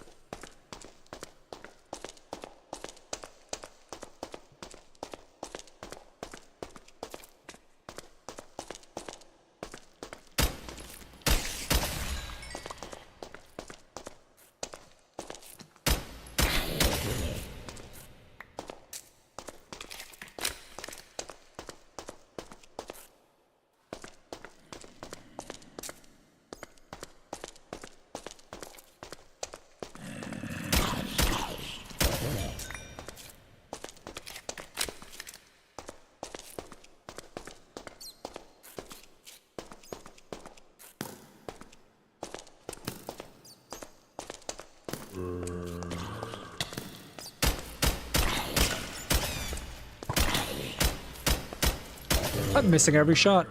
I'm missing every shot.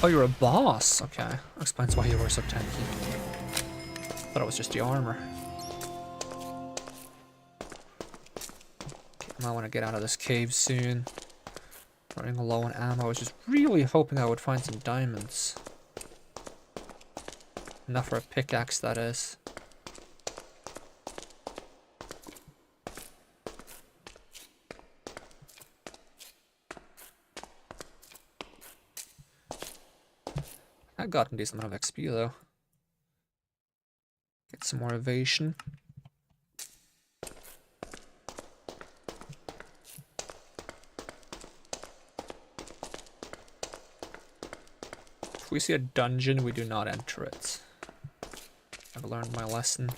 Oh, you're a boss. Okay. That explains why you were so tanky. Thought it was just the armor. Okay, I might want to get out of this cave soon. Running low on ammo. I was just really hoping I would find some diamonds. Enough for a pickaxe, that is. I've gotten a decent amount of XP, though. Get some more evasion. If we see a dungeon, we do not enter it. I've learned my lesson.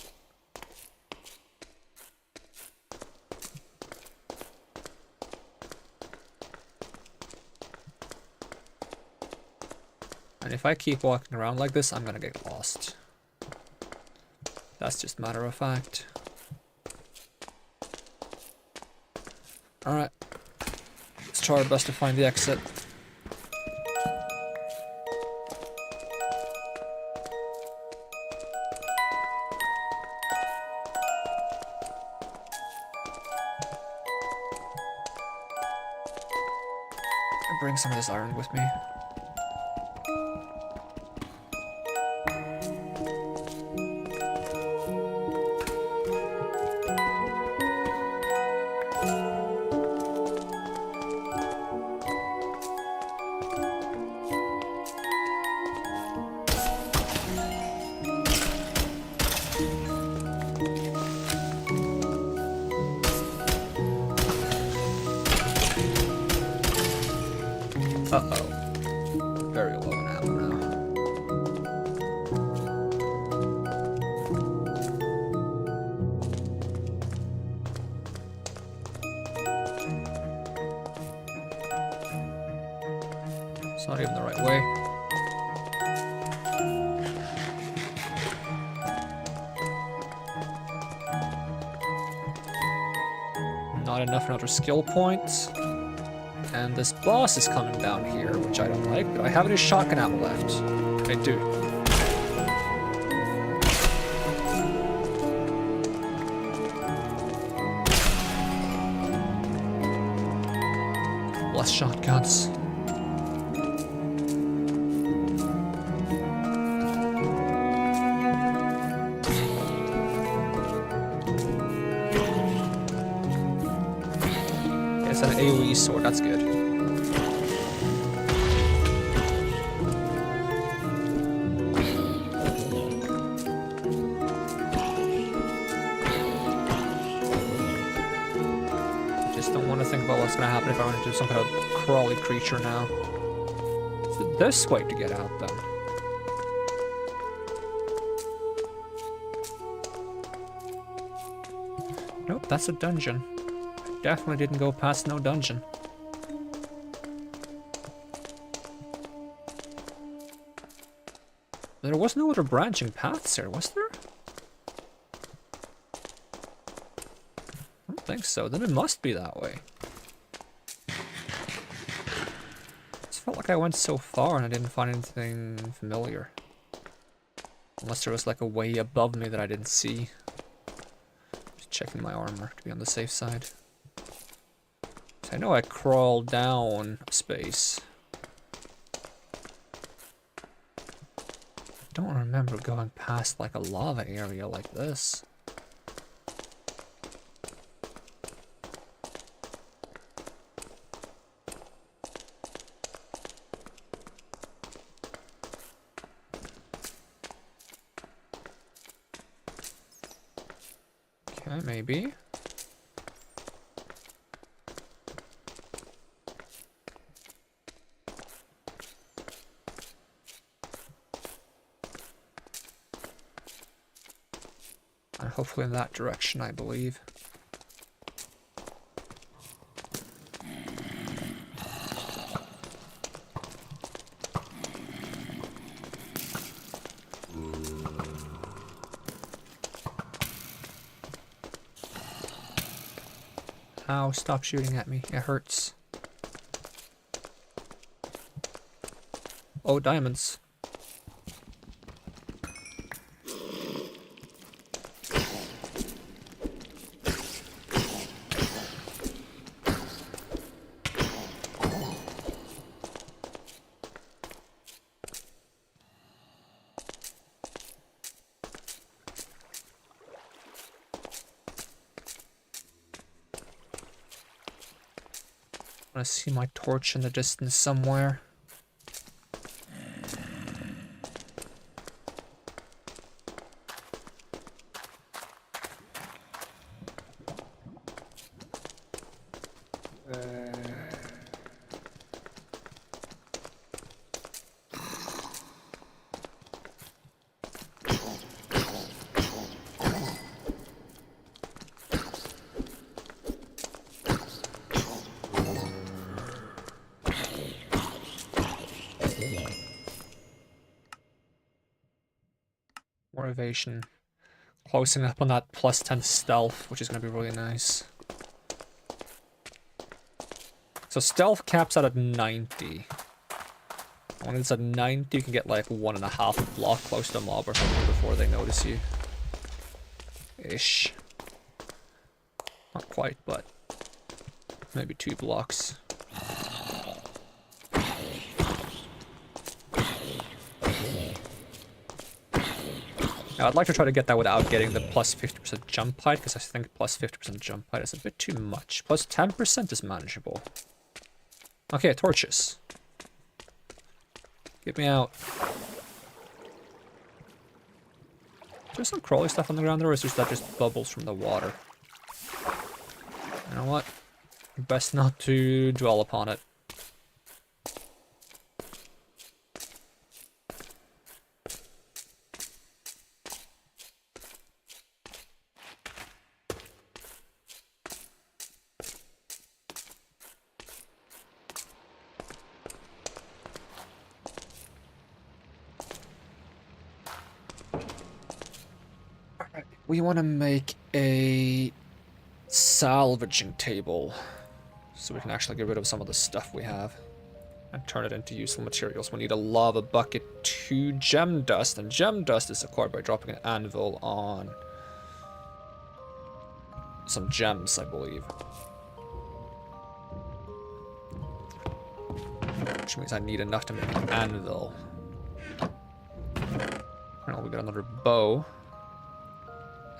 if I keep walking around like this, I'm gonna get lost. That's just matter of fact. Alright. Let's try our best to find the exit. I'll bring some of this iron with me. Uh-oh. Very low in ammo now. It's not even the right way. Not enough another skill points. And this boss is coming down here, which I don't like, but I have any shotgun ammo left. I do. Less shotguns. It's an AoE sword, that's good. Just don't want to think about what's gonna happen if I run into some kind of crawly creature now. Is it this way to get out then? Nope, that's a dungeon. Definitely didn't go past no dungeon. There was no other branching paths here, was there? I don't think so. Then it must be that way. It felt like I went so far and I didn't find anything familiar. Unless there was like a way above me that I didn't see. Just checking my armor to be on the safe side. I know I crawled down a space. I don't remember going past like a lava area like this. Okay, maybe. Hopefully in that direction, I believe. Ow, stop shooting at me. It hurts. Oh, diamonds. I see my torch in the distance somewhere. Starvation. Closing up on that plus 10 stealth, which is going to be really nice. So stealth caps out at 90. When it's at 90, you can get like 1.5 block close to a mob or something before they notice you. Ish. Not quite, but maybe 2 blocks. Now, I'd like to try to get that without getting the plus 50% jump height, because I think plus 50% jump height is a bit too much. Plus 10% is manageable. Okay, torches. Get me out. There's some crawly stuff on the ground there, or is that just bubbles from the water? You know what? Best not to dwell upon it. We want to make a salvaging table so we can actually get rid of some of the stuff we have and turn it into useful materials. We need a lava bucket, 2 gem dust, and gem dust is acquired by dropping an anvil on some gems, I believe. Which means I need enough to make an anvil. And we got another bow.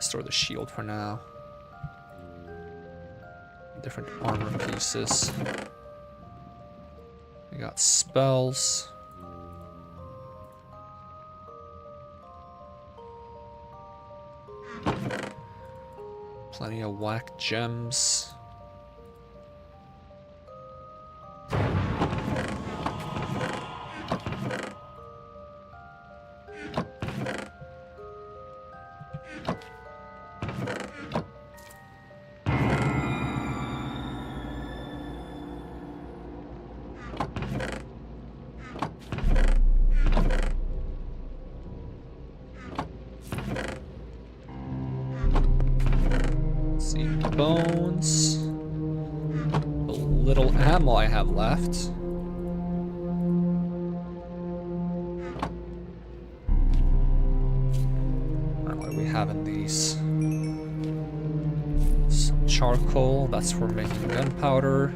Store the shield for now. Different armor pieces. We got spells. Plenty of whack gems. Bones. The little ammo I have left. What do we have in these? Some charcoal, that's for making gunpowder.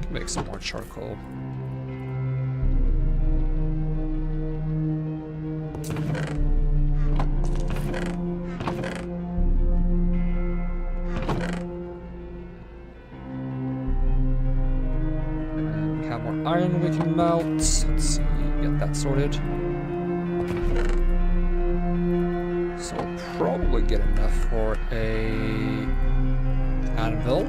Can make some more charcoal. Iron we can melt. Let's see, get that sorted. So we'll probably get enough for a anvil.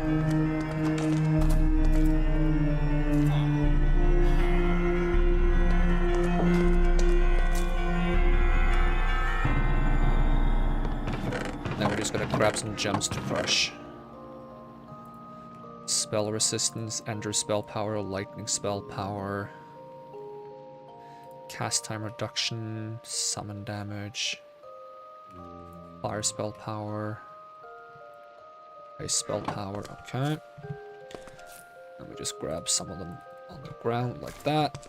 Now we're just gonna grab some gems to crush. Spell resistance, ender spell power, lightning spell power, cast time reduction, summon damage, fire spell power, ice spell power, okay. Let me just grab some of them on the ground like that.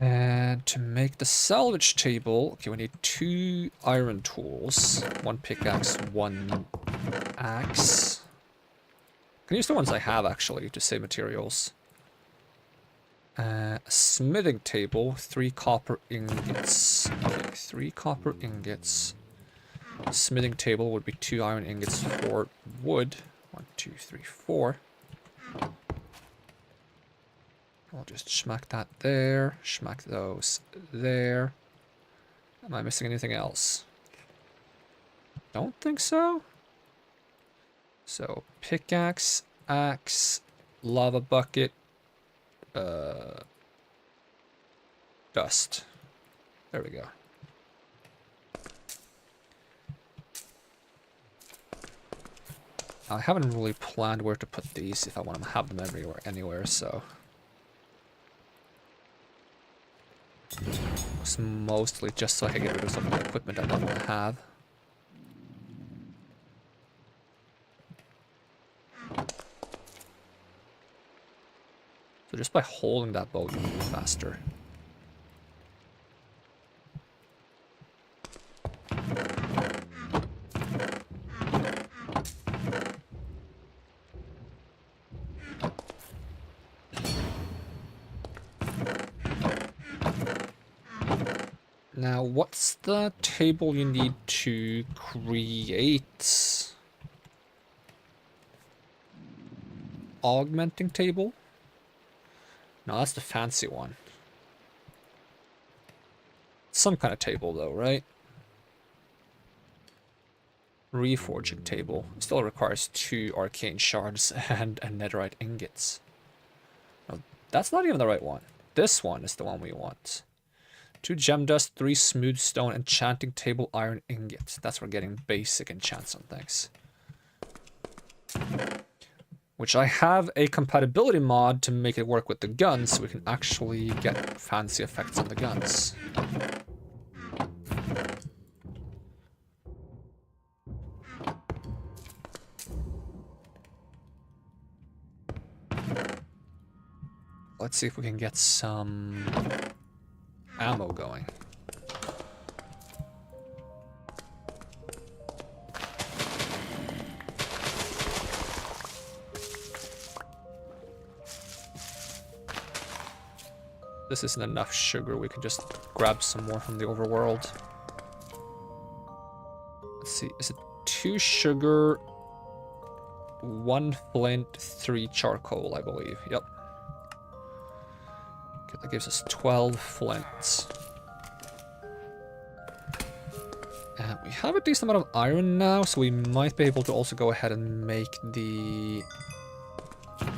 And to make the salvage table, okay, we need 2 iron tools, 1 pickaxe, 1 axe. I can use the ones I have actually to save materials. A smithing table, 3 copper ingots. Okay, 3 copper ingots. Smithing table would be 2 iron ingots for wood. 1, 2, 3, 4. I'll just smack that there, smack those there. Am I missing anything else? Don't think so. So, pickaxe, axe, lava bucket, dust. There we go. I haven't really planned where to put these if I want to have them everywhere, anywhere, so... It's mostly just so I can get rid of some of the equipment I don't want to have. So just by holding that boat, you can move faster. Now, what's the table you need to create? Augmenting table? No, that's the fancy one. Some kind of table though, right? Reforging table. Still requires 2 arcane shards and netherite ingots. No, that's not even the right one. This one is the one we want. 2 gem dust, 3 smooth stone, enchanting table, iron ingot. That's for getting basic enchants on things. Which I have a compatibility mod to make it work with the guns, so we can actually get fancy effects on the guns. Let's see if we can get some ammo going. This isn't enough sugar, we can just grab some more from the overworld. Let's see, is it 2 sugar, 1 flint, 3 charcoal, I believe. Yep. Okay, that gives us 12 flints. And we have a decent amount of iron now, so we might be able to also go ahead and make the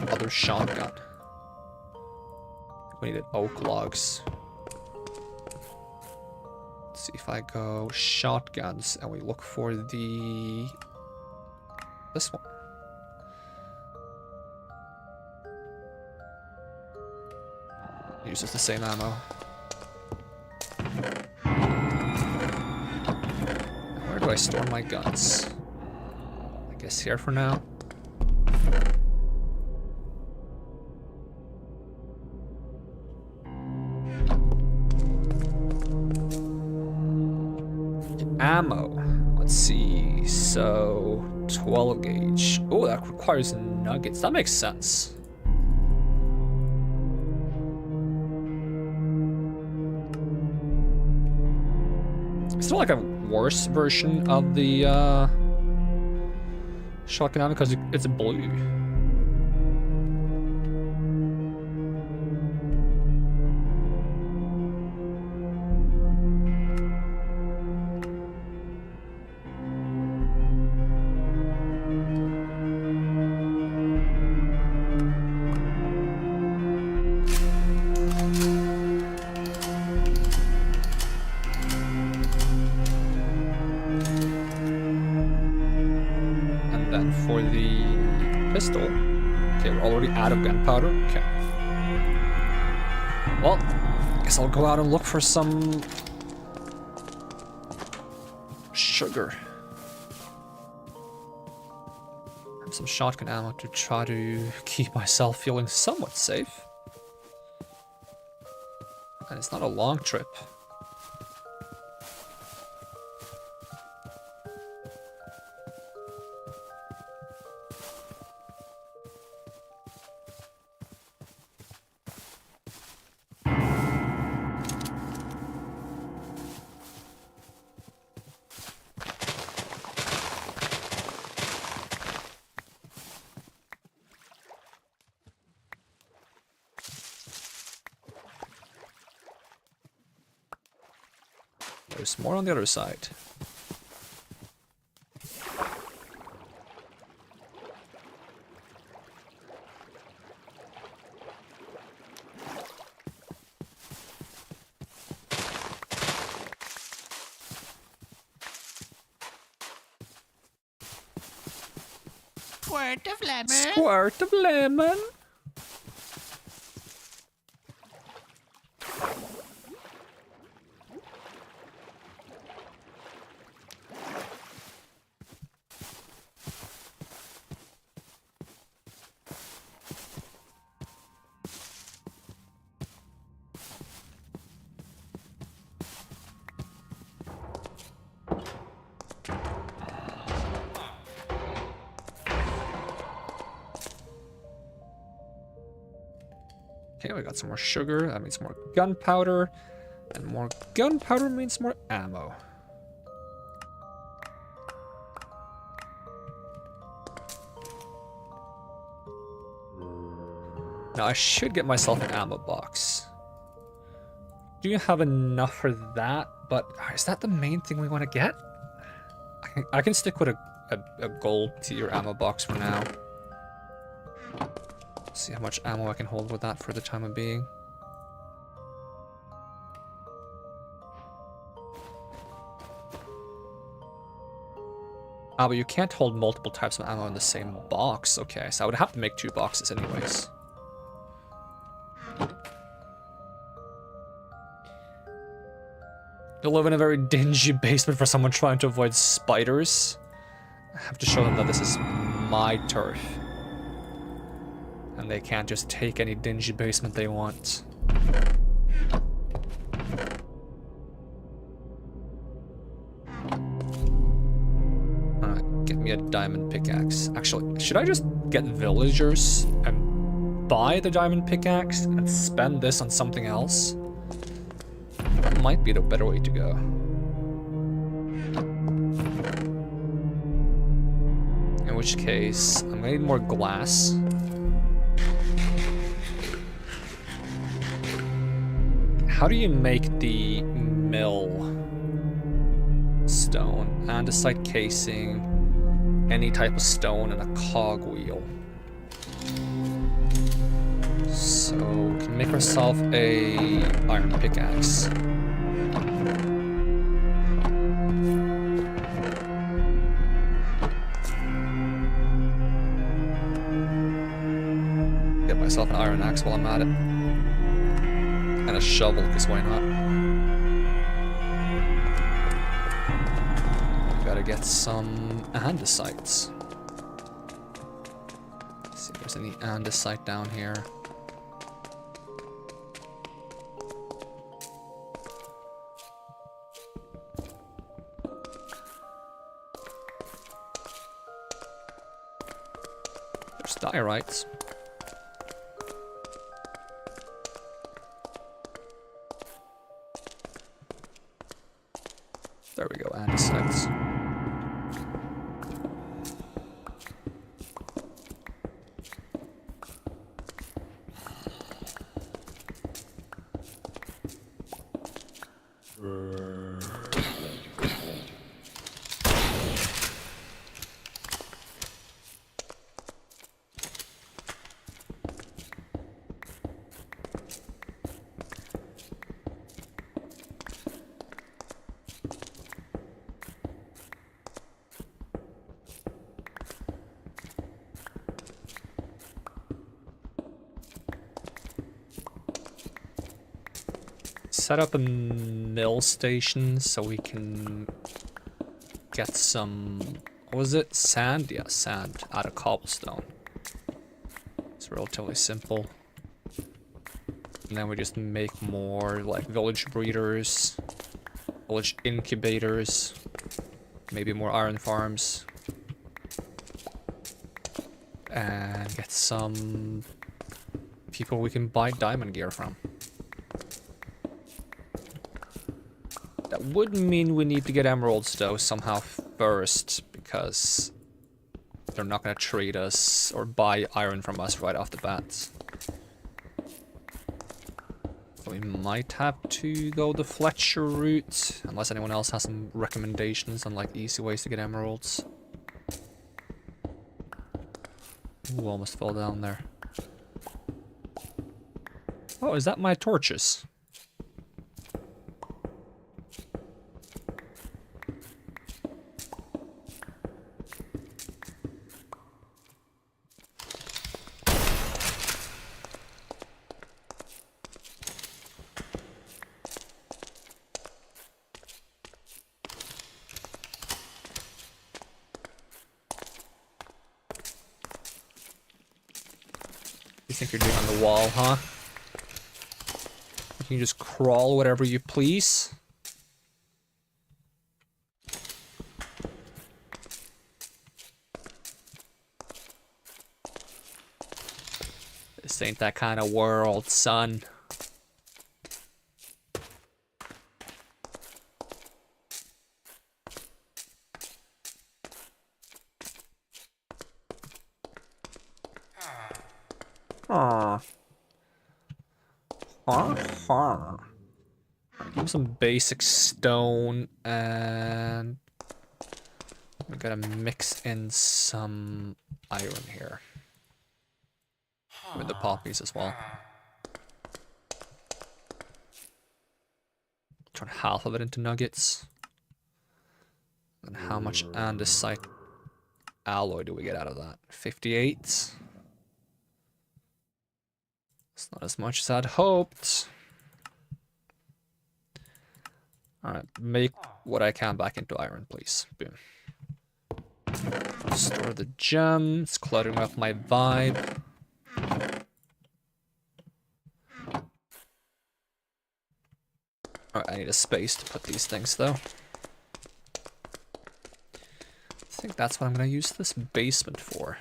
other shotgun. We needed oak logs. Let's see if I go shotguns and we look for this one. Uses the same ammo. Where do I store my guns? I guess here for now. Ammo. Let's see. So 12 gauge. Oh, that requires nuggets. That makes sense. It's not like a worse version of the shotgun ammo because it's blue. Out of gunpowder? Okay. Well, I guess I'll go out and look for some sugar. And some shotgun ammo to try to keep myself feeling somewhat safe. And it's not a long trip. There's more on the other side. squirt of lemon. Squirt of lemon. Okay, we got some more sugar. That means more gunpowder. And more gunpowder means more ammo. Now I should get myself an ammo box. Do you have enough for that? But is that the main thing we want to get? I can stick with a gold tier ammo box for now. See how much ammo I can hold with that for the time of being. Ah, but you can't hold multiple types of ammo in the same box. Okay, so I would have to make 2 boxes anyways. You live in a very dingy basement for someone trying to avoid spiders. I have to show them that this is my turf. And they can't just take any dingy basement they want. Alright, get me a diamond pickaxe. Actually, should I just get villagers and buy the diamond pickaxe and spend this on something else? That might be the better way to go. In which case, I'm gonna need more glass. How do you make the mill? Stone, andesite casing, any type of stone, and a cogwheel. So we can make ourselves a iron pickaxe. Get myself an iron axe while I'm at it. And a shovel, because why not? Gotta get some andesites. Let's see if there's any andesite down here. There's diorites. There we go, andesites. Set up a mill station so we can get some, what was it? Sand? Yeah, sand out of cobblestone. It's relatively simple. And then we just make more like village breeders, village incubators, maybe more iron farms. And get some people we can buy diamond gear from. That would mean we need to get emeralds though somehow first, because they're not going to trade us or buy iron from us right off the bat. So we might have to go the Fletcher route, unless anyone else has some recommendations on like easy ways to get emeralds. Ooh, almost fell down there. Oh, is that my torches? think you're doing on the wall, huh? You can just crawl whatever you please. This ain't that kind of world, son. Give me some basic stone, and we gotta mix in some iron here with the poppies as well. Turn half of it into nuggets. And how much andesite alloy do we get out of that? 58. It's not as much as I'd hoped. Alright, make what I can back into iron, please. Boom. Store the gems, cluttering up my vibe. Alright, I need a space to put these things, though. I think that's what I'm going to use this basement for.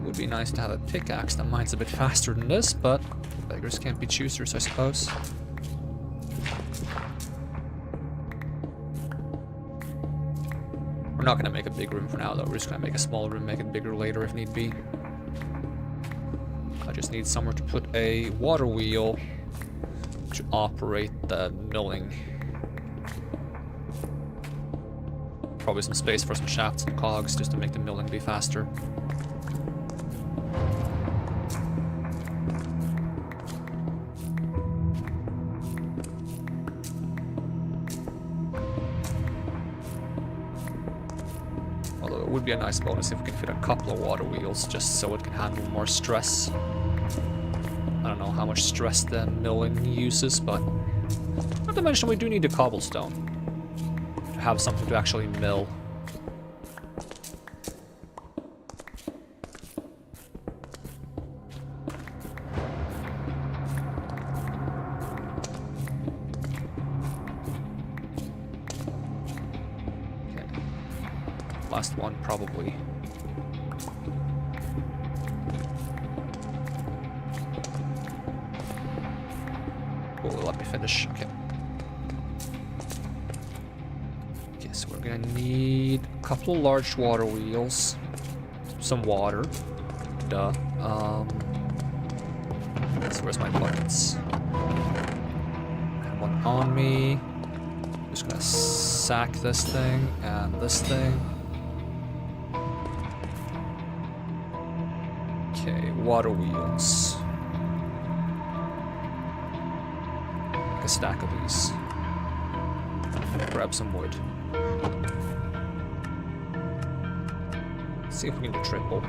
Would be nice to have a pickaxe that mines a bit faster than this, but beggars can't be choosers, I suppose. We're not going to make a big room for now, though. We're just going to make a small room, make it bigger later if need be. I just need somewhere to put a water wheel to operate the milling. Probably some space for some shafts and cogs just to make the milling be faster. Although it would be a nice bonus if we can fit a couple of water wheels just so it can handle more stress. I don't know how much stress the milling uses, but not to mention we do need a cobblestone to have something to actually mill. Last one, probably. Oh, let me finish. Okay. Okay, so we're gonna need a couple large water wheels, some water. Duh. So where's my buckets? I have one on me. Just gonna sack this thing and this thing. Okay, water wheels. Make a stack of these. Grab some wood. Let's see if we can do triple.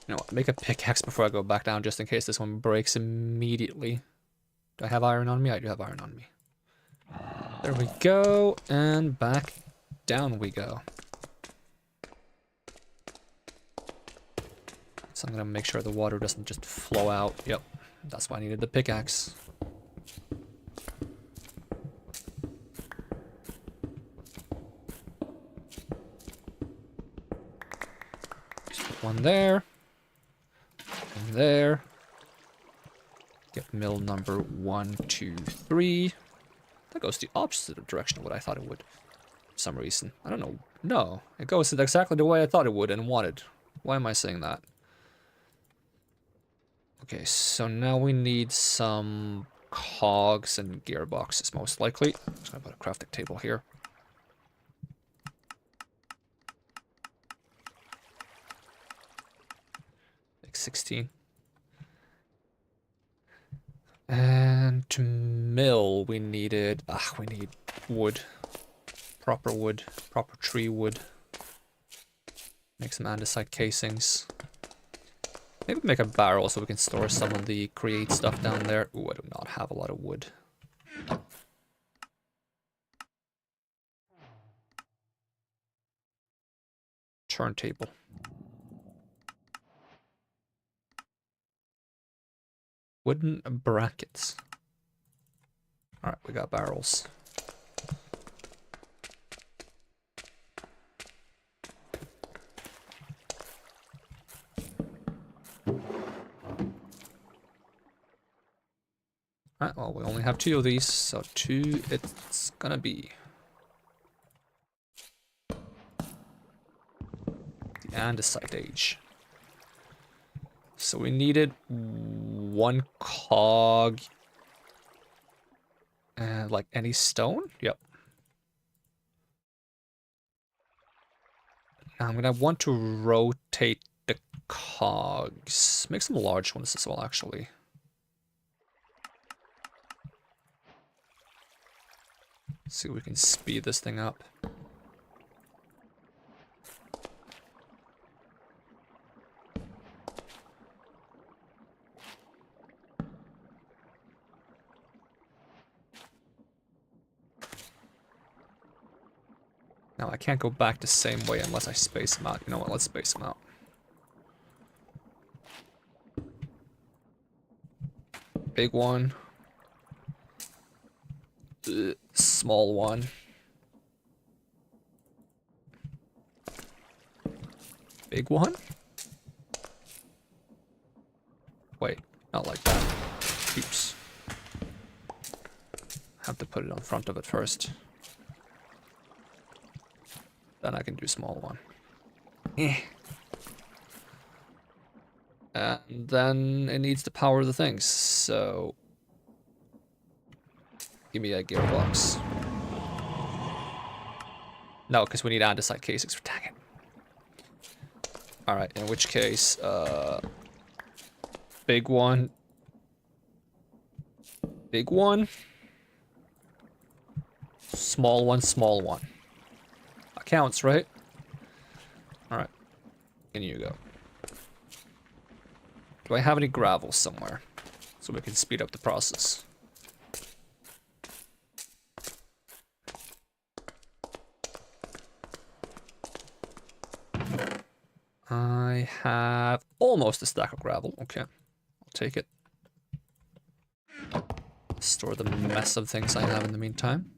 You know what, make a pickaxe before I go back down just in case this one breaks immediately. Do I have iron on me? I do have iron on me. There we go, and back down we go. So I'm gonna make sure the water doesn't just flow out. Yep, that's why I needed the pickaxe. Just put one there. There. Get mill number 1, 2, 3. That goes the opposite direction of what I thought it would. For some reason. I don't know. No. It goes exactly the way I thought it would and wanted. Why am I saying that? Okay, so now we need some cogs and gearboxes, most likely. I'm just gonna put a crafting table here. 16. And to mill, we needed... we need wood. Proper wood. Proper tree wood. Make some andesite casings. Maybe make a barrel so we can store some of the create stuff down there. Ooh, I do not have a lot of wood. Turntable. Wooden brackets. Alright, we got barrels. Alright, well, we only have 2 of these, so 2 it's gonna be. The andesite age. So we needed 1 cog. And like any stone? Yep. Now I'm gonna want to rotate the cogs. Make some large ones as well, actually. See if we can speed this thing up. Now I can't go back the same way unless I space them out. You know what, let's space them out. Big one. Small one. Big one? Wait, not like that. Oops. Have to put it on front of it first. Then I can do small one. And then it needs to power the things, so... Give me a gearbox. No, because we need andesite casings. Dang it. Alright, in which case, big one. Big one. Small one, small one. That counts, right? Alright. In you go. Do I have any gravel somewhere? So we can speed up the process. I have almost a stack of gravel. Okay, I'll take it. Store the mess of things I have in the meantime.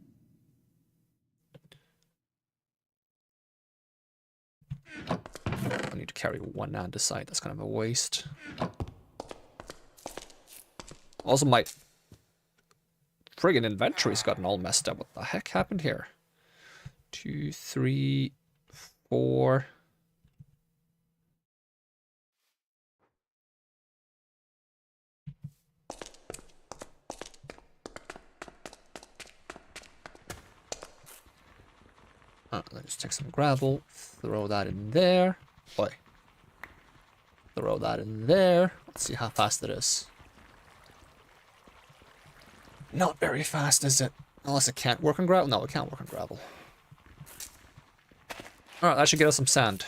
I need to carry 1 andesite. That's kind of a waste. Also, my friggin' inventory's gotten all messed up. What the heck happened here? 2, 3, 4... let's take some gravel, throw that in there. Boy. Throw that in there. Let's see how fast it is. Not very fast, is it? Unless it can't work on gravel. No, it can't work on gravel. Alright, that should get us some sand.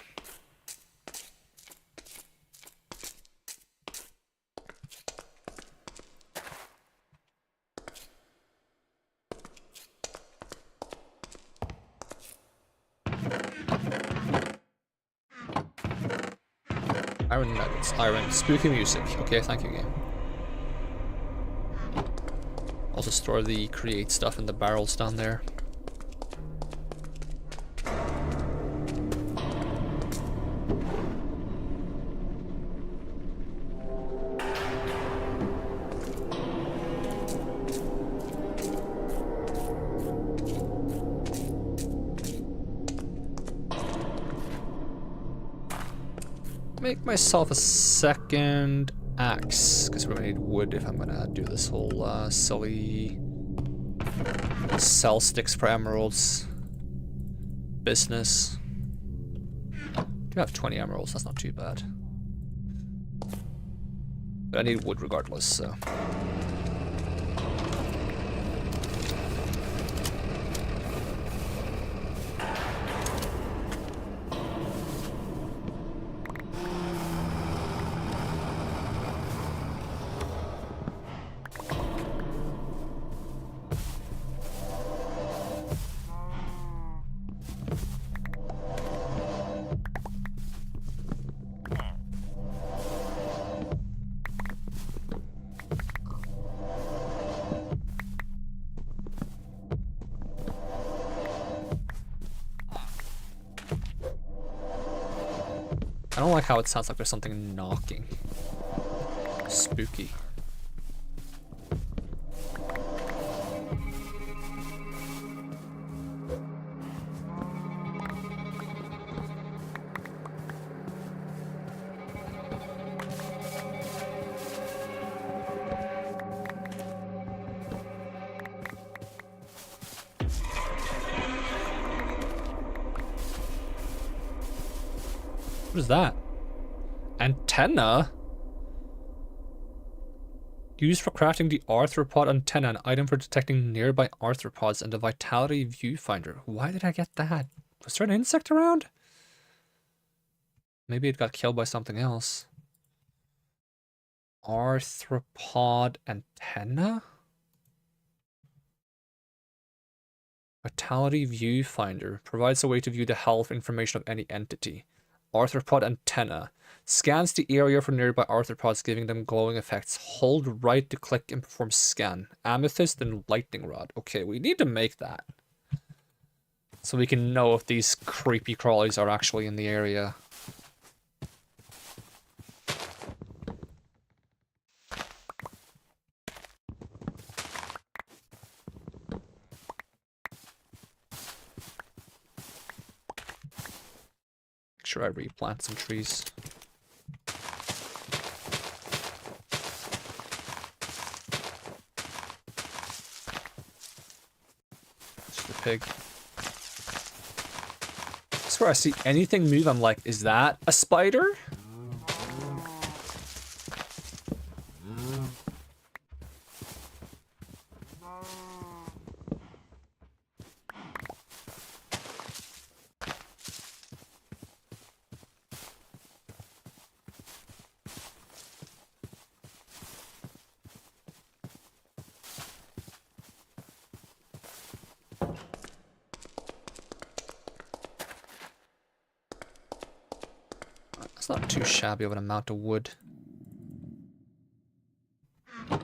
Iron nuggets, iron, spooky music. Okay, thank you, game. Also store the create stuff in the barrels down there. Make myself a second axe, because we're gonna need wood if I'm gonna do this whole silly sell sticks for emeralds business. I do have 20 emeralds, that's not too bad. But I need wood regardless, so... I don't like how it sounds like there's something knocking. Spooky. What is that? Antenna? Used for crafting the Arthropod antenna, an item for detecting nearby arthropods, and the vitality viewfinder. Why did I get that? Was there an insect around? Maybe it got killed by something else. Arthropod antenna? Vitality viewfinder. Provides a way to view the health information of any entity. Arthropod antenna. Scans the area for nearby arthropods, giving them glowing effects. Hold right to click and perform scan. Amethyst and lightning rod. Okay, we need to make that. So we can know if these creepy crawlies are actually in the area. Make sure I replant some trees. Pig. I swear I see anything move, I'm like, is that a spider? It's not too shabby of an amount of wood. No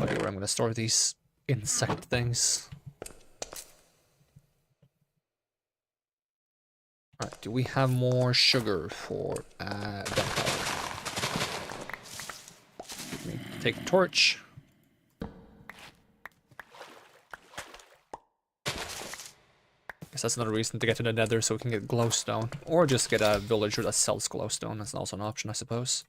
idea where I'm going to store these insect things. Alright, do we have more sugar for gunpowder? Take the torch. Guess that's another reason to get to the nether, so we can get glowstone. Or just get a villager that sells glowstone. That's also an option, I suppose.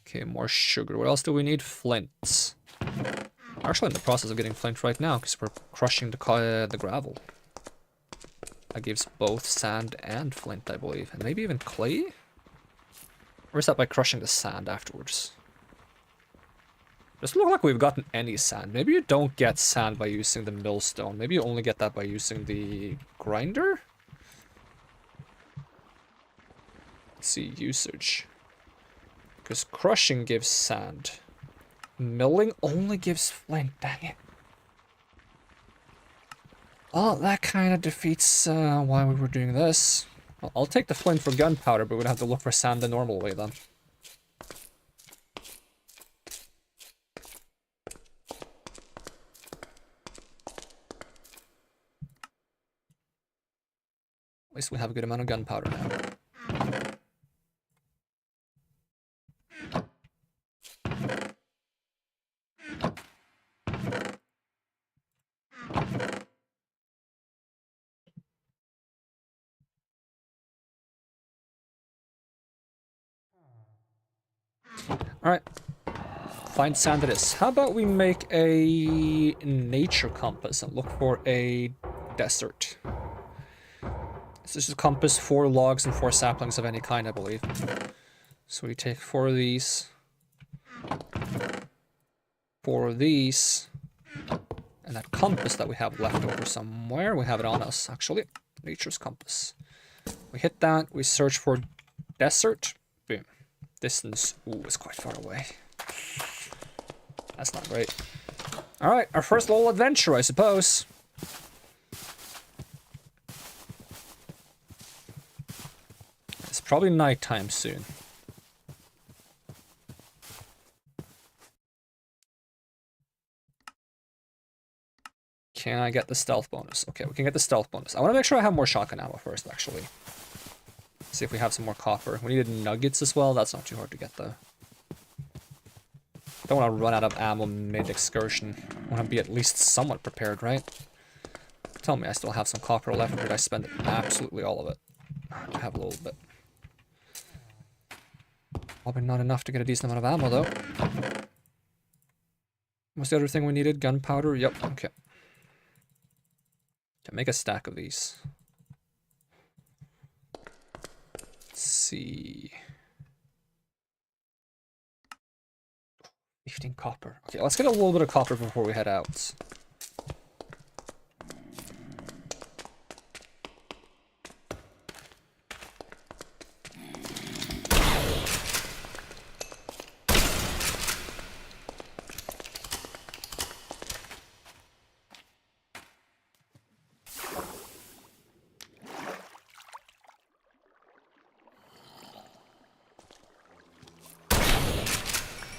Okay, more sugar. What else do we need? Flints. We're actually in the process of getting flint right now, because we're crushing the gravel. That gives both sand and flint, I believe. And maybe even clay? Or is that by crushing the sand afterwards? Doesn't look like we've gotten any sand. Maybe you don't get sand by using the millstone. Maybe you only get that by using the grinder? Let's see, usage. Because crushing gives sand. Milling only gives flint, dang it. Well, that kind of defeats why we were doing this. Well, I'll take the flint for gunpowder, but we'd have to look for sand the normal way then. At least we have a good amount of gunpowder now. Alright. Find sand it is. How about we make a nature compass and look for a desert? This is a compass, 4 logs and 4 saplings of any kind, I believe. So we take 4 of these. 4 of these. And that compass that we have left over somewhere, we have it on us, actually. Nature's compass. We hit that, we search for desert. Boom. Distance, ooh, is quite far away. That's not great. Alright, our first little adventure, I suppose. It's probably nighttime soon. Can I get the stealth bonus? Okay, we can get the stealth bonus. I want to make sure I have more shotgun ammo first, actually. See if we have some more copper. We needed nuggets as well. That's not too hard to get, though. Don't want to run out of ammo mid-excursion. I want to be at least somewhat prepared, right? Tell me I still have some copper left, or did I spend absolutely all of it? I have a little bit. Probably not enough to get a decent amount of ammo, though. What's the other thing we needed? Gunpowder? Yep, okay. Can make a stack of these. Let's see. 15 copper. Okay, let's get a little bit of copper before we head out.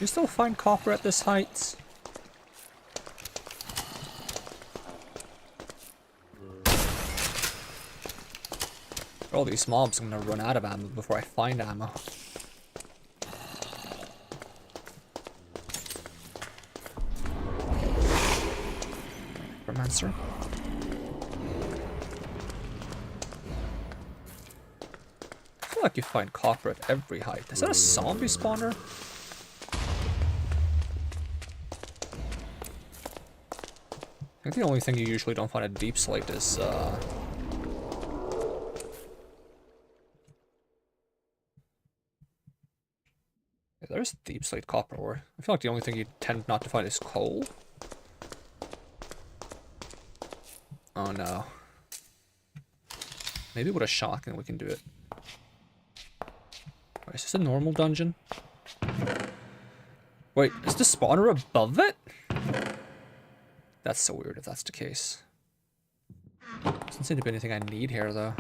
You still find copper at this height? All these mobs, I'm gonna run out of ammo before I find ammo. Romancer. I feel like you find copper at every height. Is that a zombie spawner? I think the only thing you usually don't find at deep slate is, yeah, there's deep slate copper ore. I feel like the only thing you tend not to find is coal. Oh no. Maybe with a shotgun we can do it. Wait, is this a normal dungeon? Wait, is the spawner above it? That's so weird if that's the case. Doesn't seem to be anything I need here, though.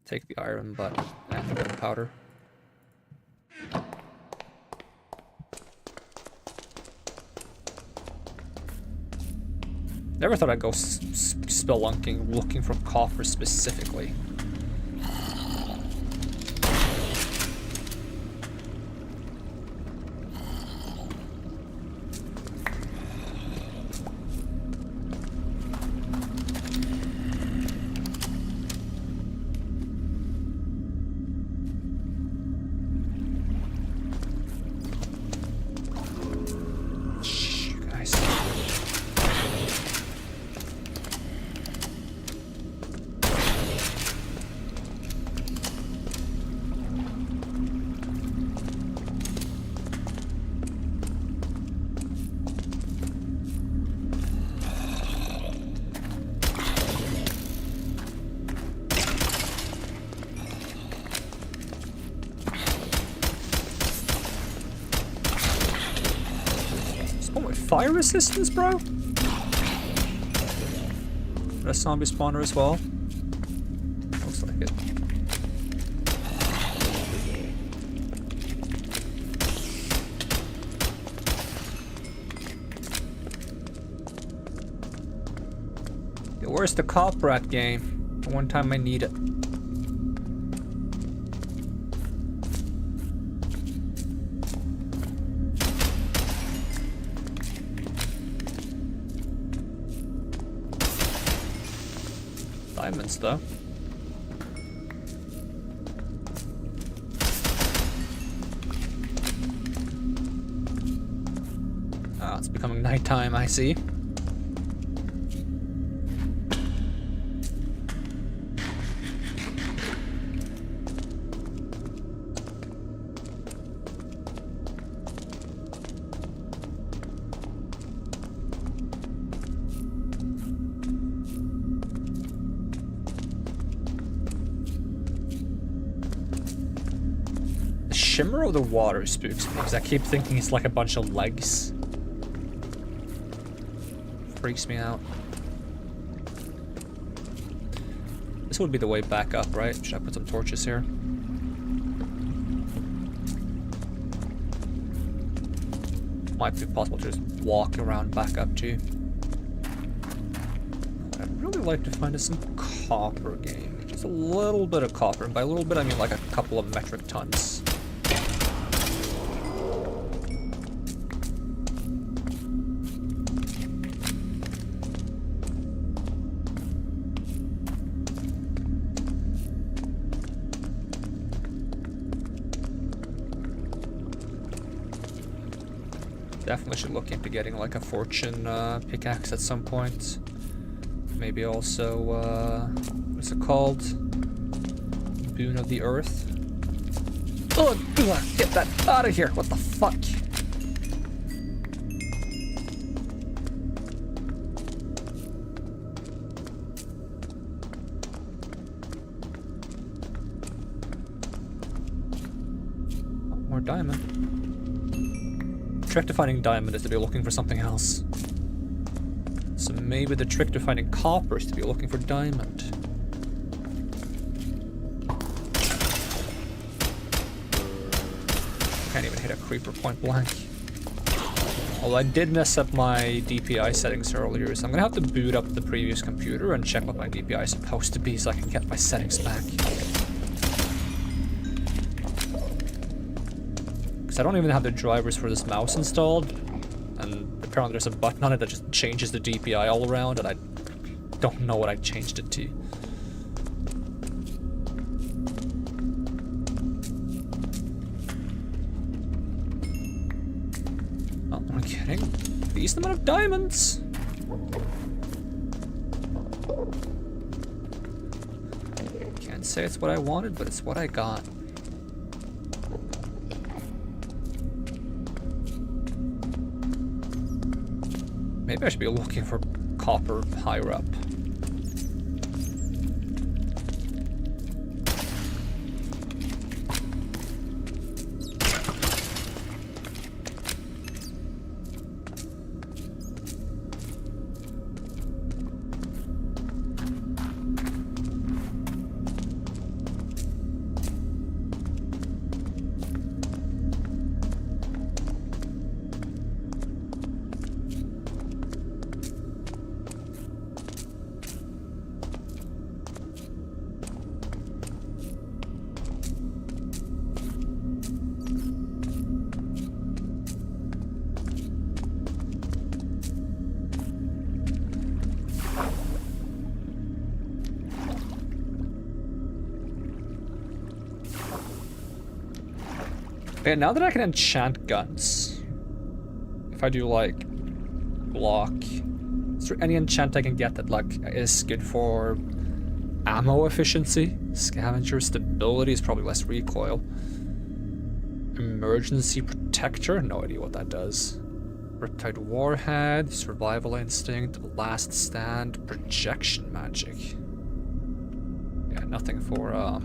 Take the iron butt and the gunpowder. Never thought I'd go spelunking looking for copper specifically. Fire resistance, bro? A zombie spawner as well? Looks like it. Yo, where's the copper at, game? The one time I need it. Diamonds, though. time, I see. The shimmer of the water spooks me because I keep thinking it's like a bunch of legs. Freaks me out. This would be the way back up, right? Should I put some torches here? Might be possible to just walk around back up too. What I'd really like to find is some copper game. Just a little bit of copper. And by a little bit, I mean like a couple of metric tons. Definitely should look into getting like a fortune pickaxe at some point. Maybe also, what's it called? Boon of the Earth. Oh, get that out of here! What the fuck? More diamond. Trick to finding diamond is to be looking for something else. So maybe the trick to finding copper is to be looking for diamond. Can't even hit a creeper point blank. Although I did mess up my DPI settings earlier, so I'm gonna have to boot up the previous computer and check what my DPI is supposed to be so I can get my settings back. Because I don't even have the drivers for this mouse installed, and apparently there's a button on it that just changes the DPI all around, and I don't know what I changed it to. Oh, I'm kidding. Decent amount of diamonds! Can't say it's what I wanted, but it's what I got. Maybe I should be looking for copper higher up. Okay, now that I can enchant guns, if I do like block, is there any enchant I can get that like is good for ammo efficiency? Scavenger stability is probably less recoil. Emergency protector, no idea what that does. Riptide warhead, survival instinct, last stand, projection magic. Yeah, nothing for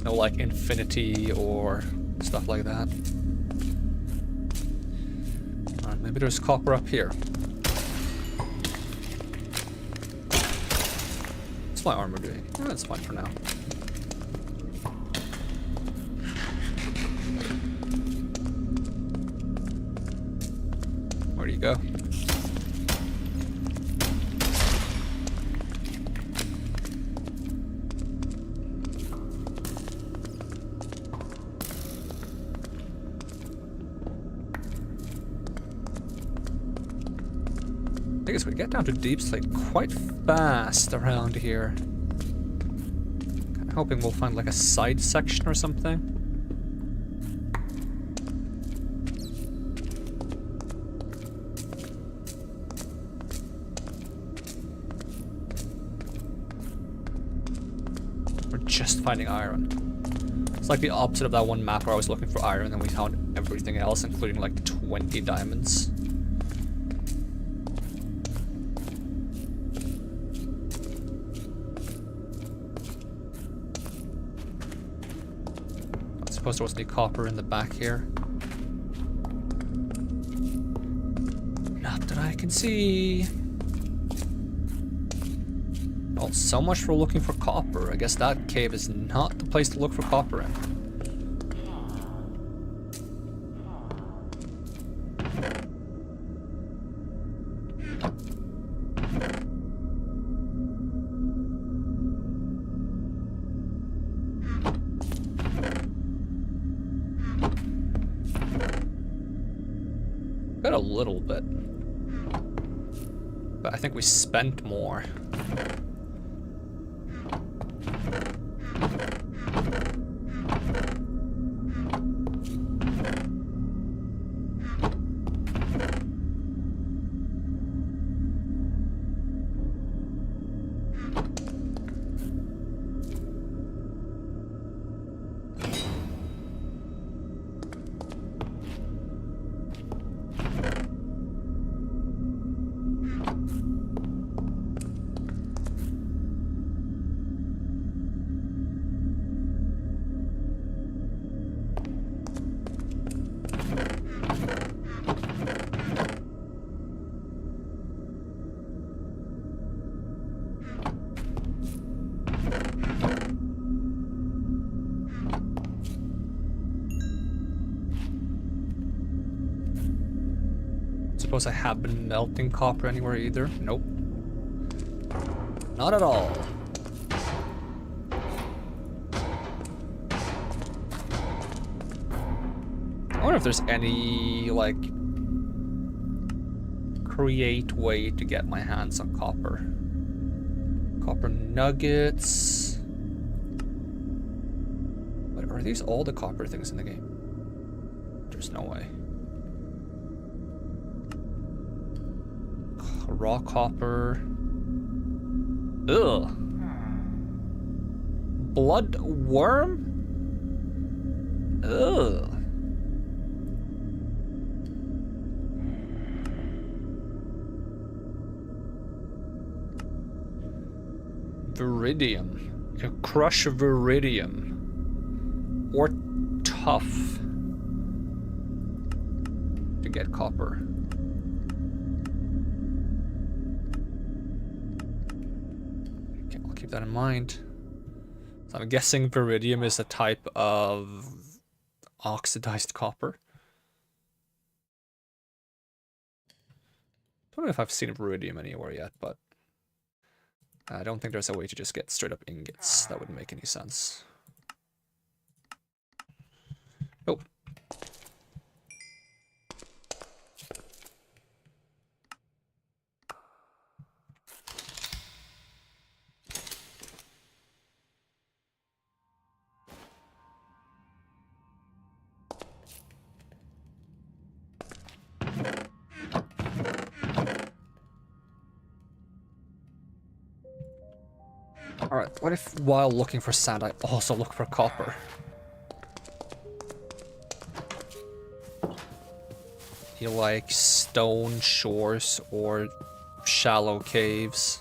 no like infinity or stuff like that. Alright, maybe there's copper up here. What's my armor doing? Oh, that's fine for now. Where do you go? I guess we get down to deep slate quite fast around here. Kinda hoping we'll find like a side section or something. just finding iron. It's like the opposite of that one map where I was looking for iron and we found everything else, including like 20 diamonds. I suppose there was any copper in the back here. Not that I can see. Well, so much for looking for copper. I guess that cave is not the place to look for copper in. Got a little bit. But I think we spent more. Suppose I have been melting copper anywhere either. Nope. Not at all. I wonder if there's any, like, create way to get my hands on copper. Copper nuggets. Wait, are these all the copper things in the game? There's no way. Raw copper. Ugh. Blood worm? Ugh. Viridium. You can crush viridium. Or tough. To get copper. Keep that in mind. So I'm guessing viridium is a type of oxidized copper. Don't know if I've seen viridium anywhere yet, but I don't think there's a way to just get straight up ingots. That wouldn't make any sense. Oh. Alright, what if while looking for sand I also look for copper? You like stone shores or shallow caves?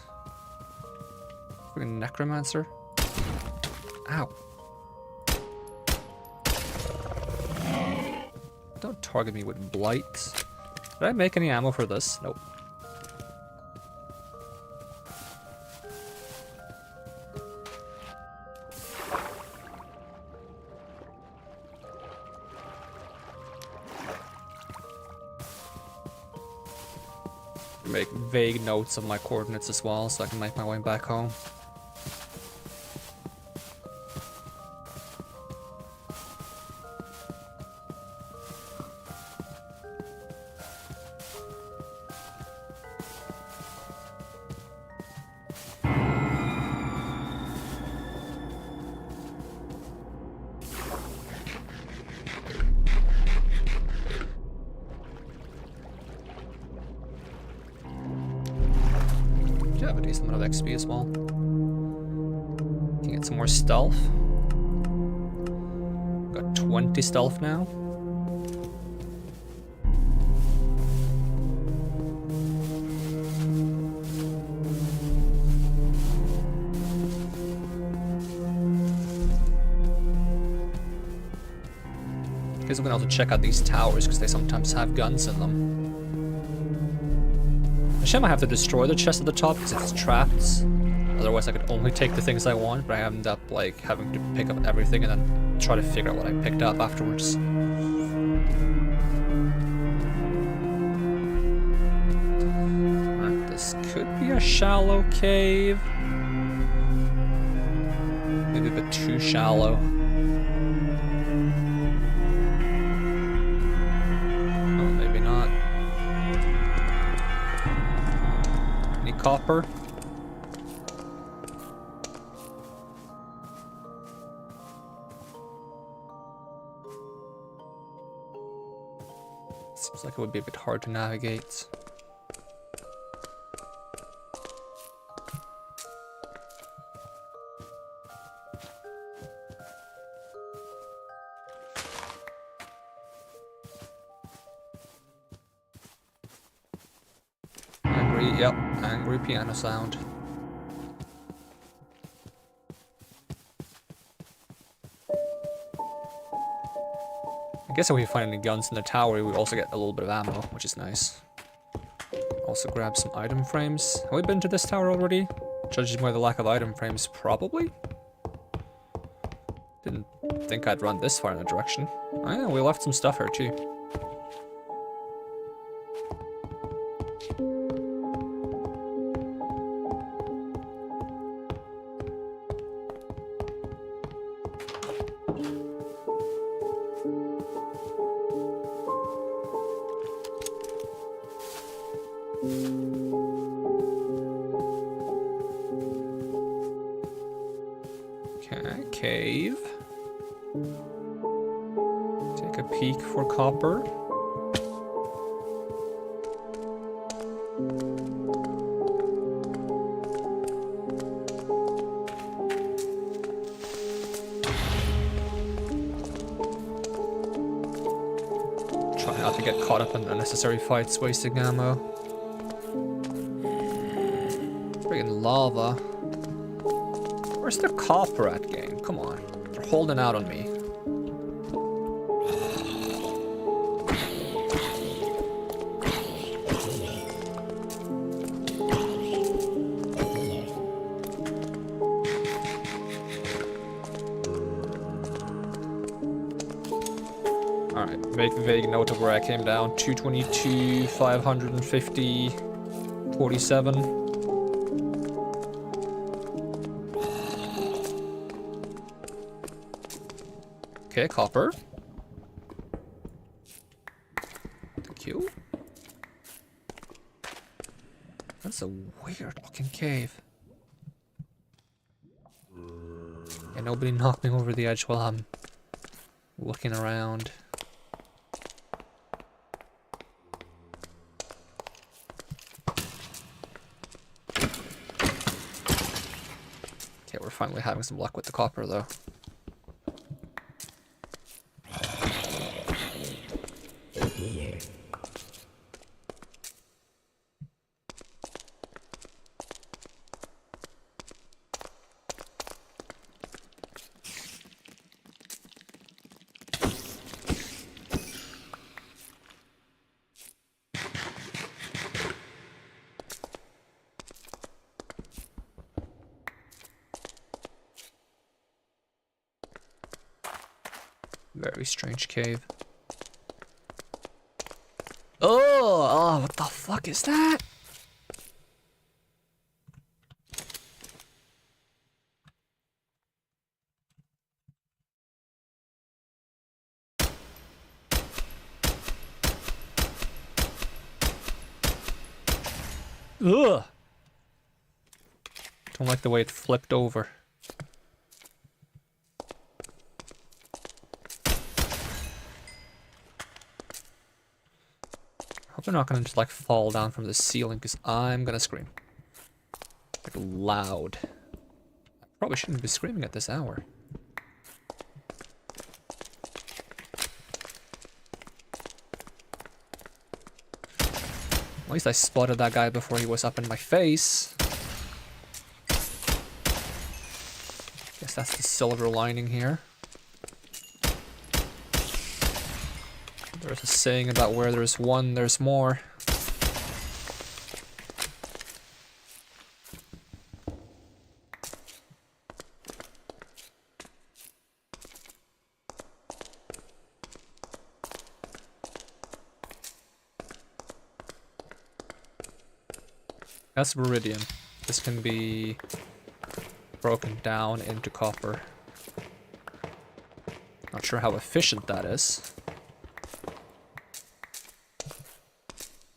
Fucking necromancer? Ow. Don't target me with blight. Did I make any ammo for this? Nope. Make vague notes of my coordinates as well, so I can make my way back home. XP as well. Can get Get some more stealth. Got 20 stealth now. I guess I'm gonna also check out these towers because they sometimes have guns in them. Actually, I might have to destroy the chest at the top because it's trapped. Otherwise, I could only take the things I want, but I end up like having to pick up everything and then try to figure out what I picked up afterwards. Alright, this could be a shallow cave. Maybe a bit too shallow. Copper. Seems like it would be a bit hard to navigate. Yep, angry piano sound. I guess if we find any guns in the tower, we also get a little bit of ammo, which is nice. Also grab some item frames. Have we been to this tower already? Judging by the lack of item frames, probably? Didn't think I'd run this far in the direction. Oh yeah, we left some stuff here too. Okay, cave. Take a peek for copper. Try not to get caught up in unnecessary fights, wasting ammo. Friggin' lava. Where's the copper at, game? Come on. They're holding out on me. Alright, make a vague note of where I came down. 222, 550, 47. Okay, copper. Thank you. That's a weird looking cave. Yeah, nobody knocked me over the edge while I'm looking around. Okay, we're finally having some luck with the copper though. Very strange cave. Oh, what the fuck is that? Ugh. Don't like the way it flipped over. Hope they're not gonna just like fall down from the ceiling because I'm gonna scream. Like loud. Probably shouldn't be screaming at this hour. At least I spotted that guy before he was up in my face. Guess that's the silver lining here. There's a saying about where there's one, there's more. That's Viridian. This can be broken down into copper. Not sure how efficient that is.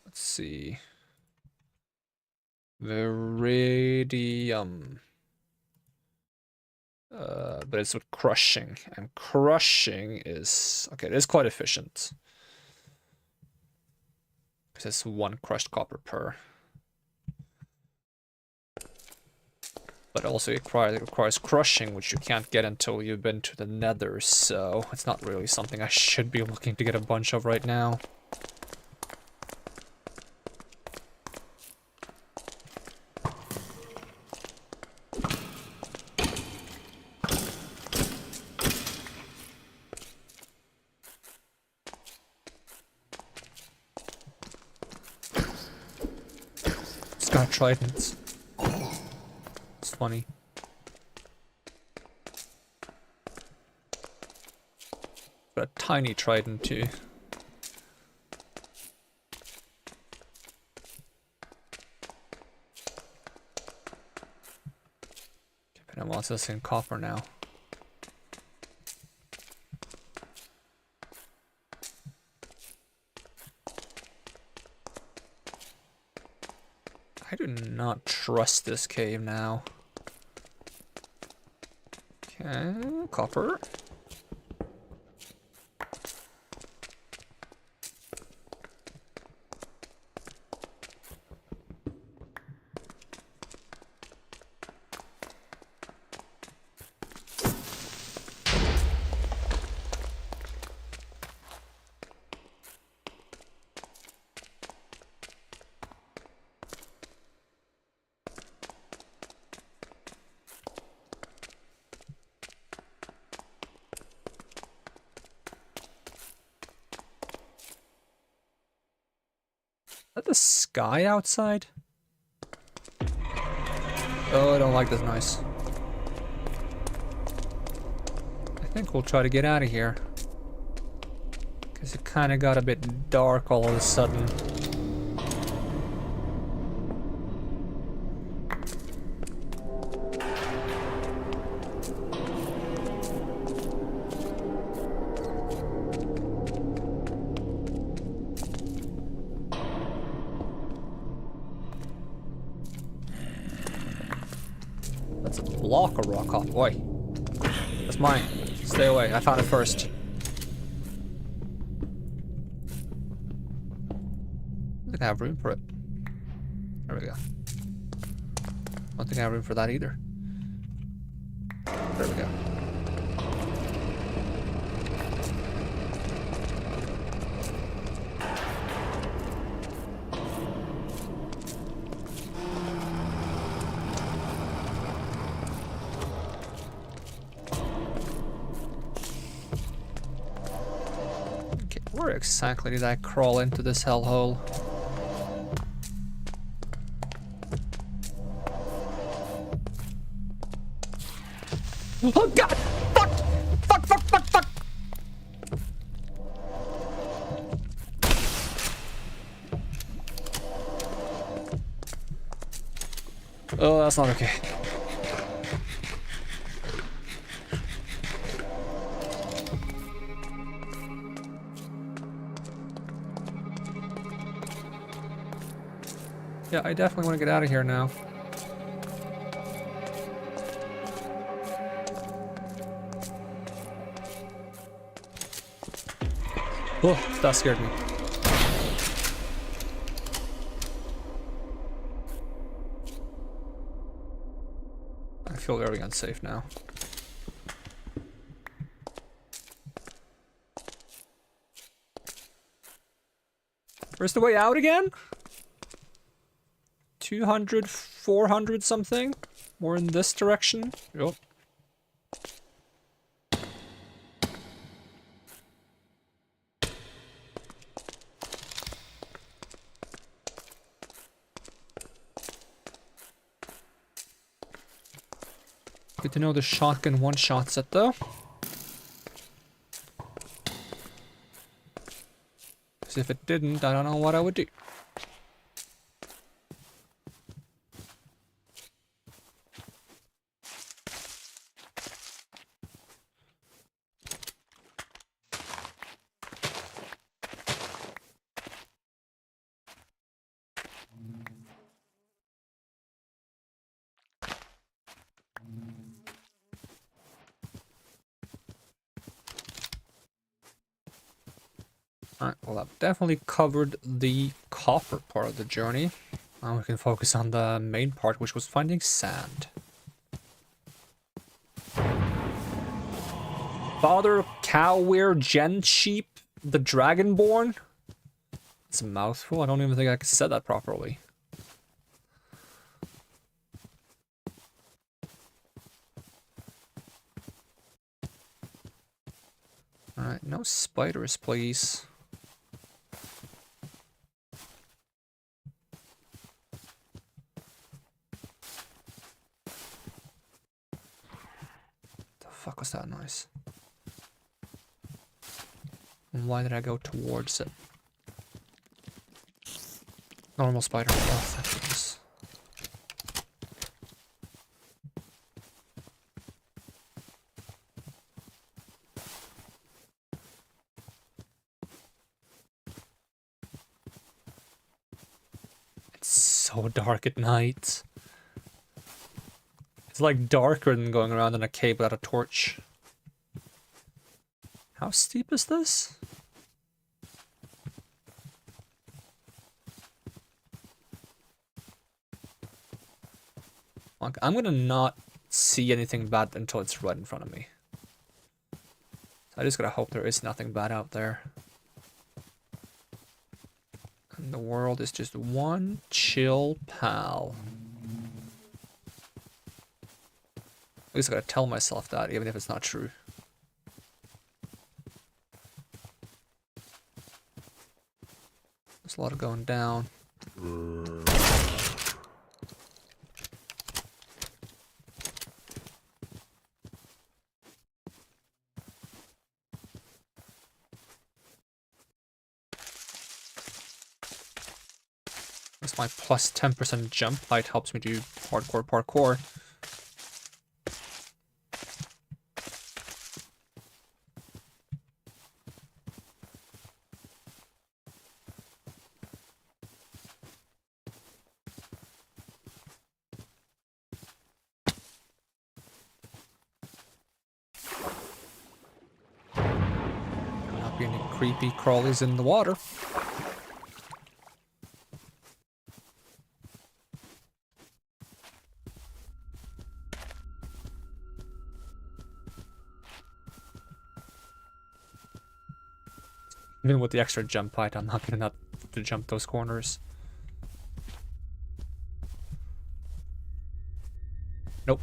Let's see. Viridium. But it's with crushing. And crushing is... okay, it is quite efficient. Because it's 1 crushed copper per. But also it requires crushing, which you can't get until you've been to the nether, so it's not really something I should be looking to get a bunch of right now. It's got tridents. Funny. But a tiny trident too. But I'm also seeing copper now. I do not trust this cave now. Okay, copper. Is that the sky outside? Oh, I don't like this noise. I think we'll try to get out of here. Because it kind of got a bit dark all of a sudden. That's a block of rock off. Boy. That's mine. Stay away. I found it first. I don't think I have room for it. There we go. I don't think I have room for that either. There we go. Where exactly did I crawl into this hellhole? Oh god! Fuck! Fuck, fuck, fuck, fuck! Oh, that's not okay. Yeah, I definitely want to get out of here now. Oh, that scared me. I feel very unsafe now. Where's the way out again? 200, 400 something? More in this direction? Yep. Good to know the shotgun one-shot set though. Because if it didn't, I don't know what I would do. Alright, well I've definitely covered the copper part of the journey. Now we can focus on the main part, which was finding sand. Father Cowware Gen Sheep, the Dragonborn? It's a mouthful, I don't even think I said that properly. Alright, no spiders, please. The fuck was that noise? And why did I go towards it? Normal spider. Oh, thank goodness. It's so dark at night. It's like darker than going around in a cave without a torch. How steep is this? Like, I'm gonna not see anything bad until it's right in front of me. I just gotta hope there is nothing bad out there. And the world is just one chill pal. At least I gotta tell myself that, even if it's not true. There's a lot of going down. That's my plus 10% jump height helps me do hardcore parkour. Not be any creepy crawlies in the water. Even with the extra jump height, I'm not gonna not to jump those corners. Nope.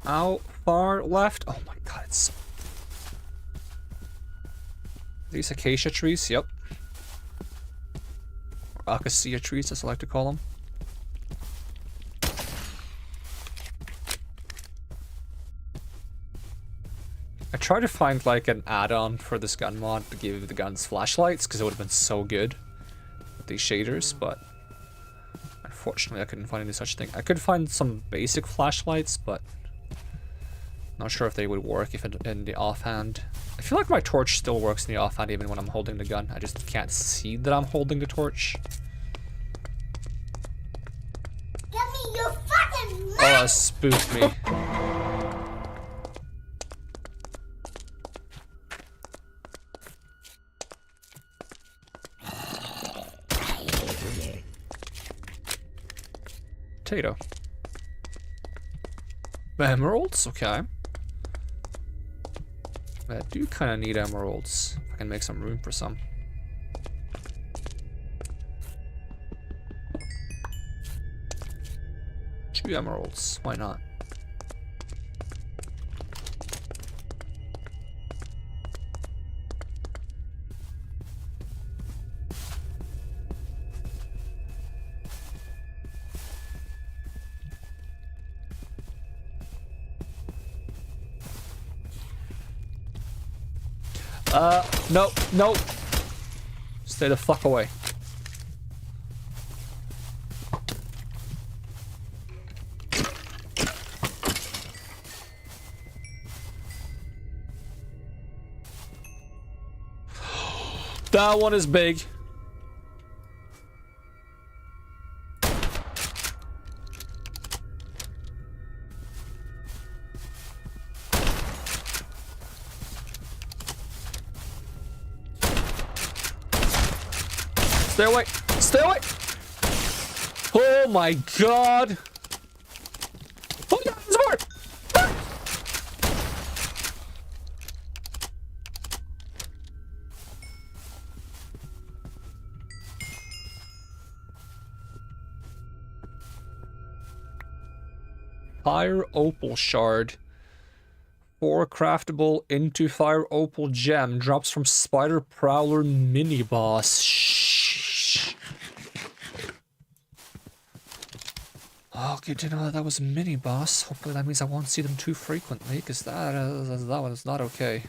How far left? Oh my god, it's... These acacia trees, yep. Or acacia trees, as I like to call them. I tried to find like an add-on for this gun mod to give the guns flashlights, because it would have been so good with these shaders, but unfortunately I couldn't find any such thing. I could find some basic flashlights, but not sure if they would work if in the offhand. I feel like my torch still works in the offhand even when I'm holding the gun. I just can't see that I'm holding the torch. Give me your fucking money! Oh, that spooked me. Potato. Emeralds? Okay. I do kind of need emeralds. If I can make some room for some. Two emeralds. Why not? No, no. Stay the fuck away. That one is big. Stay away! Stay away! Oh my god! Oh yeah, there's more! Fire opal shard. 4 craftable into fire opal gem drops from spider prowler mini boss. Shh. Oh, good to know that was a mini boss. Hopefully that means I won't see them too frequently, because that one is not okay.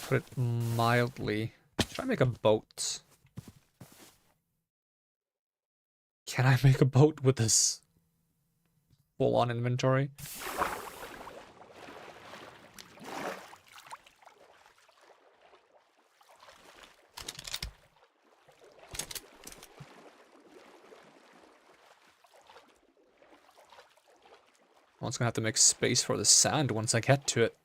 Put it mildly. Should I make a boat? Can I make a boat with this full-on inventory? I'm just gonna have to make space for the sand once I get to it.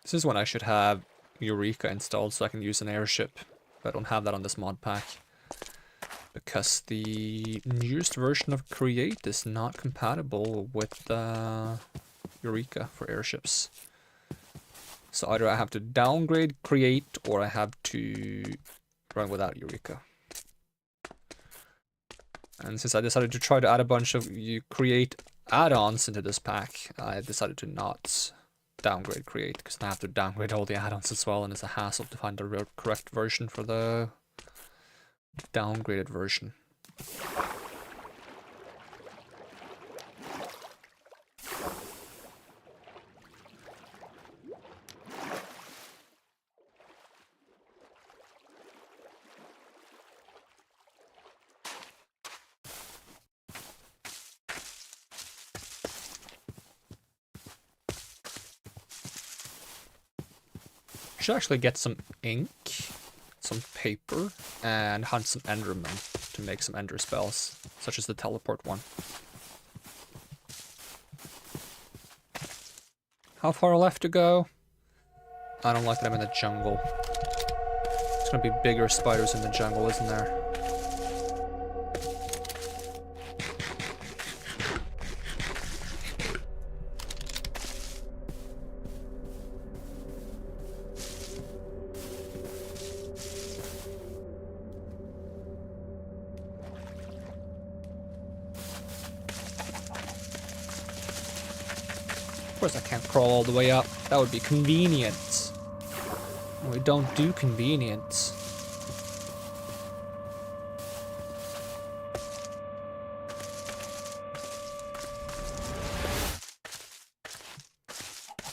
This is when I should have Eureka installed so I can use an airship. But I don't have that on this mod pack. Because the newest version of Create is not compatible with Eureka for airships. So either I have to downgrade Create or I have to run without Eureka. And since I decided to try to add a bunch of Create add-ons into this pack, I decided to not downgrade Create, because I have to downgrade all the add-ons as well, and it's a hassle to find the correct version for the downgraded version. Should actually get some ink, some paper, and hunt some endermen to make some ender spells, such as the teleport one. How far left to go? I don't like that I'm in the jungle. There's gonna be bigger spiders in the jungle, isn't there? Of course I can't crawl all the way up. That would be convenient. We don't do convenience.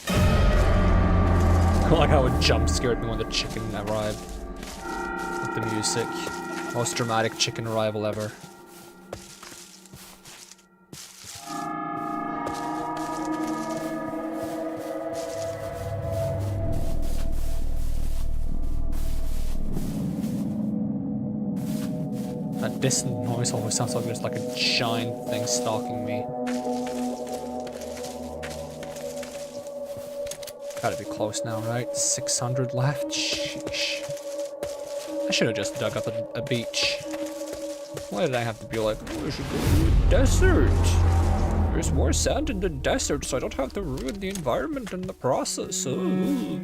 I like how it jump scared me when the chicken arrived. With the music. Most dramatic chicken arrival ever. That distant noise always sounds like there's like a giant thing stalking me. Gotta be close now, right? 600 left? Sheesh. I should have just dug up a beach. Why did I have to be like, oh, I should go to the desert? There's more sand in the desert, so I don't have to ruin the environment in the process. Oh.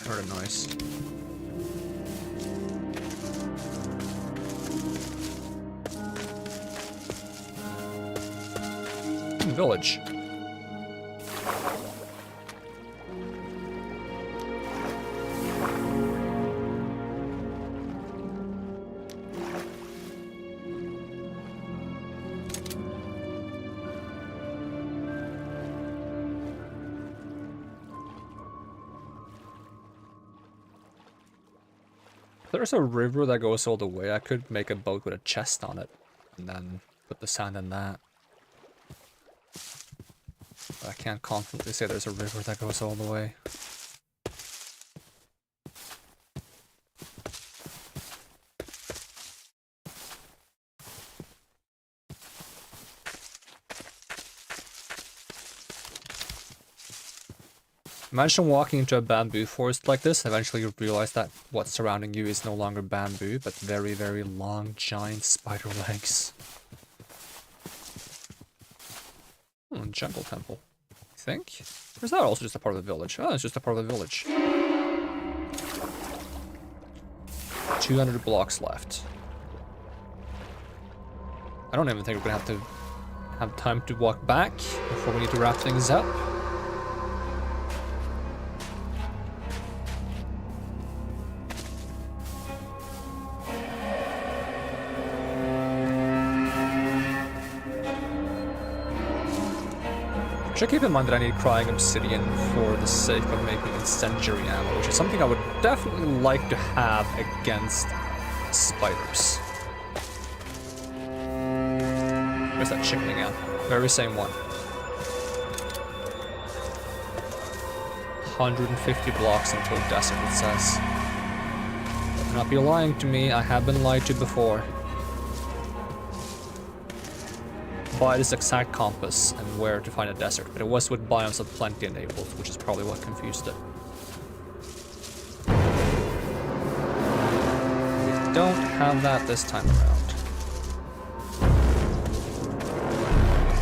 I heard a noise. Village. If there's a river that goes all the way, I could make a boat with a chest on it and then put the sand in that. But I can't confidently say there's a river that goes all the way. Imagine walking into a bamboo forest like this, eventually you realize that what's surrounding you is no longer bamboo, but very, very long, giant spider legs. Jungle temple, I think? Or is that also just a part of the village? Oh, it's just a part of the village. 200 blocks left. I don't even think we're gonna have time to walk back before we need to wrap things up. Should keep in mind that I need crying obsidian for the sake of making incendiary ammo, which is something I would definitely like to have against spiders. Where's that chicken again? Very same one. 150 blocks until desert, it says. Do not be lying to me, I have been lied to before. By this exact compass and where to find a desert, but it was with biomes of plenty enabled, which is probably what confused it. We don't have that this time around.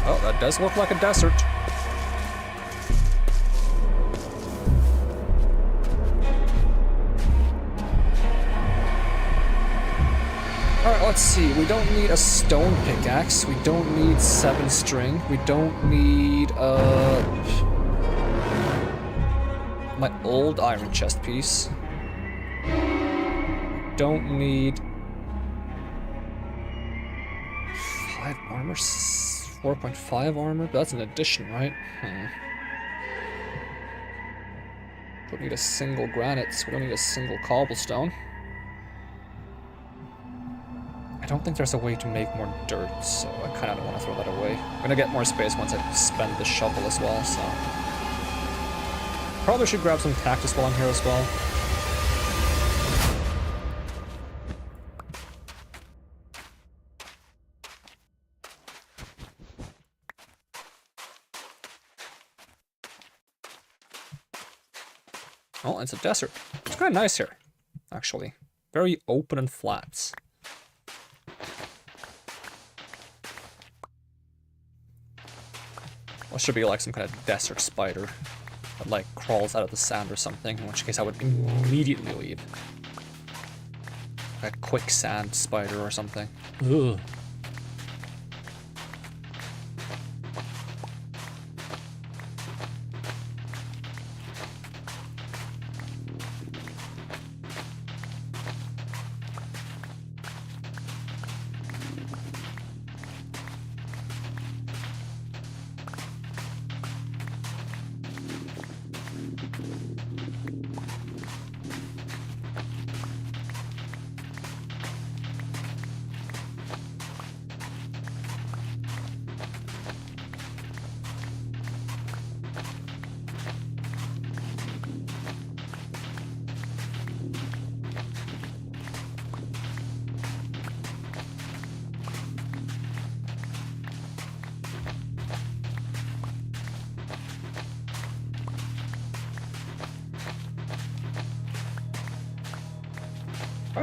Oh, that does look like a desert. Alright, let's see. We don't need a stone pickaxe. We don't need 7 string. We don't need, my old iron chest piece. Don't need 5 armor, 4.5 armor. That's an addition, right? Don't need a single granite, so we don't need a single cobblestone. I don't think there's a way to make more dirt, so I kind of don't want to throw that away. I'm gonna get more space once I spend the shovel as well, so... Probably should grab some cactus while I'm here as well. Oh, it's a desert. It's kind of nice here, actually. Very open and flat. Or should be like some kind of desert spider that like crawls out of the sand or something, in which case I would immediately leave. Like a quicksand spider or something. Ugh.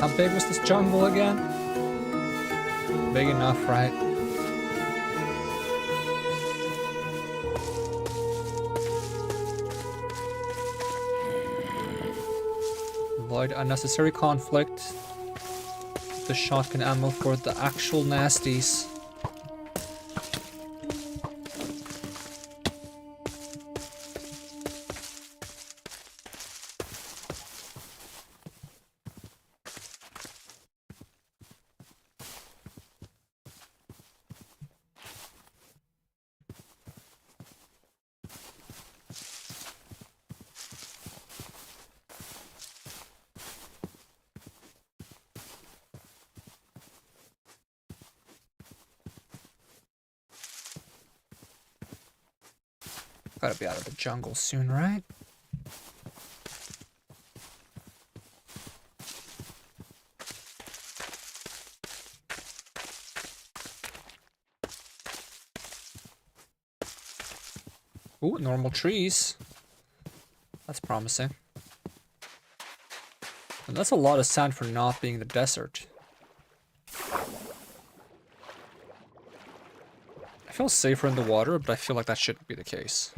How big was this jungle again? Big enough, right? Avoid unnecessary conflict. The shotgun ammo for the actual nasties. Gotta be out of the jungle soon, right? Ooh, normal trees. That's promising. And that's a lot of sand for not being the desert. I feel safer in the water, but I feel like that shouldn't be the case.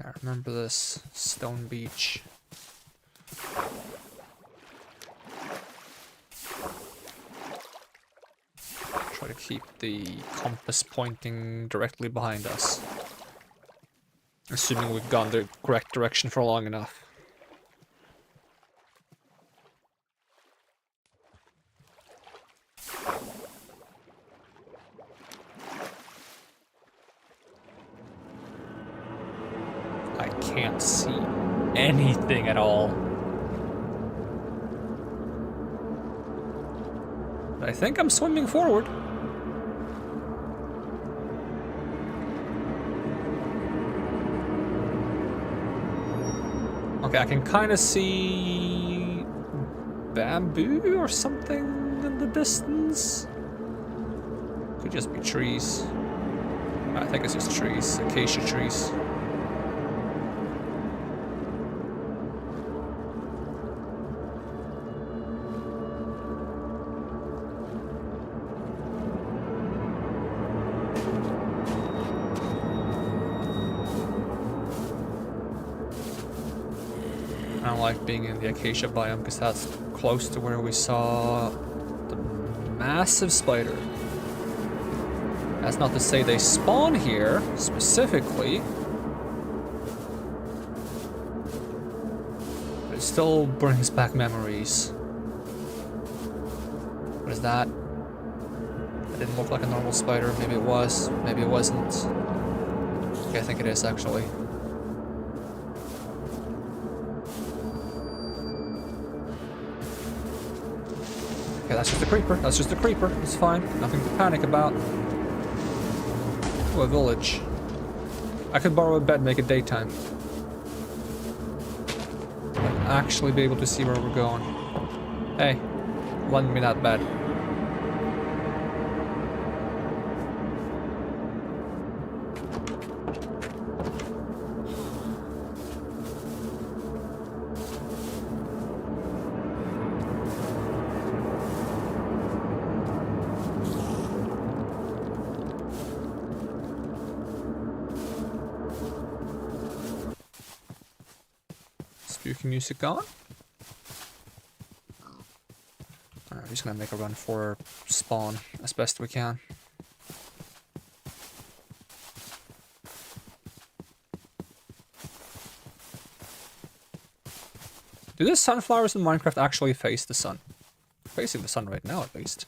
I remember this stone beach. Try to keep the compass pointing directly behind us. Assuming we've gone the correct direction for long enough. Can't see anything at all. But I think I'm swimming forward. Okay, I can kind of see bamboo or something in the distance. Could just be trees. I think it's just trees, acacia trees. I don't like being in the acacia biome because that's close to where we saw the massive spider. That's not to say they spawn here specifically, but it still brings back memories. What is that? That didn't look like a normal spider. Maybe it was, maybe it wasn't. Okay, I think it is actually. Okay, that's just a creeper. That's just a creeper. It's fine. Nothing to panic about. Ooh, a village. I could borrow a bed, make it daytime. I'd actually be able to see where we're going. Hey, lend me that bed. Spooky music on. Alright, we're just gonna make a run for spawn as best we can. Do the sunflowers in Minecraft actually face the sun? Facing the sun right now, at least.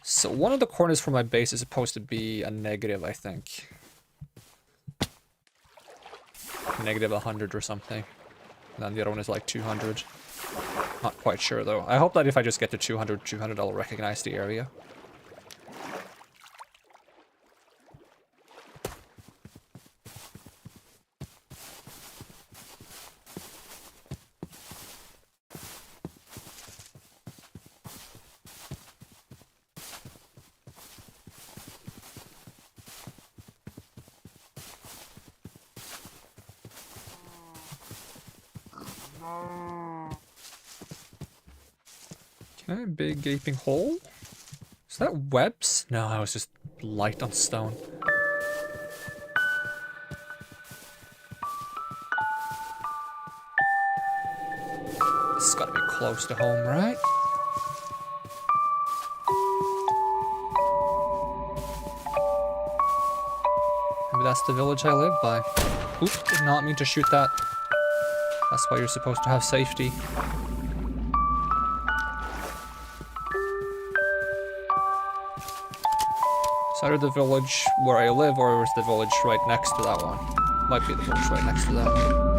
So one of the corners for my base is supposed to be a negative, I think. Negative 100 or something. And then the other one is like 200. Not quite sure though. I hope that if I just get to 200, I'll recognize the area. Okay, big gaping hole. Is that webs? No, that was just light on stone. This has gotta be close to home, right? Maybe that's the village I live by. Oop, did not mean to shoot that. That's why you're supposed to have safety. It's either the village where I live or is the village right next to that one. Might be the village right next to that.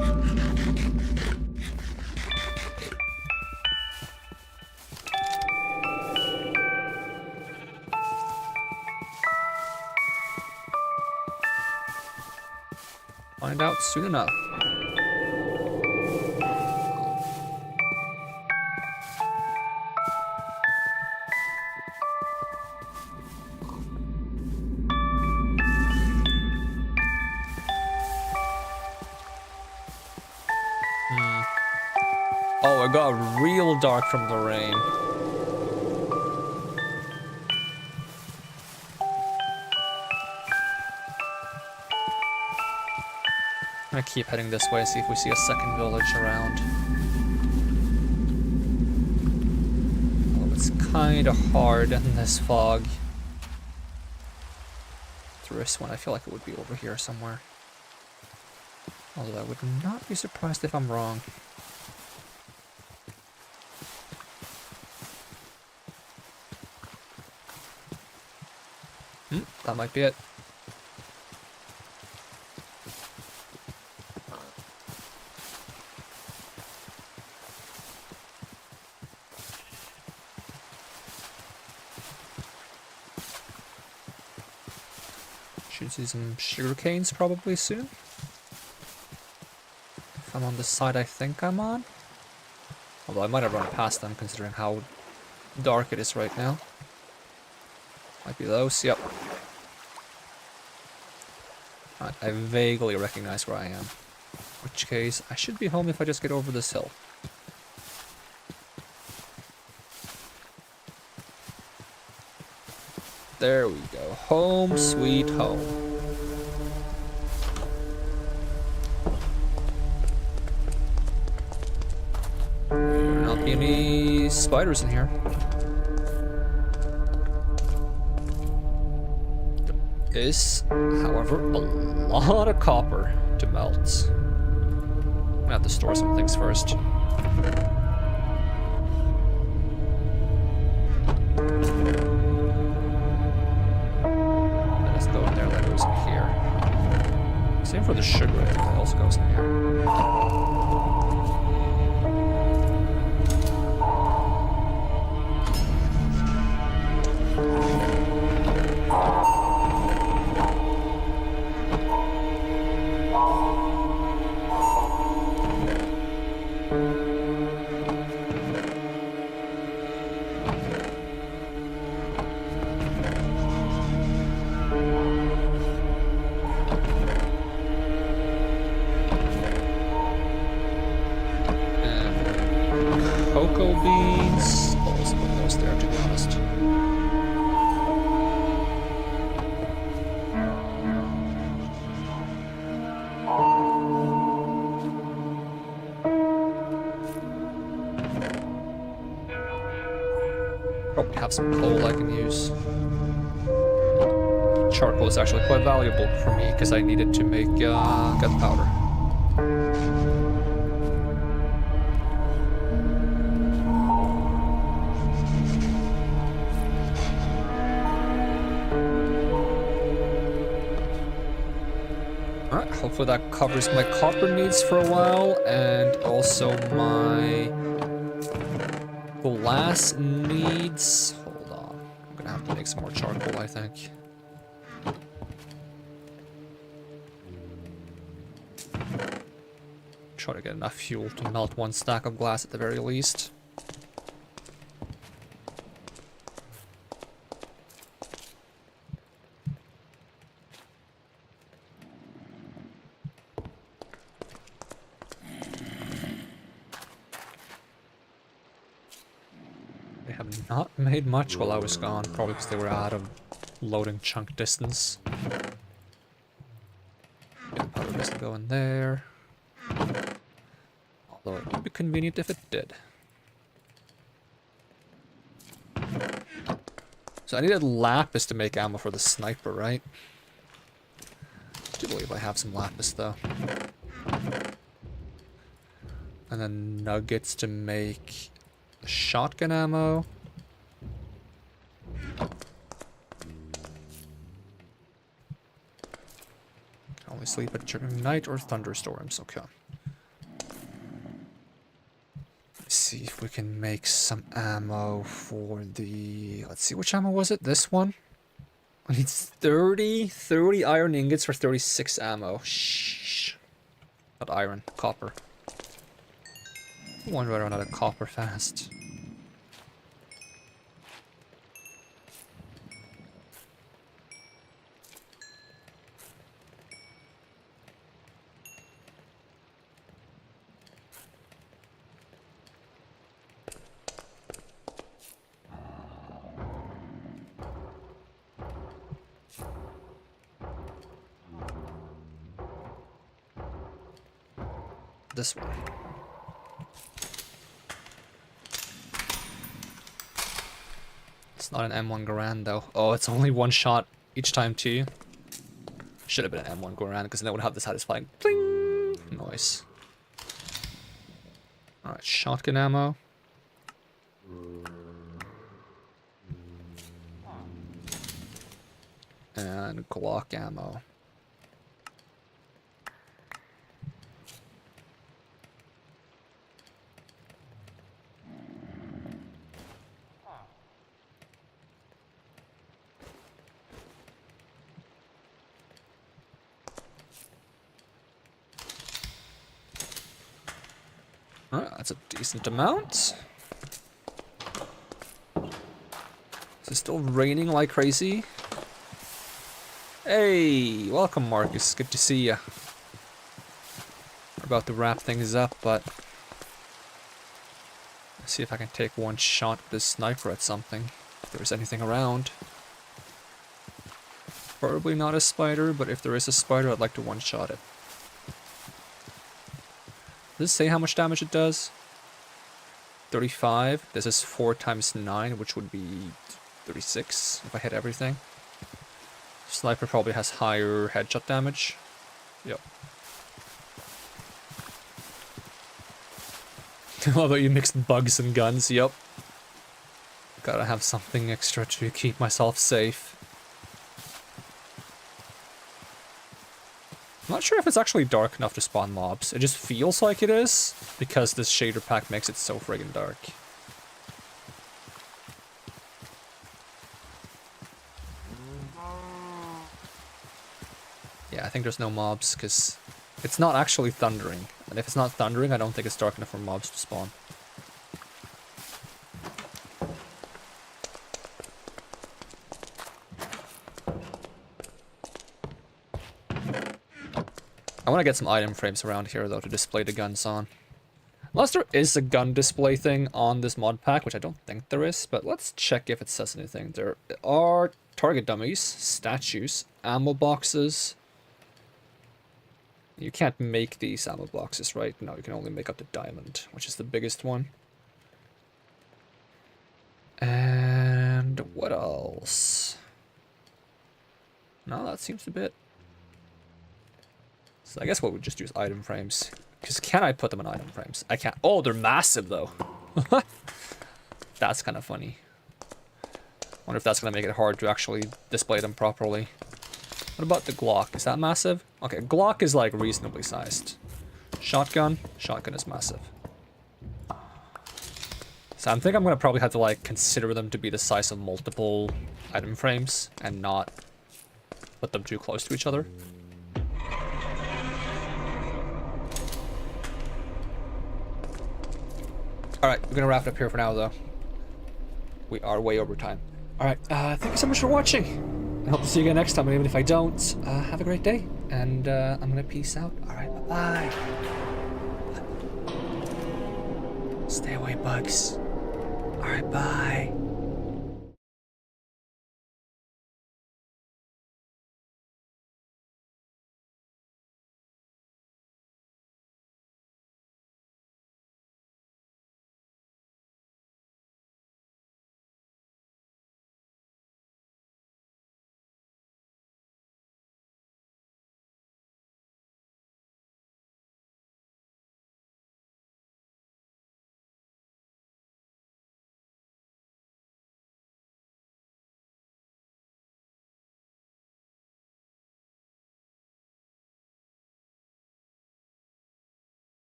Find out soon enough. Oh, it got real dark from the rain. I'm gonna keep heading this way, see if we see a second village around. Although it's kinda hard in this fog. Through this one, I feel like it would be over here somewhere. Although I would not be surprised if I'm wrong. That might be it. Should see some sugar canes probably soon. If I'm on the side I think I'm on. Although I might have run past them considering how dark it is right now. Might be those, yep. Right, I vaguely recognize where I am. In which case, I should be home if I just get over this hill. There we go. Home sweet home. There not be any spiders in here. There is, however, a lot of copper to melt. I'm gonna have to store some things first. Same for the sugar, I think that also goes in here. Cocoa beans. I'll also put those there, to be honest. Probably have some coal I can use. Charcoal is actually quite valuable for me because I need it to make gunpowder. Hopefully that covers my copper needs for a while, and also my glass needs. Hold on, I'm gonna have to make some more charcoal, I think. Try to get enough fuel to melt one stack of glass at the very least. not made much while I was gone, probably because they were out of loading chunk distance. Yeah, probably doesn't go in there. Although it would be convenient if it did. So I needed lapis to make ammo for the sniper, right? I do believe I have some lapis though. And then nuggets to make shotgun ammo. Can only sleep during night or thunderstorms, okay. Let's see if we can make some ammo for the... Let's see, which ammo was it? This one? I need 30 iron ingots for 36 ammo. Shh. Not iron, copper. I wonder whether I run out of copper fast. This one. It's not an M1 Garand though. Oh, it's only one shot each time too. Should have been an M1 Garand because then it would have the satisfying bling noise. Alright, shotgun ammo. And Glock ammo. Alright, that's a decent amount. Is it still raining like crazy? Hey, welcome Marcus, good to see ya. We're about to wrap things up, but... Let's see if I can take one shot with this sniper at something. If there's anything around. Probably not a spider, but if there is a spider, I'd like to one-shot it. Does it say how much damage it does? 35. This is 4 times 9, which would be 36 if I hit everything. Sniper probably has higher headshot damage. Yep. How about you mixed bugs and guns? Yep. Gotta have something extra to keep myself safe. I'm not sure if it's actually dark enough to spawn mobs. It just feels like it is, because this shader pack makes it so friggin' dark. Yeah, I think there's no mobs, because it's not actually thundering. And if it's not thundering, I don't think it's dark enough for mobs to spawn. I want to get some item frames around here, though, to display the guns on. Unless there is a gun display thing on this mod pack, which I don't think there is, but let's check if it says anything. There are target dummies, statues, ammo boxes. You can't make these ammo boxes, right? No, you can only make up the diamond, which is the biggest one. And what else? No, that seems a bit... So I guess what we'd just use item frames. Because can I put them in item frames? I can't. Oh, they're massive though. That's kind of funny. Wonder if that's going to make it hard to actually display them properly. What about the Glock? Is that massive? Okay, Glock is like reasonably sized. Shotgun? Shotgun is massive. So I think I'm going to probably have to like consider them to be the size of multiple item frames and not put them too close to each other. Alright, we're gonna wrap it up here for now, though. We are way over time. Alright, thank you so much for watching. I hope to see you again next time, and even if I don't, have a great day. And, I'm gonna peace out. Alright, bye-bye. Stay away, bugs. Alright, bye.